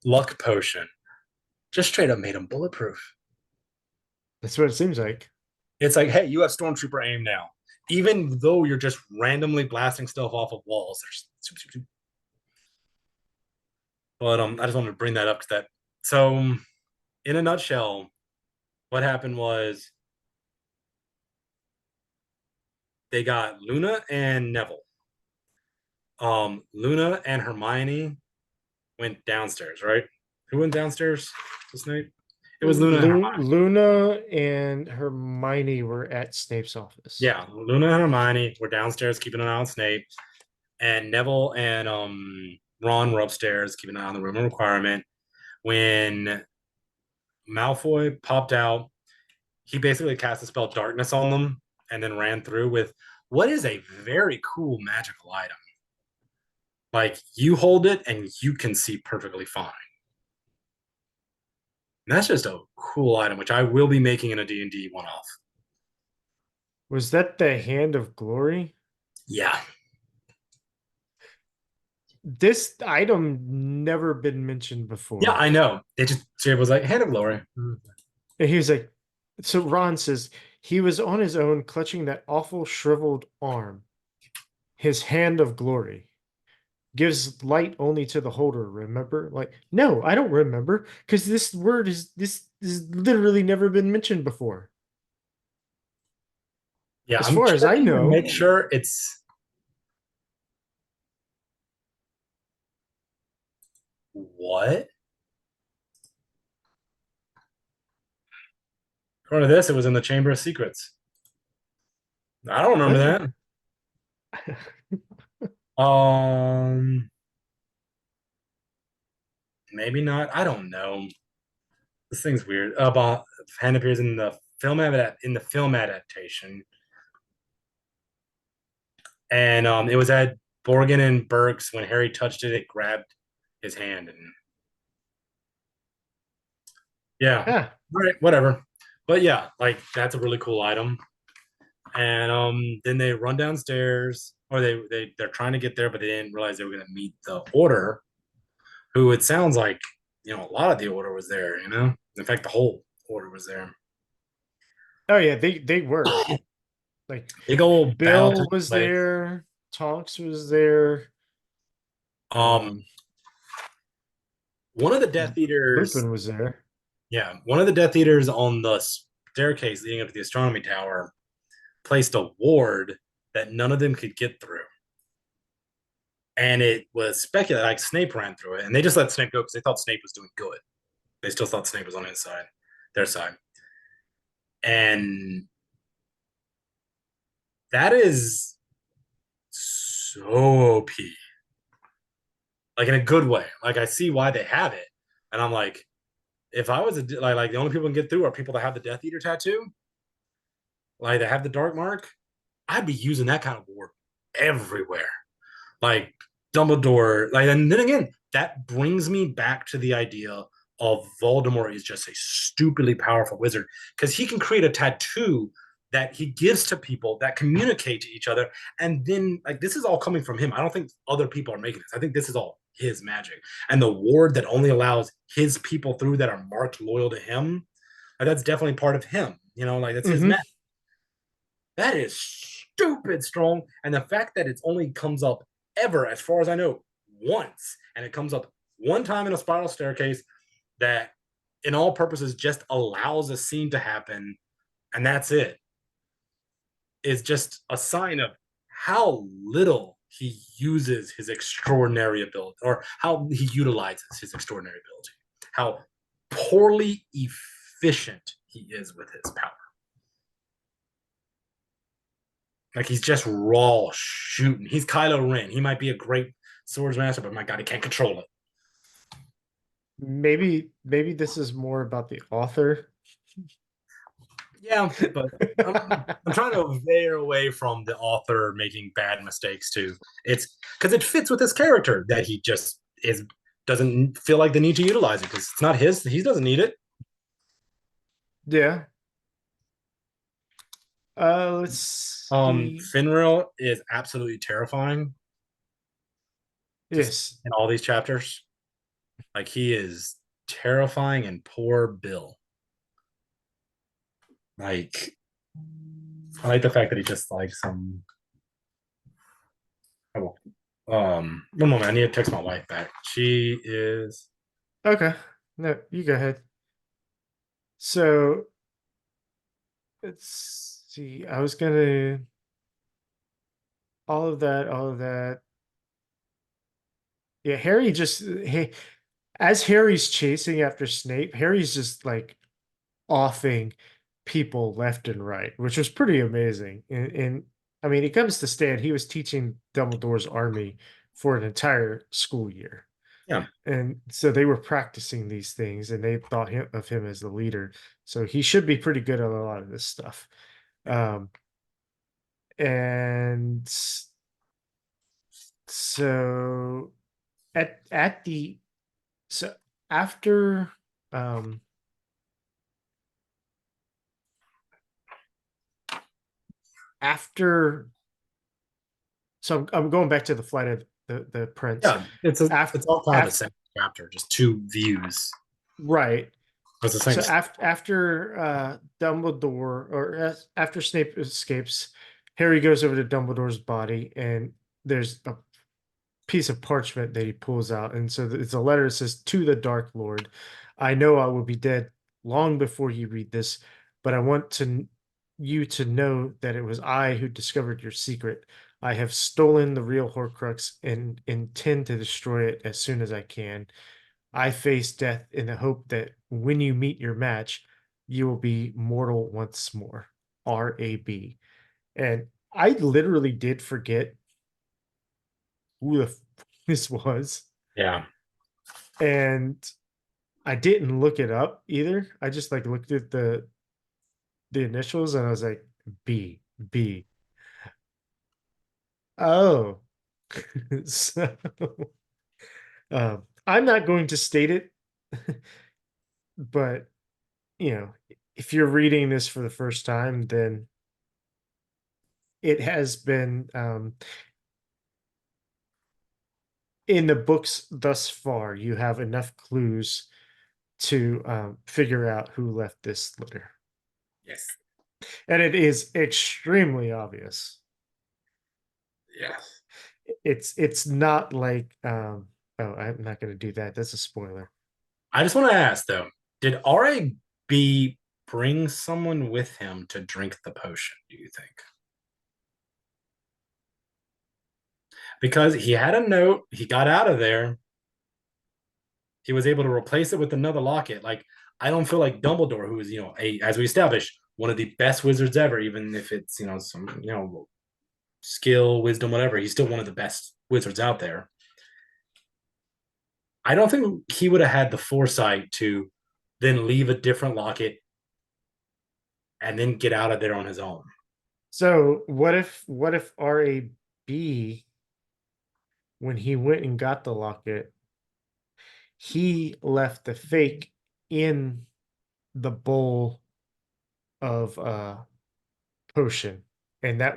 luck potion, just straight up made him bulletproof. That's what it seems like. It's like, hey, you have stormtrooper aim now. Even though you're just randomly blasting stuff off of walls, there's but I just wanted to bring that up because that. So, in a nutshell, what happened was they got Luna and Neville. Luna and Hermione went downstairs, right? Who went downstairs to Snape? It was Luna and Hermione. Luna and Hermione were at Snape's office. Yeah, Luna and Hermione were downstairs keeping an eye on Snape, and Neville and Ron were upstairs keeping an eye on the room of requirement. When Malfoy popped out, he basically cast a spell darkness on them and then ran through with what is a very cool magical item. Like you hold it and you can see perfectly fine. And that's just a cool item, which I will be making in a D&D one-off. Was that the Hand of Glory? Yeah. This item never been mentioned Yeah, before. I know. It was like, hand of glory. And he was like, so Ron says he was on his own, clutching that awful shriveled arm. His hand of glory gives light only to the holder. Remember? Like, no, I don't remember because this is literally never been mentioned before. Yeah, As I'm far as I checking to know, make sure it's what? According to this, it was in the Chamber of Secrets. I don't remember what? that. Um, maybe not. I don't know. This thing's weird. About hand appears in the film adaptation, and it was at Borgin and Burke's when Harry touched it. It grabbed his hand, and yeah, Ah, all right, whatever. But yeah, like that's a really cool item. And then they run downstairs, or they're trying to get there, but they didn't realize they were going to meet the Order, who it sounds like a lot of the Order was there. In fact, the whole Order was there. oh yeah, they were like Big old battle Bill took was place. there, Tonks was there, Um, one of the Death Eaters, Lupin was there. yeah, one of the Death Eaters on the staircase leading up to the astronomy tower placed a ward that none of them could get through. And it was speculated like Snape ran through it, and they just let Snape go because they thought Snape was doing good. They still thought Snape was on his side, their side. And that is so OP. Like in a good way. Like I see why they have it. And I'm like, if I was like the only people who can get through are people that have the Death Eater tattoo, like they have the dark mark, I'd be using that kind of ward. everywhere. Like Dumbledore, like, and then again, that brings me back to the idea of Voldemort is just a stupidly powerful wizard because he can create a tattoo that he gives to people that communicate to each other. And then, like, this is all coming from him. I don't think other people are making this. I think this is all his magic. And the ward that only allows his people through that are marked loyal to him, like, that's definitely part of him. You know, like, that's his Mm-hmm. magic. That is stupid strong. And the fact that it only comes up ever, as far as I know, once, and it comes up one time in a spiral staircase that, in all purposes, just allows a scene to happen, and that's it, is just a sign of how little he uses his extraordinary ability, or how he utilizes his extraordinary ability, how poorly efficient he is with his power. Like, he's just raw shooting. He's Kylo Ren. He might be a great swords master, but my God, he can't control it. Maybe this is more about the author. Yeah, but I'm trying to veer away from the author making bad mistakes too. It's because it fits with his character that he just doesn't feel like the need to utilize it because it's not his. He doesn't need it. Yeah. Let's see. Finral is absolutely terrifying. Just Yes. in all these chapters, like, he is terrifying, and poor Bill. Like, I like the fact that he just like some. Oh, one moment. I need to text my wife back. She is. Okay. No, you go ahead. So let's see. I was gonna all of that. Yeah, Harry just as Harry's chasing after Snape, Harry's just like offing people left and right, which was pretty amazing. And I mean, it comes to stand, he was teaching Dumbledore's army for an entire school year. Yeah. And so they were practicing these things and they thought of him as the leader. So he should be pretty good at a lot of this stuff. And so at the so after um after so I'm going back to the flight of the prince. Yeah, After it's all kind of the after same chapter, just two views. right. It's the same. So after Dumbledore after Snape escapes, Harry goes over to Dumbledore's body and there's a piece of parchment that he pulls out, and so it's a letter that says, "To the Dark Lord, I know I will be dead long before you read this, but I want you to know that it was I who discovered your secret. I have stolen the real Horcrux and intend to destroy it as soon as I can. I face death in the hope that when you meet your match, you will be mortal once more. R.A.B." And I literally did forget who this was. Yeah. And I didn't look it up either. I just like looked at the initials and I was like, B. Oh. So I'm not going to state it, but if you're reading this for the first time, then it has been in the books thus far, you have enough clues to figure out who left this litter. Yes. And it is extremely obvious. Yes. It's not like oh, I'm not going to do that. That's a spoiler. I just want to ask though, did R.A.B. bring someone with him to drink the potion, do you think? Because he had a note, he got out of there, he was able to replace it with another locket. Like, I don't feel like Dumbledore, who is, as we established, one of the best wizards ever, even if it's, some, skill, wisdom, whatever, he's still one of the best wizards out there. I don't think he would have had the foresight to then leave a different locket and then get out of there on his own. So what if RA B, when he went and got the locket, he left the fake in the bowl of potion, and Yeah.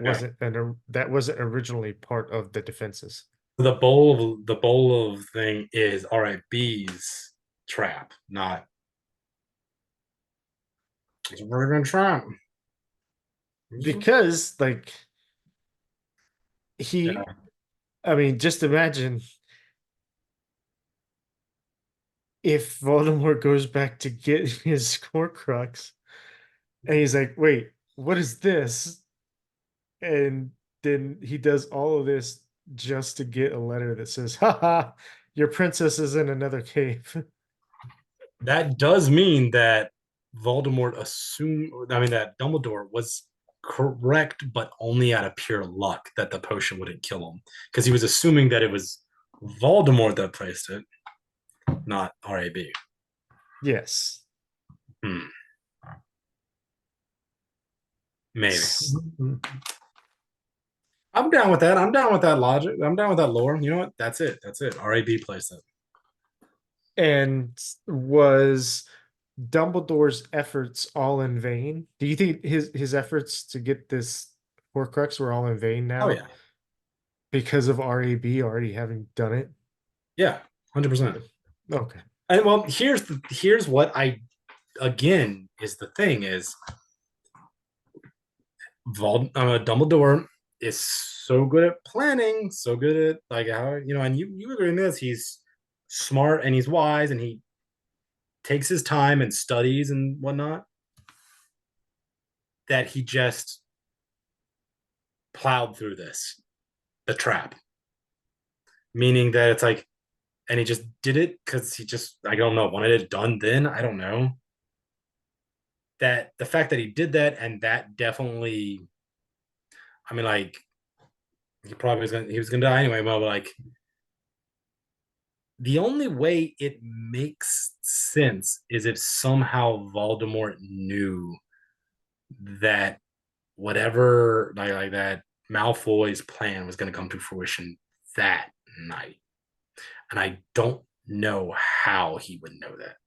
that wasn't originally part of the defenses. The bowl of thing is RIB's trap, not we're gonna trap. Because like Yeah. he I mean, just imagine if Voldemort goes back to get his Horcrux and he's like, wait, what is this? And then he does all of this just to get a letter that says, haha, your princess is in another cave. That does mean that that Dumbledore was correct, but only out of pure luck that the potion wouldn't kill him. Because he was assuming that it was Voldemort that placed it, not RAB. Yes. Hmm. Maybe. I'm down with that. I'm down with that logic. I'm down with that lore. You know what? That's it. That's it. RAB placed it. And was Dumbledore's efforts all in vain? Do you think his efforts to get this Horcrux were all in vain Oh now yeah. because of RAB already having done it? Yeah. 100%. Okay. And well, here's what I again is the thing is Dumbledore is so good at planning, so good at like how and you agree in this. He's smart and he's wise and he takes his time and studies and whatnot. That he just plowed through the trap, meaning that it's like, and he just did it because he just I don't know wanted it done. Then I don't know that the fact that he did that and that definitely, I mean, like he was gonna die anyway, but like the only way it makes sense is if somehow Voldemort knew that whatever like that Malfoy's plan was going to come to fruition that night. And I don't know how he would know that.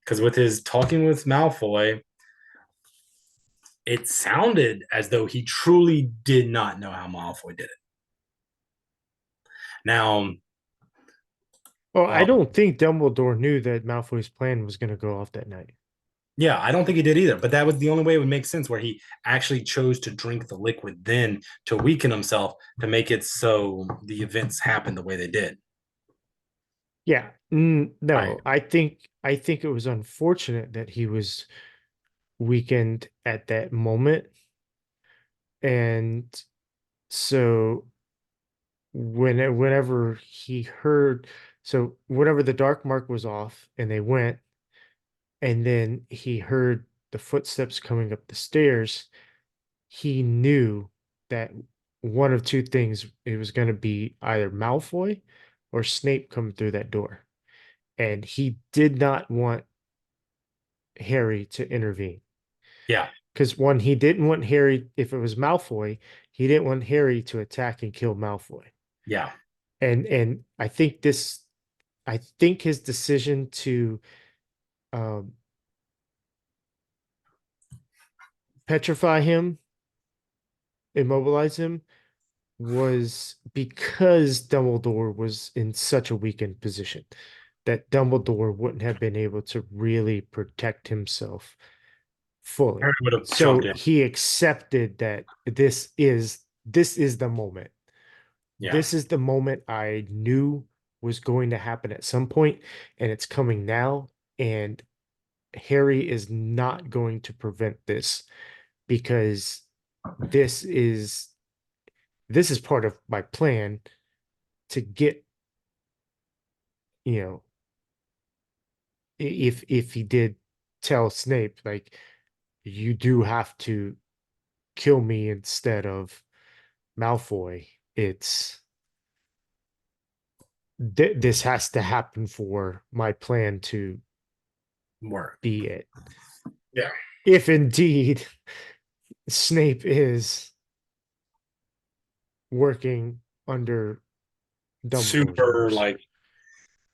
Because with his talking with Malfoy, it sounded as though he truly did not know how Malfoy did it. Now, Well, I um, don't think Dumbledore knew that Malfoy's plan was going to go off that night. yeah, I don't think he did either, but that was the only way it would make sense where he actually chose to drink the liquid then to weaken himself to make it so the events happened the way they did. Yeah, Right. no, I think it was unfortunate that he was weakened at that moment, and so whenever he heard, so whenever the dark mark was off and they went, and then he heard the footsteps coming up the stairs, he knew that one of two things, it was going to be either Malfoy or Snape coming through that door. And he did not want Harry to intervene. Yeah. Because one, he didn't want Harry, if it was Malfoy, he didn't want Harry to attack and kill Malfoy. Yeah. And I think his decision to um, petrify him, immobilize him, was because Dumbledore was in such a weakened position that Dumbledore wouldn't have been able to really protect himself Harry fully. would have jumped So in. he accepted that this is the moment. Yeah. This is the moment I knew was going to happen at some point, and it's coming now. And Harry is not going to prevent this because this is this is part of my plan to get, you know, if he did tell Snape, like, you do have to kill me instead of Malfoy, it's this has to happen for my plan to Work. be it. Yeah. If indeed Snape is working under Dumbledore's Super orders. like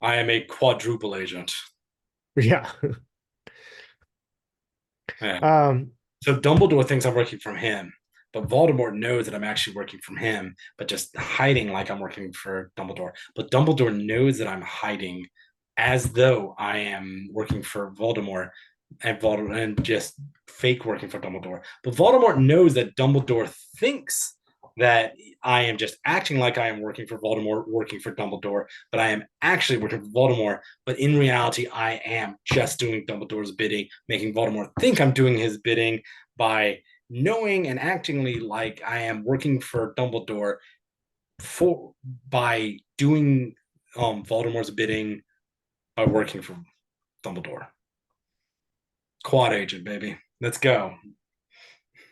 I am a quadruple agent. Yeah. Yeah. Um, So Dumbledore thinks I'm working from him, but Voldemort knows that I'm actually working from him, but just hiding like I'm working for Dumbledore. But Dumbledore knows that I'm hiding as though I am working for Voldemort and just fake working for Dumbledore. But Voldemort knows that Dumbledore thinks that I am just acting like I am working for Voldemort, working for Dumbledore, but I am actually working for Voldemort. But in reality, I am just doing Dumbledore's bidding, making Voldemort think I'm doing his bidding by knowing and actingly like I am working for Dumbledore for by doing Voldemort's bidding by working for Dumbledore. Quad agent, baby. Let's go.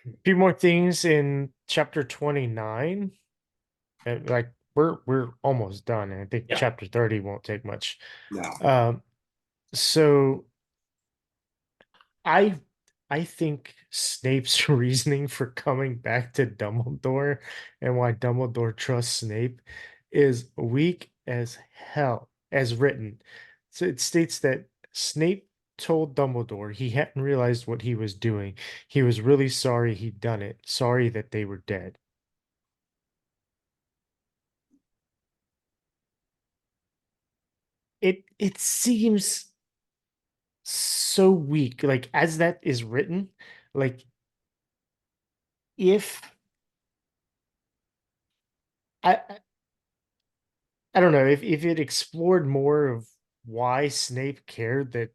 a few more things in chapter 29. Like we're almost done, and I think Yeah. chapter 30 won't take much. No. Um, so I I think Snape's reasoning for coming back to Dumbledore and why Dumbledore trusts Snape is weak as hell, as written. So it states that Snape told Dumbledore he hadn't realized what he was doing. He was really sorry he'd done it, sorry that they were dead. It seems so weak. Like as that is written, like if I I don't know if it explored more of why Snape cared that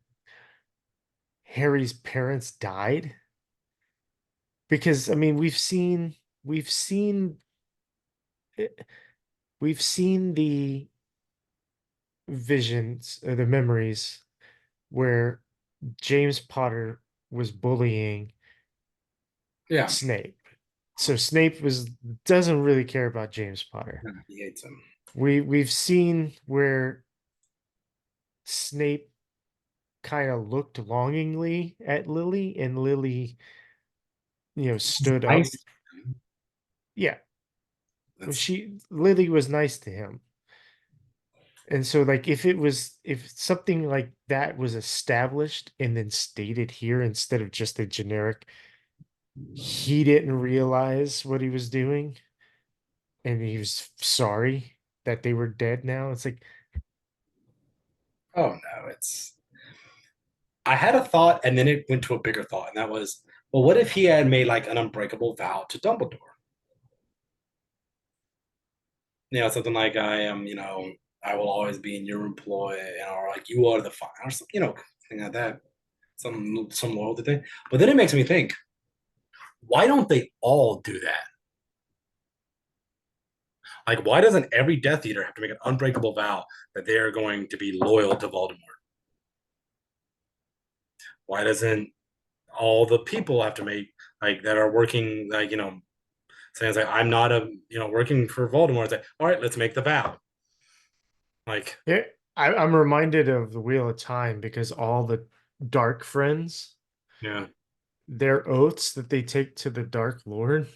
Harry's parents died. Because I mean we've seen eh, we've seen the visions or the memories where James Potter was bullying Yeah. Snape. So Snape was doesn't really care about James Potter. He hates him. We've seen where Snape kind of looked longingly at Lily and Lily, stood up. Nice. Yeah, That's Lily was nice to him. And so like if something like that was established and then stated here instead of just a generic he didn't realize what he was doing and he was sorry that they were dead now. It's like oh no, it's I had a thought and then it went to a bigger thought, and that was, well, what if he had made like an unbreakable vow to Dumbledore? Something like I am, I will always be in your employ, or like you are the fire, or something, thing like that. Some loyalty thing. But then it makes me think, why don't they all do that? Like, why doesn't every Death Eater have to make an unbreakable vow that they are going to be loyal to Voldemort? Why doesn't all the people have to make like that are working like saying it's like I'm not working for Voldemort? It's like, all right, let's make the vow. Like, yeah, I'm reminded of the Wheel of Time because all the dark friends, yeah, their oaths that they take to the Dark Lord,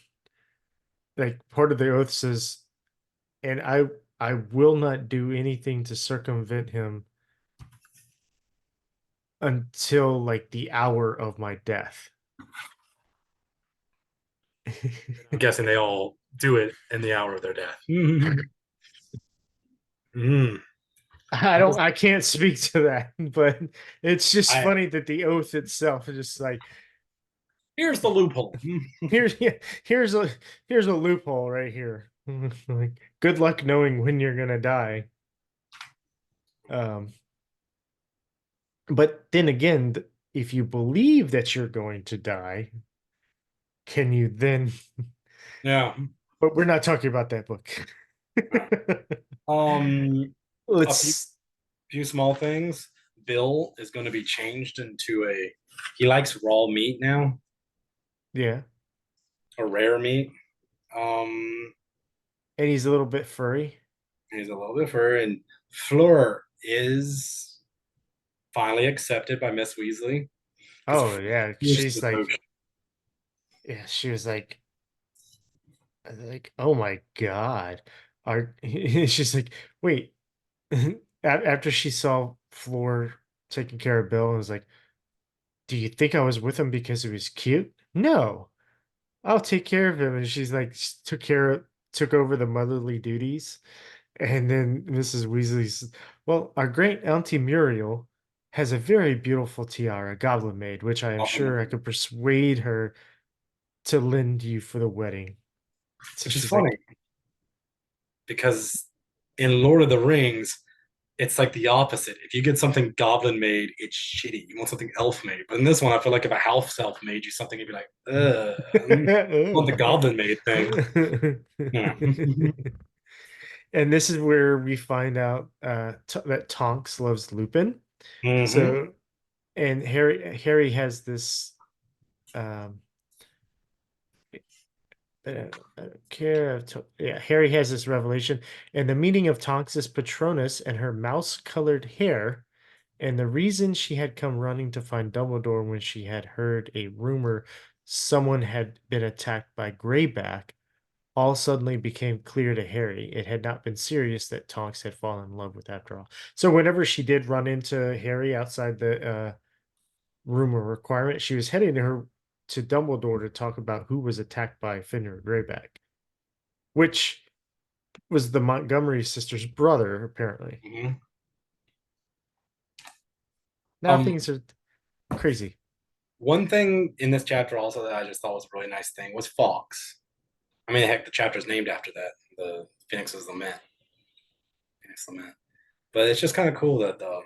like part of the oath says, and I will not do anything to circumvent him until like the hour of my death. I'm guessing they all do it in the hour of their death. Mm. I can't speak to that, but it's just I funny that the oath itself is just like Here's the loophole. here's yeah, here's a here's a loophole right here. Like good luck knowing when you're gonna die. Um, but then again, if you believe that you're going to die, can you then? Yeah. But we're not talking about that book. Um, a Let's few small things. Bill is going to be changed into he likes raw meat now, yeah, or rare meat. Um, and he's a little bit furry. he's a little bit fur, and Fleur is finally accepted by Miss Weasley because Oh yeah, Fleur's the she's like coach. yeah, she was like like, oh my God. She's like, wait. After she saw Floor taking care of Bill and was like, do you think I was with him because he was cute? No, I'll take care of him. And she's like, took over the motherly duties. And then Mrs. Weasley says, well, our great Auntie Muriel has a very beautiful tiara, Goblin Maid, which I am sure I could persuade her to lend you for the wedding. So Which is she's funny like, because in Lord of the Rings, it's like the opposite. If you get something goblin made, it's shitty. You want something elf made. But in this one, I feel like if a half elf made you something, you'd be like, ugh, I want the goblin made thing. Yeah. And this is where we find out that Tonks loves Lupin. Hmm. So, and Harry has this um care of yeah, Harry has this revelation, and the meaning of Tonks's Patronus and her mouse-colored hair, and the reason she had come running to find Dumbledore when she had heard a rumor someone had been attacked by Greyback, all suddenly became clear to Harry. It had not been Sirius that Tonks had fallen in love with after all. So whenever she did run into Harry outside the room of requirement, she was heading to Dumbledore to talk about who was attacked by Fenrir Greyback, which was the Montgomery sisters' brother, apparently. Hmm. Now things are crazy. One thing in this chapter also that I just thought was a really nice thing was Fox. I mean, heck, the chapter's named after that. The Phoenix is Lament. Phoenix Lament. But it's just kind of cool that the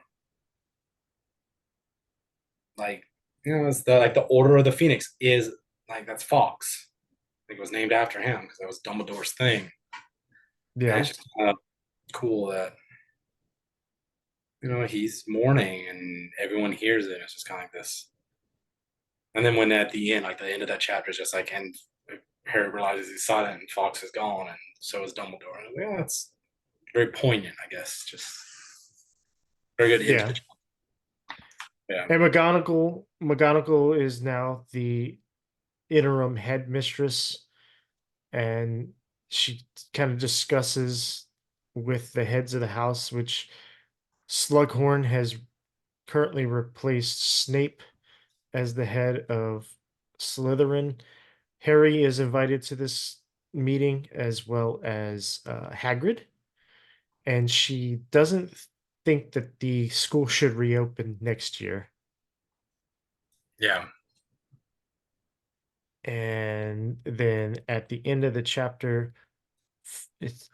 like it's the like the Order of the Phoenix is like that's Fox. I think it was named after him because that was Dumbledore's thing. And Yeah. it's just kind of cool that he's mourning and everyone hears it. It's just kind of like this. And then when at the end, like the end of that chapter is just like, and Harry realizes he's silent and Fox is gone, and so is Dumbledore. And yeah, that's very poignant, I guess. Just very good end to the Yeah. chapter. Yeah. And McGonagall is now the interim headmistress, and she kind of discusses with the heads of the house, which Slughorn has currently replaced Snape as the head of Slytherin. Harry is invited to this meeting as well as Hagrid, and she doesn't think that the school should reopen next year. Yeah. And then at the end of the chapter,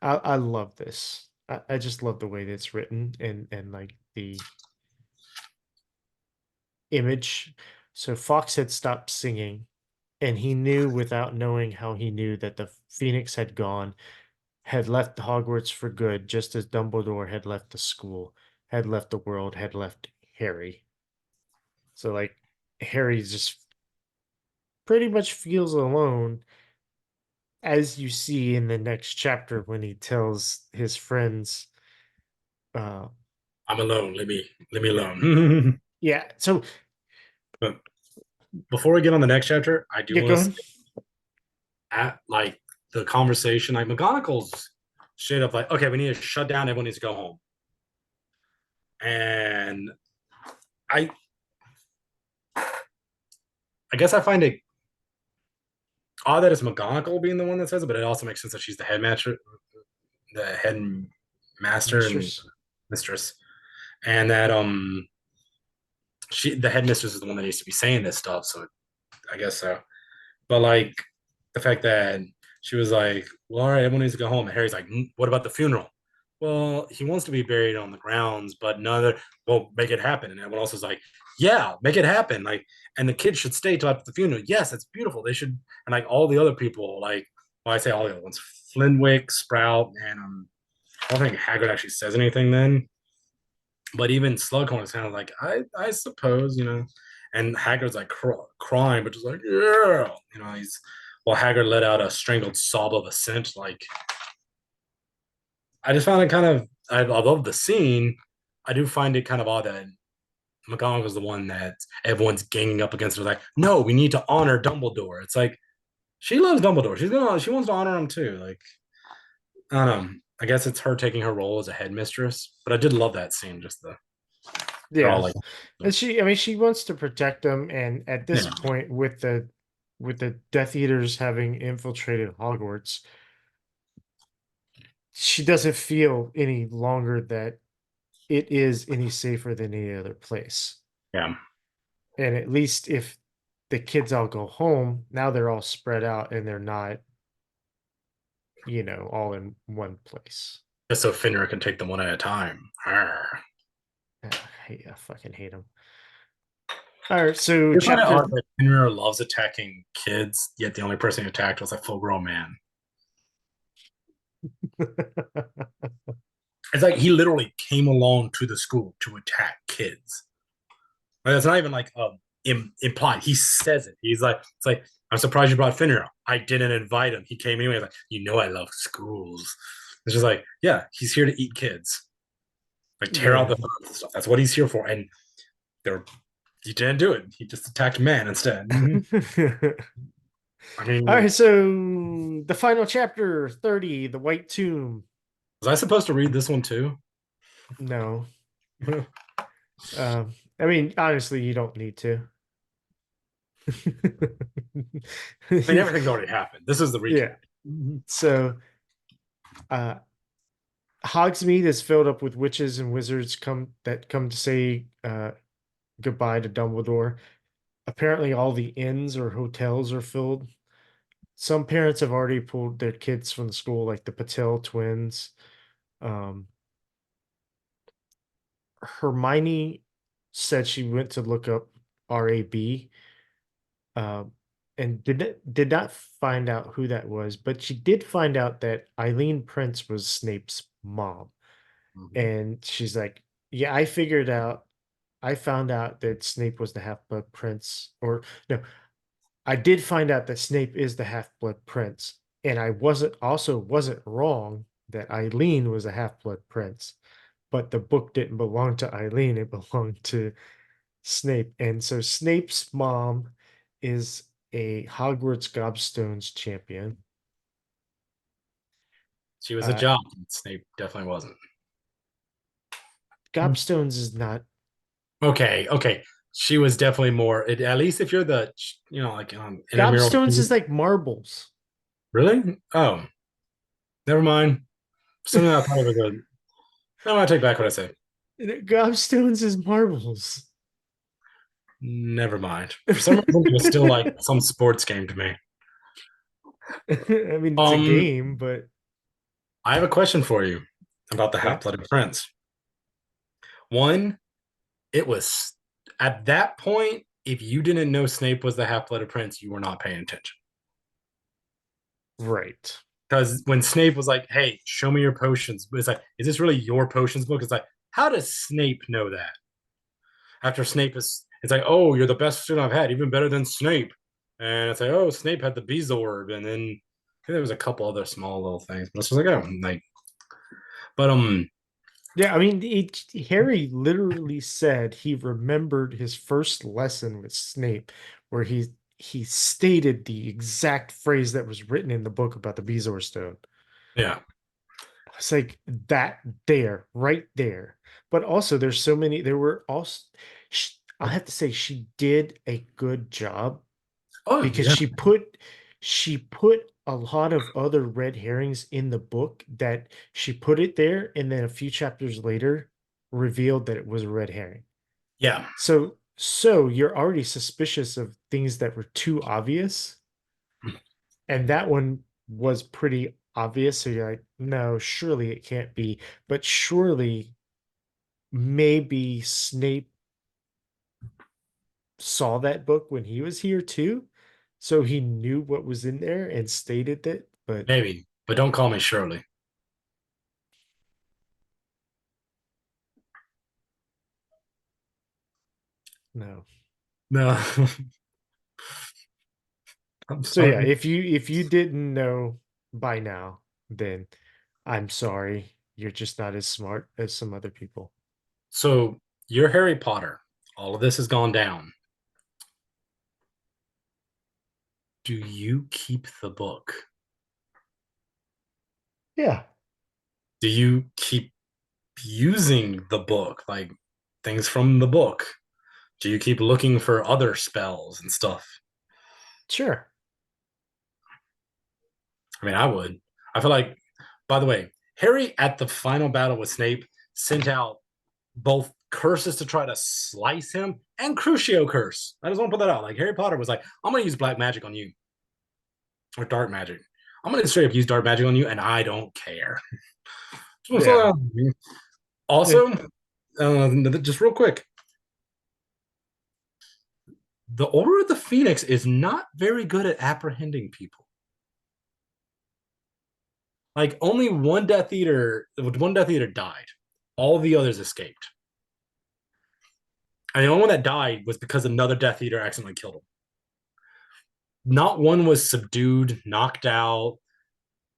I love this. I just love the way that it's written and like the image. So Fox had stopped singing, and he knew without knowing how he knew that the Phoenix had gone, had left Hogwarts for good, just as Dumbledore had left the school, had left the world, had left Harry. So like Harry just pretty much feels alone, as you see in the next chapter when he tells his friends uh I'm alone. Let me alone. yeah, so But before we get on the next chapter, I do yeah, want go to say ahead. at like the conversation, like McGonagall's straight up like, okay, we need to shut down. Everyone needs to go home. And I I guess I find it odd that it's McGonagall being the one that says it, but it also makes sense that she's the head master and Mistress. mistress, and that the headmistress is the one that needs to be saying this stuff. So I guess so. But like the fact that she was like, "Well, all right, everyone needs to go home," and Harry's like, "What about the funeral?" Well, he wants to be buried on the grounds, but none well, make it happen. And everyone else is like, "Yeah, make it happen." Like, and the kids should stay till after the funeral. Yes, it's beautiful. They should, and like all the other people, like, well, I say all the other ones, Flinwick, Sprout, and I don't think Hagrid actually says anything then. But even Slughorn is kind of like, I suppose, and Hagrid's like crying, but just like, yeah, he's well, Hagrid let out a strangled sob of assent. Like, I just found it kind of, I love the scene. I do find it kind of odd that McGonagall's the one that everyone's ganging up against. Her, like, no, we need to honor Dumbledore. It's like, She loves Dumbledore. She wants to honor him too. Like, I don't know. I guess it's her taking her role as a headmistress. But I did love that scene. Just they're all Yeah. like, And I mean, she wants to protect them. And at this yeah, point, with the Death Eaters having infiltrated Hogwarts, she doesn't feel any longer that it is any safer than any other place. yeah. And at least if the kids all go home, now they're all spread out and they're not, all in one place. Just so Fenrir can take them one at a time. Arr. I fucking hate them. All right, so It's kind of chapter. odd that Fenrir loves attacking kids, yet the only person he attacked was a full-grown man. It's like he literally came along to the school to attack kids. Like, that's not even like implied. He says it. He's like, it's like, I'm surprised you brought Fenrir. I didn't invite him. He came anyway. Like, I love schools. It's just like, yeah, he's here to eat kids. Like tear out Yeah. the stuff. That's what he's here for. And they're he didn't do it. He just attacked man instead. I All mean, right, so the final chapter 30, the White Tomb. was I supposed to read this one too? No. I I mean, honestly, you don't need to. mean, everything's already happened. This is the recap. Yeah. So, uh, Hogsmeade is filled up with witches and wizards that come to say goodbye to Dumbledore. Apparently, all the inns or hotels are filled. Some parents have already pulled their kids from the school, like the Patel twins. Um, Hermione said she went to look up RAB, um, and did not find out who that was, but she did find out that Eileen Prince was Snape's mom. Mhm. And she's like, "Yeah, I found out that Snape was the Half-Blood Prince, or no, I did find out that Snape is the Half-Blood Prince, and I wasn't wrong that Eileen was a Half-Blood Prince, but the book didn't belong to Eileen, it belonged to Snape." And so Snape's mom is a Hogwarts Gobstones champion. She was a Uh, jock. Snape definitely wasn't. Gobstones is not. Okay. She was definitely more. At least if you're the, like intramural. Gobstones is like marbles. Really? Oh, never mind. Something I thought it was a. No, I take back what I said. Gobstones is marbles. Never mind. For some reason, it was still like some sports game to me. I mean, it's a Um, game, but I have a question for you about the yeah. Half-Blooded Prince. One, it was at that point, if you didn't know Snape was the Half-Blooded Prince, you were not paying attention. Right. Because when Snape was like, "Hey, show me your potions," it's like, "Is this really your potions book?" It's like, how does Snape know that? After Snape it's like, "Oh, you're the best student I've had, even better than Snape." And it's like, "Oh, Snape had the Beezorb," and then I think there was a couple other small little things, but it's just like, oh, like, but Yeah, I mean, Harry literally said he remembered his first lesson with Snape, where he stated the exact phrase that was written in the book about the Bezoar Stone. yeah, It's like that there, right there. But also, there's so many. There were also, I have to say, she did a good job oh because yeah, she put a lot of other red herrings in the book that she put it there, and then a few chapters later revealed that it was a red herring. yeah, So you're already suspicious of things that were too obvious, and that one was pretty obvious. So you're like, no, surely it can't be. But surely maybe Snape saw that book when he was here too. So he knew what was in there and stated that, but maybe, but don't call me Shirley. no. No, I'm So yeah, sorry. if you didn't know by now, then I'm sorry. You're just not as smart as some other people. So you're Harry Potter. All of this has gone down. do you keep the book? Yeah, Do you keep using the book, like things from the book? Do you keep looking for other spells and stuff? sure. I mean, I would. I feel like, by the way, Harry at the final battle with Snape sent out both curses to try to slice him and Crucio curse. I just want to put that out. Like Harry Potter was like, I'm gonna use black magic on you or dark magic. I'm gonna straight up use dark magic on you, and I don't care. Yeah. Also, just real quick, the Order of the Phoenix is not very good at apprehending people. Like only one Death Eater died. All the others escaped. And the only one that died was because another Death Eater accidentally killed him. Not one was subdued, knocked out,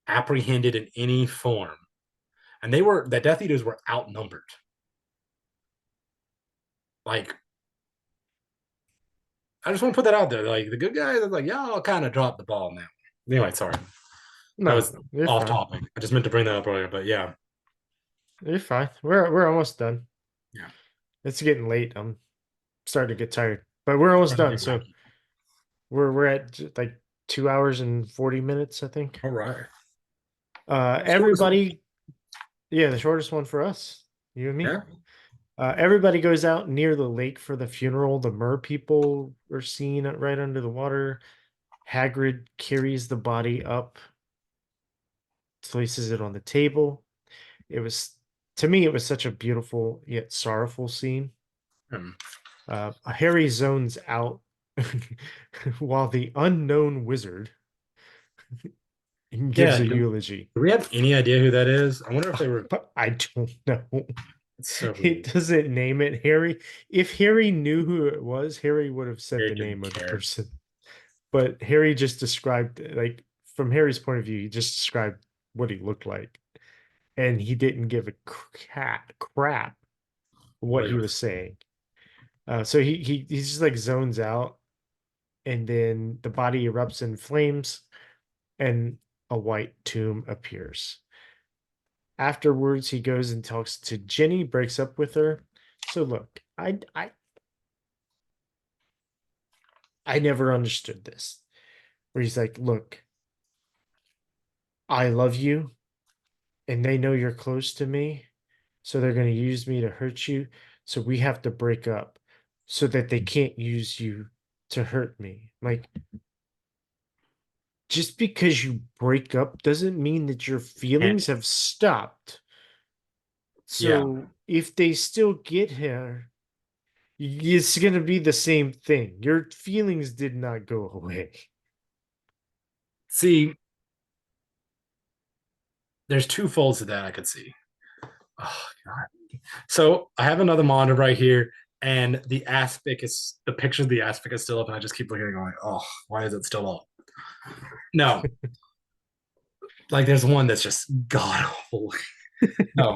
apprehended in any form. And the Death Eaters were outnumbered. Like, I just want to put that out there. Like the good guys are like, y'all kind of dropped the ball now. Anyway, sorry. That No, was you're off fine. topic. I just meant to bring that up earlier, but yeah. You're fine. We're almost done. Yeah. It's getting late. I'm starting to get tired, but we're almost done. So we're at like 2 hours and 40 minutes, I think. All right. Everybody, yeah, the shortest one for us, you and me. Yeah. Everybody goes out near the lake for the funeral. The mer people are seen right under the water. Hagrid carries the body up, places it on the table. It was, to me, it was such a beautiful yet sorrowful scene. Hmm. Harry zones out while the unknown wizard gives Yeah. a Do eulogy. we have any idea who that is? I wonder if they were. But I don't know. It's so It weird. doesn't name it Harry. If Harry knew who it was, Harry would have said Harry the didn't name of the care. person. But Harry just described, like, from Harry's point of view, he just described what he looked like. And he didn't give a crap what he was saying. So he just like zones out, and then the body erupts in flames, and a white tomb appears. Afterwards, he goes and talks to Ginny, breaks up with her. So look, I never understood this. Where he's like, look, I love you, and they know you're close to me, so they're going to use me to hurt you. So we have to break up so that they can't use you to hurt me. Like, just because you break up doesn't mean that your And feelings have stopped. yeah. So if they still get her, it's going to be the same thing. Your feelings did not go away. See, there's two folds to that I could see. Oh, God. So I have another monitor right here, and the picture of the aspic is still up, and I just keep looking and going, oh, why is it still up? No, like there's one that's just god awful. No,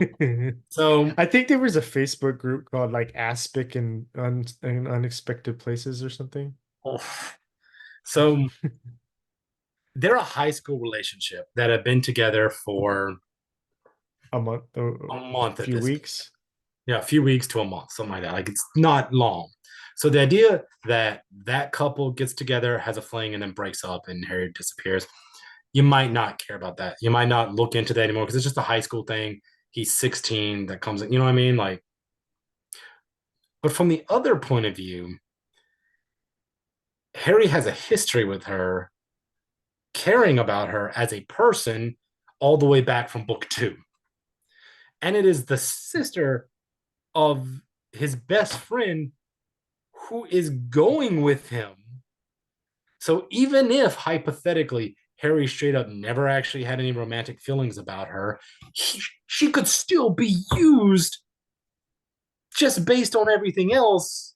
so I think there was a Facebook group called like Aspic and Unexpected Places or something. oh. So they're a high school relationship that have been together for A month, a month at few this point. weeks. Yeah, a few weeks to a month, something like that. Like it's not long. So the idea that that couple gets together, has a fling, and then breaks up, and Harry disappears, you might not care about that. You might not look into that anymore because it's just a high school thing. He's 16 that comes in, you know what I mean? Like, but from the other point of view, Harry has a history with her, caring about her as a person all the way back from book two. And it is the sister of his best friend who is going with him. So even if hypothetically Harry straight up never actually had any romantic feelings about her, she could still be used just based on everything else,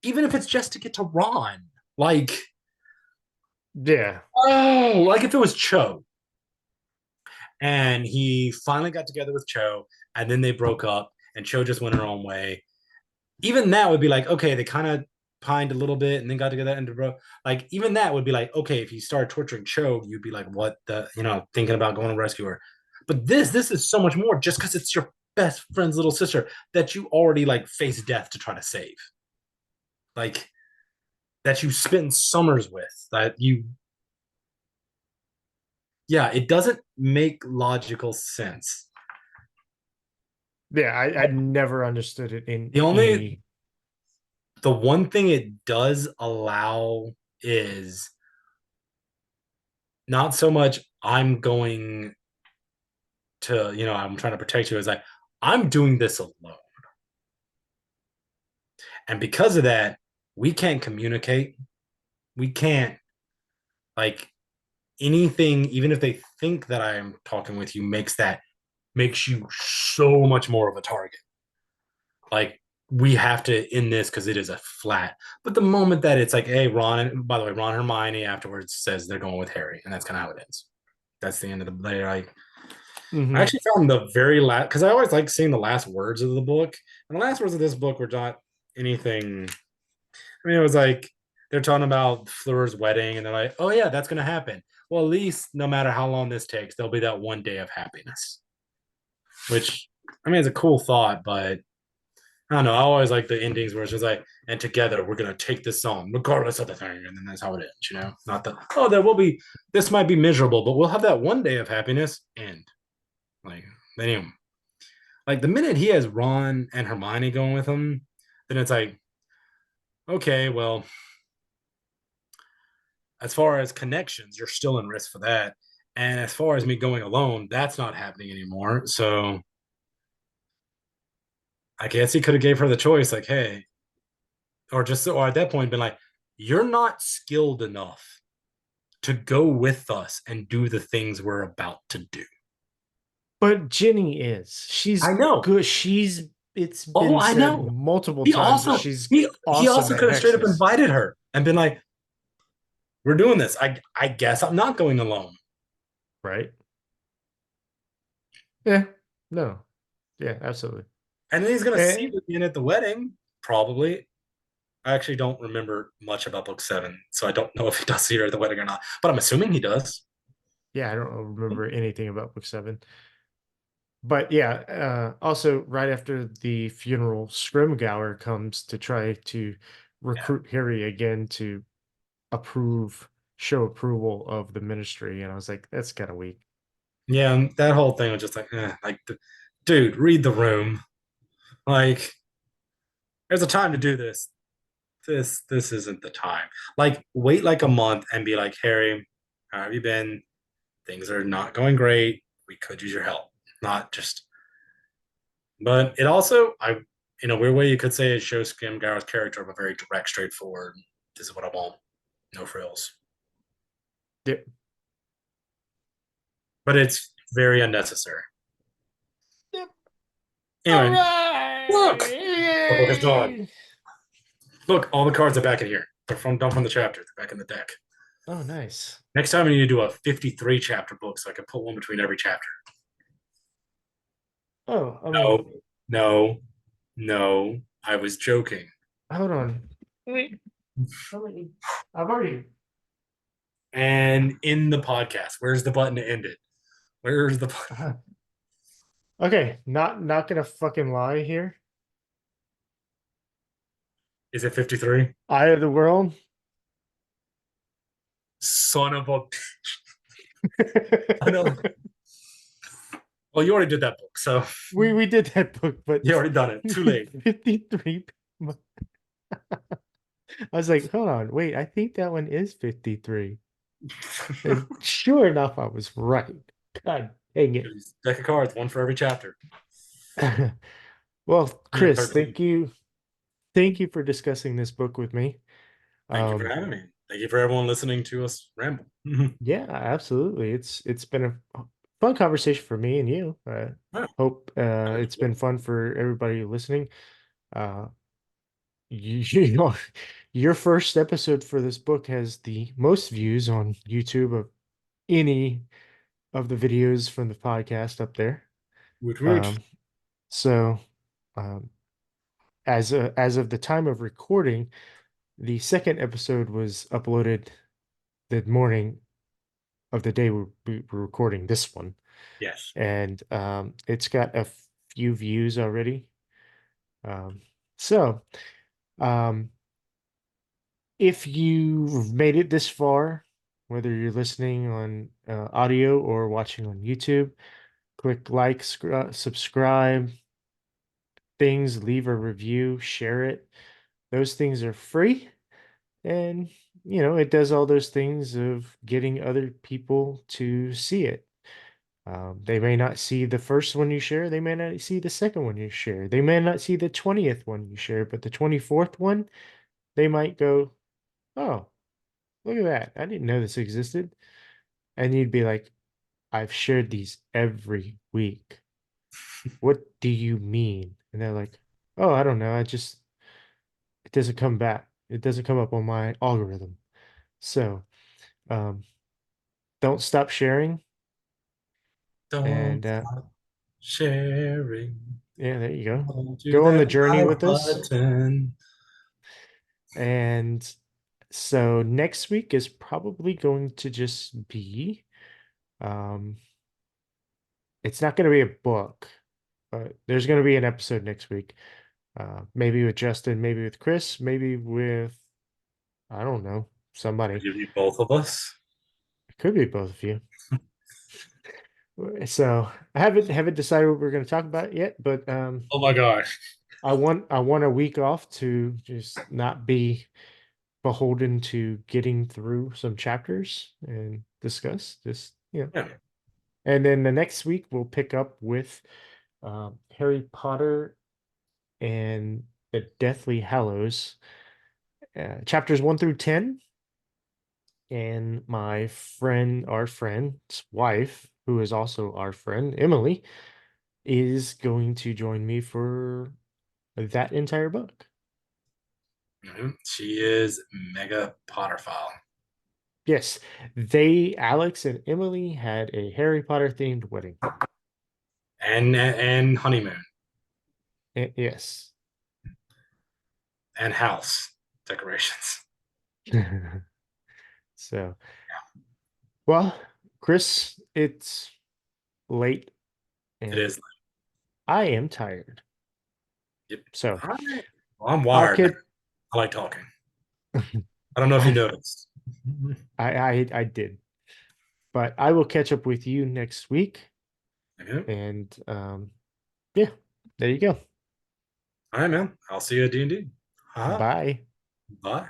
even if it's just to get to Ron. Like, Yeah. oh, like if it was Cho and he finally got together with Cho and then they broke up and Cho just went her own way. Even that would be like, okay, they kind of pined a little bit and then got to get that into bro. Like even that would be like, okay, if you started torturing Cho, you'd be like, what the, thinking about going to rescue her. But this is so much more just because it's your best friend's little sister that you already like face death to try to save. Like that you spend summers with, that you, yeah, it doesn't make logical sense. Yeah, I never understood it in The only any. the one thing it does allow is not so much I'm going to, I'm trying to protect you, is like I'm doing this alone. And because of that, we can't communicate. We can't like anything, even if they think that I am talking with you, makes you so much more of a target. Like we have to end this because it is a flat. But the moment that it's like, hey, Ron, by the way, Ron Hermione afterwards says they're going with Harry, and that's kind of how it ends. That's the end of the day. I Mhm. actually found the very last, because I always like seeing the last words of the book, and the last words of this book were not anything. I mean, it was like they're talking about Fleur's wedding, and they're like, "Oh yeah, that's gonna happen." Well, at least no matter how long this takes, there'll be that one day of happiness. Which I mean, it's a cool thought, but I don't know. I always like the endings where it's just like, "And together we're gonna take this on, regardless of the thing," and then that's how it ends. Not that there will be this might be miserable, but we'll have that one day of happiness. End. Like anyway, like the minute he has Ron and Hermione going with him, then it's like, okay, well, as far as connections, you're still in risk for that. And as far as me going alone, that's not happening anymore. So I guess he could have gave her the choice, like, hey, or at that point been like, you're not skilled enough to go with us and do the things we're about to do. But Jenny is. I She's know. good. It's Oh, been I said know. multiple He times that also she's he awesome also at could have straight up hexes. invited her and been like, we're doing this. I guess I'm not going alone. Right? Yeah. No. Yeah, absolutely. And then he's gonna see And her again at the wedding, probably. I actually don't remember much about book 7, so I don't know if he does see her at the wedding or not. But I'm assuming he does. yeah, I don't remember anything about book 7. But yeah, also right after the funeral, Scrimgeour comes to try to Yeah. recruit Harry again to show approval of the ministry. And I was like, that's kind of weak. Yeah, and that whole thing was just like, dude, read the room. Like, there's a time to do this. This isn't the time. Like, wait like a month and be like, Harry, how have you been? Things are not going great. We could use your help. Not just but it also, in a weird way, you could say it shows Scamgar's character of a very direct, straightforward. This is what I want. No frills. Yeah. But it's very unnecessary. Yep. All Anyway, right. look, the book is done. Yay. Look, all the cards are back in here. They're from the chapter. They're back in the deck. Oh, nice. Next time we need to do a 53 chapter book so I can put one between every chapter. Oh, I mean, No, no, no. I was joking. hold on. Wait. How many? I've already. And in the podcast, where's the button to end it? Where's the button? Okay, not gonna fucking lie here. Is it 53? Eye of the World. Son of a. I know. Well, you already did that book, so We did that book, but you already done it. Too late. 53. I was like, hold on, wait, I think that one is 53. And sure enough, I was right. God dang it. Deck of cards, one for every chapter. Well, Chris, 13. thank you for discussing this book with me. Thank you for having me. Thank you for everyone listening to us ramble. Yeah, absolutely. It's been a fun conversation for me and you. Wow. Hope it's been fun for everybody listening. Uh, you know, your first episode for this book has the most views on YouTube of any of the videos from the podcast up there. Which. Um, so um, as of the time of recording, the second episode was uploaded the morning of the day we're recording this one, Yes. and it's got a few views already. So if you've made it this far, whether you're listening on audio or watching on YouTube, click like, subscribe, things, leave a review, share it. Those things are free. And, it does all those things of getting other people to see it. They may not see the first one you share. They may not see the second one you share. They may not see the 20th one you share, but the 24th one, they might go, oh, look at that. I didn't know this existed. And you'd be like, I've shared these every week. What do you mean? And they're like, oh, I don't know. It doesn't come back. It doesn't come up on my algorithm. So, um, don't stop sharing. Don't And stop sharing. yeah, there you go. Don't do Go on the that journey like with us. button. And so next week is probably going to just be, um, it's not going to be a book, but there's going to be an episode next week. Maybe with Justin, maybe with Chris, maybe with, I don't know, somebody. Would you be both of us? It could be both of you. So I haven't decided what we're going to talk about yet, but Oh my gosh. I want a week off to just not be beholden to getting through some chapters and discuss just Yeah. and then the next week we'll pick up with Harry Potter and the Deathly Hallows, chapters 1 through 10. And our friend's wife, who is also our friend, Emily, is going to join me for that entire book. She is mega Potterphile. Yes, Alex and Emily had a Harry Potter themed wedding. And honeymoon Yes. and house decorations. So, well, Chris, it's late It and is. I am tired. Yep. So, All right. Well, I'm I'll wired. kid I like talking. I don't know if you noticed. I did. But I will catch up with you next week. Okay. And yeah, there you go. All right, man. I'll see you at D&D. Bye. Bye.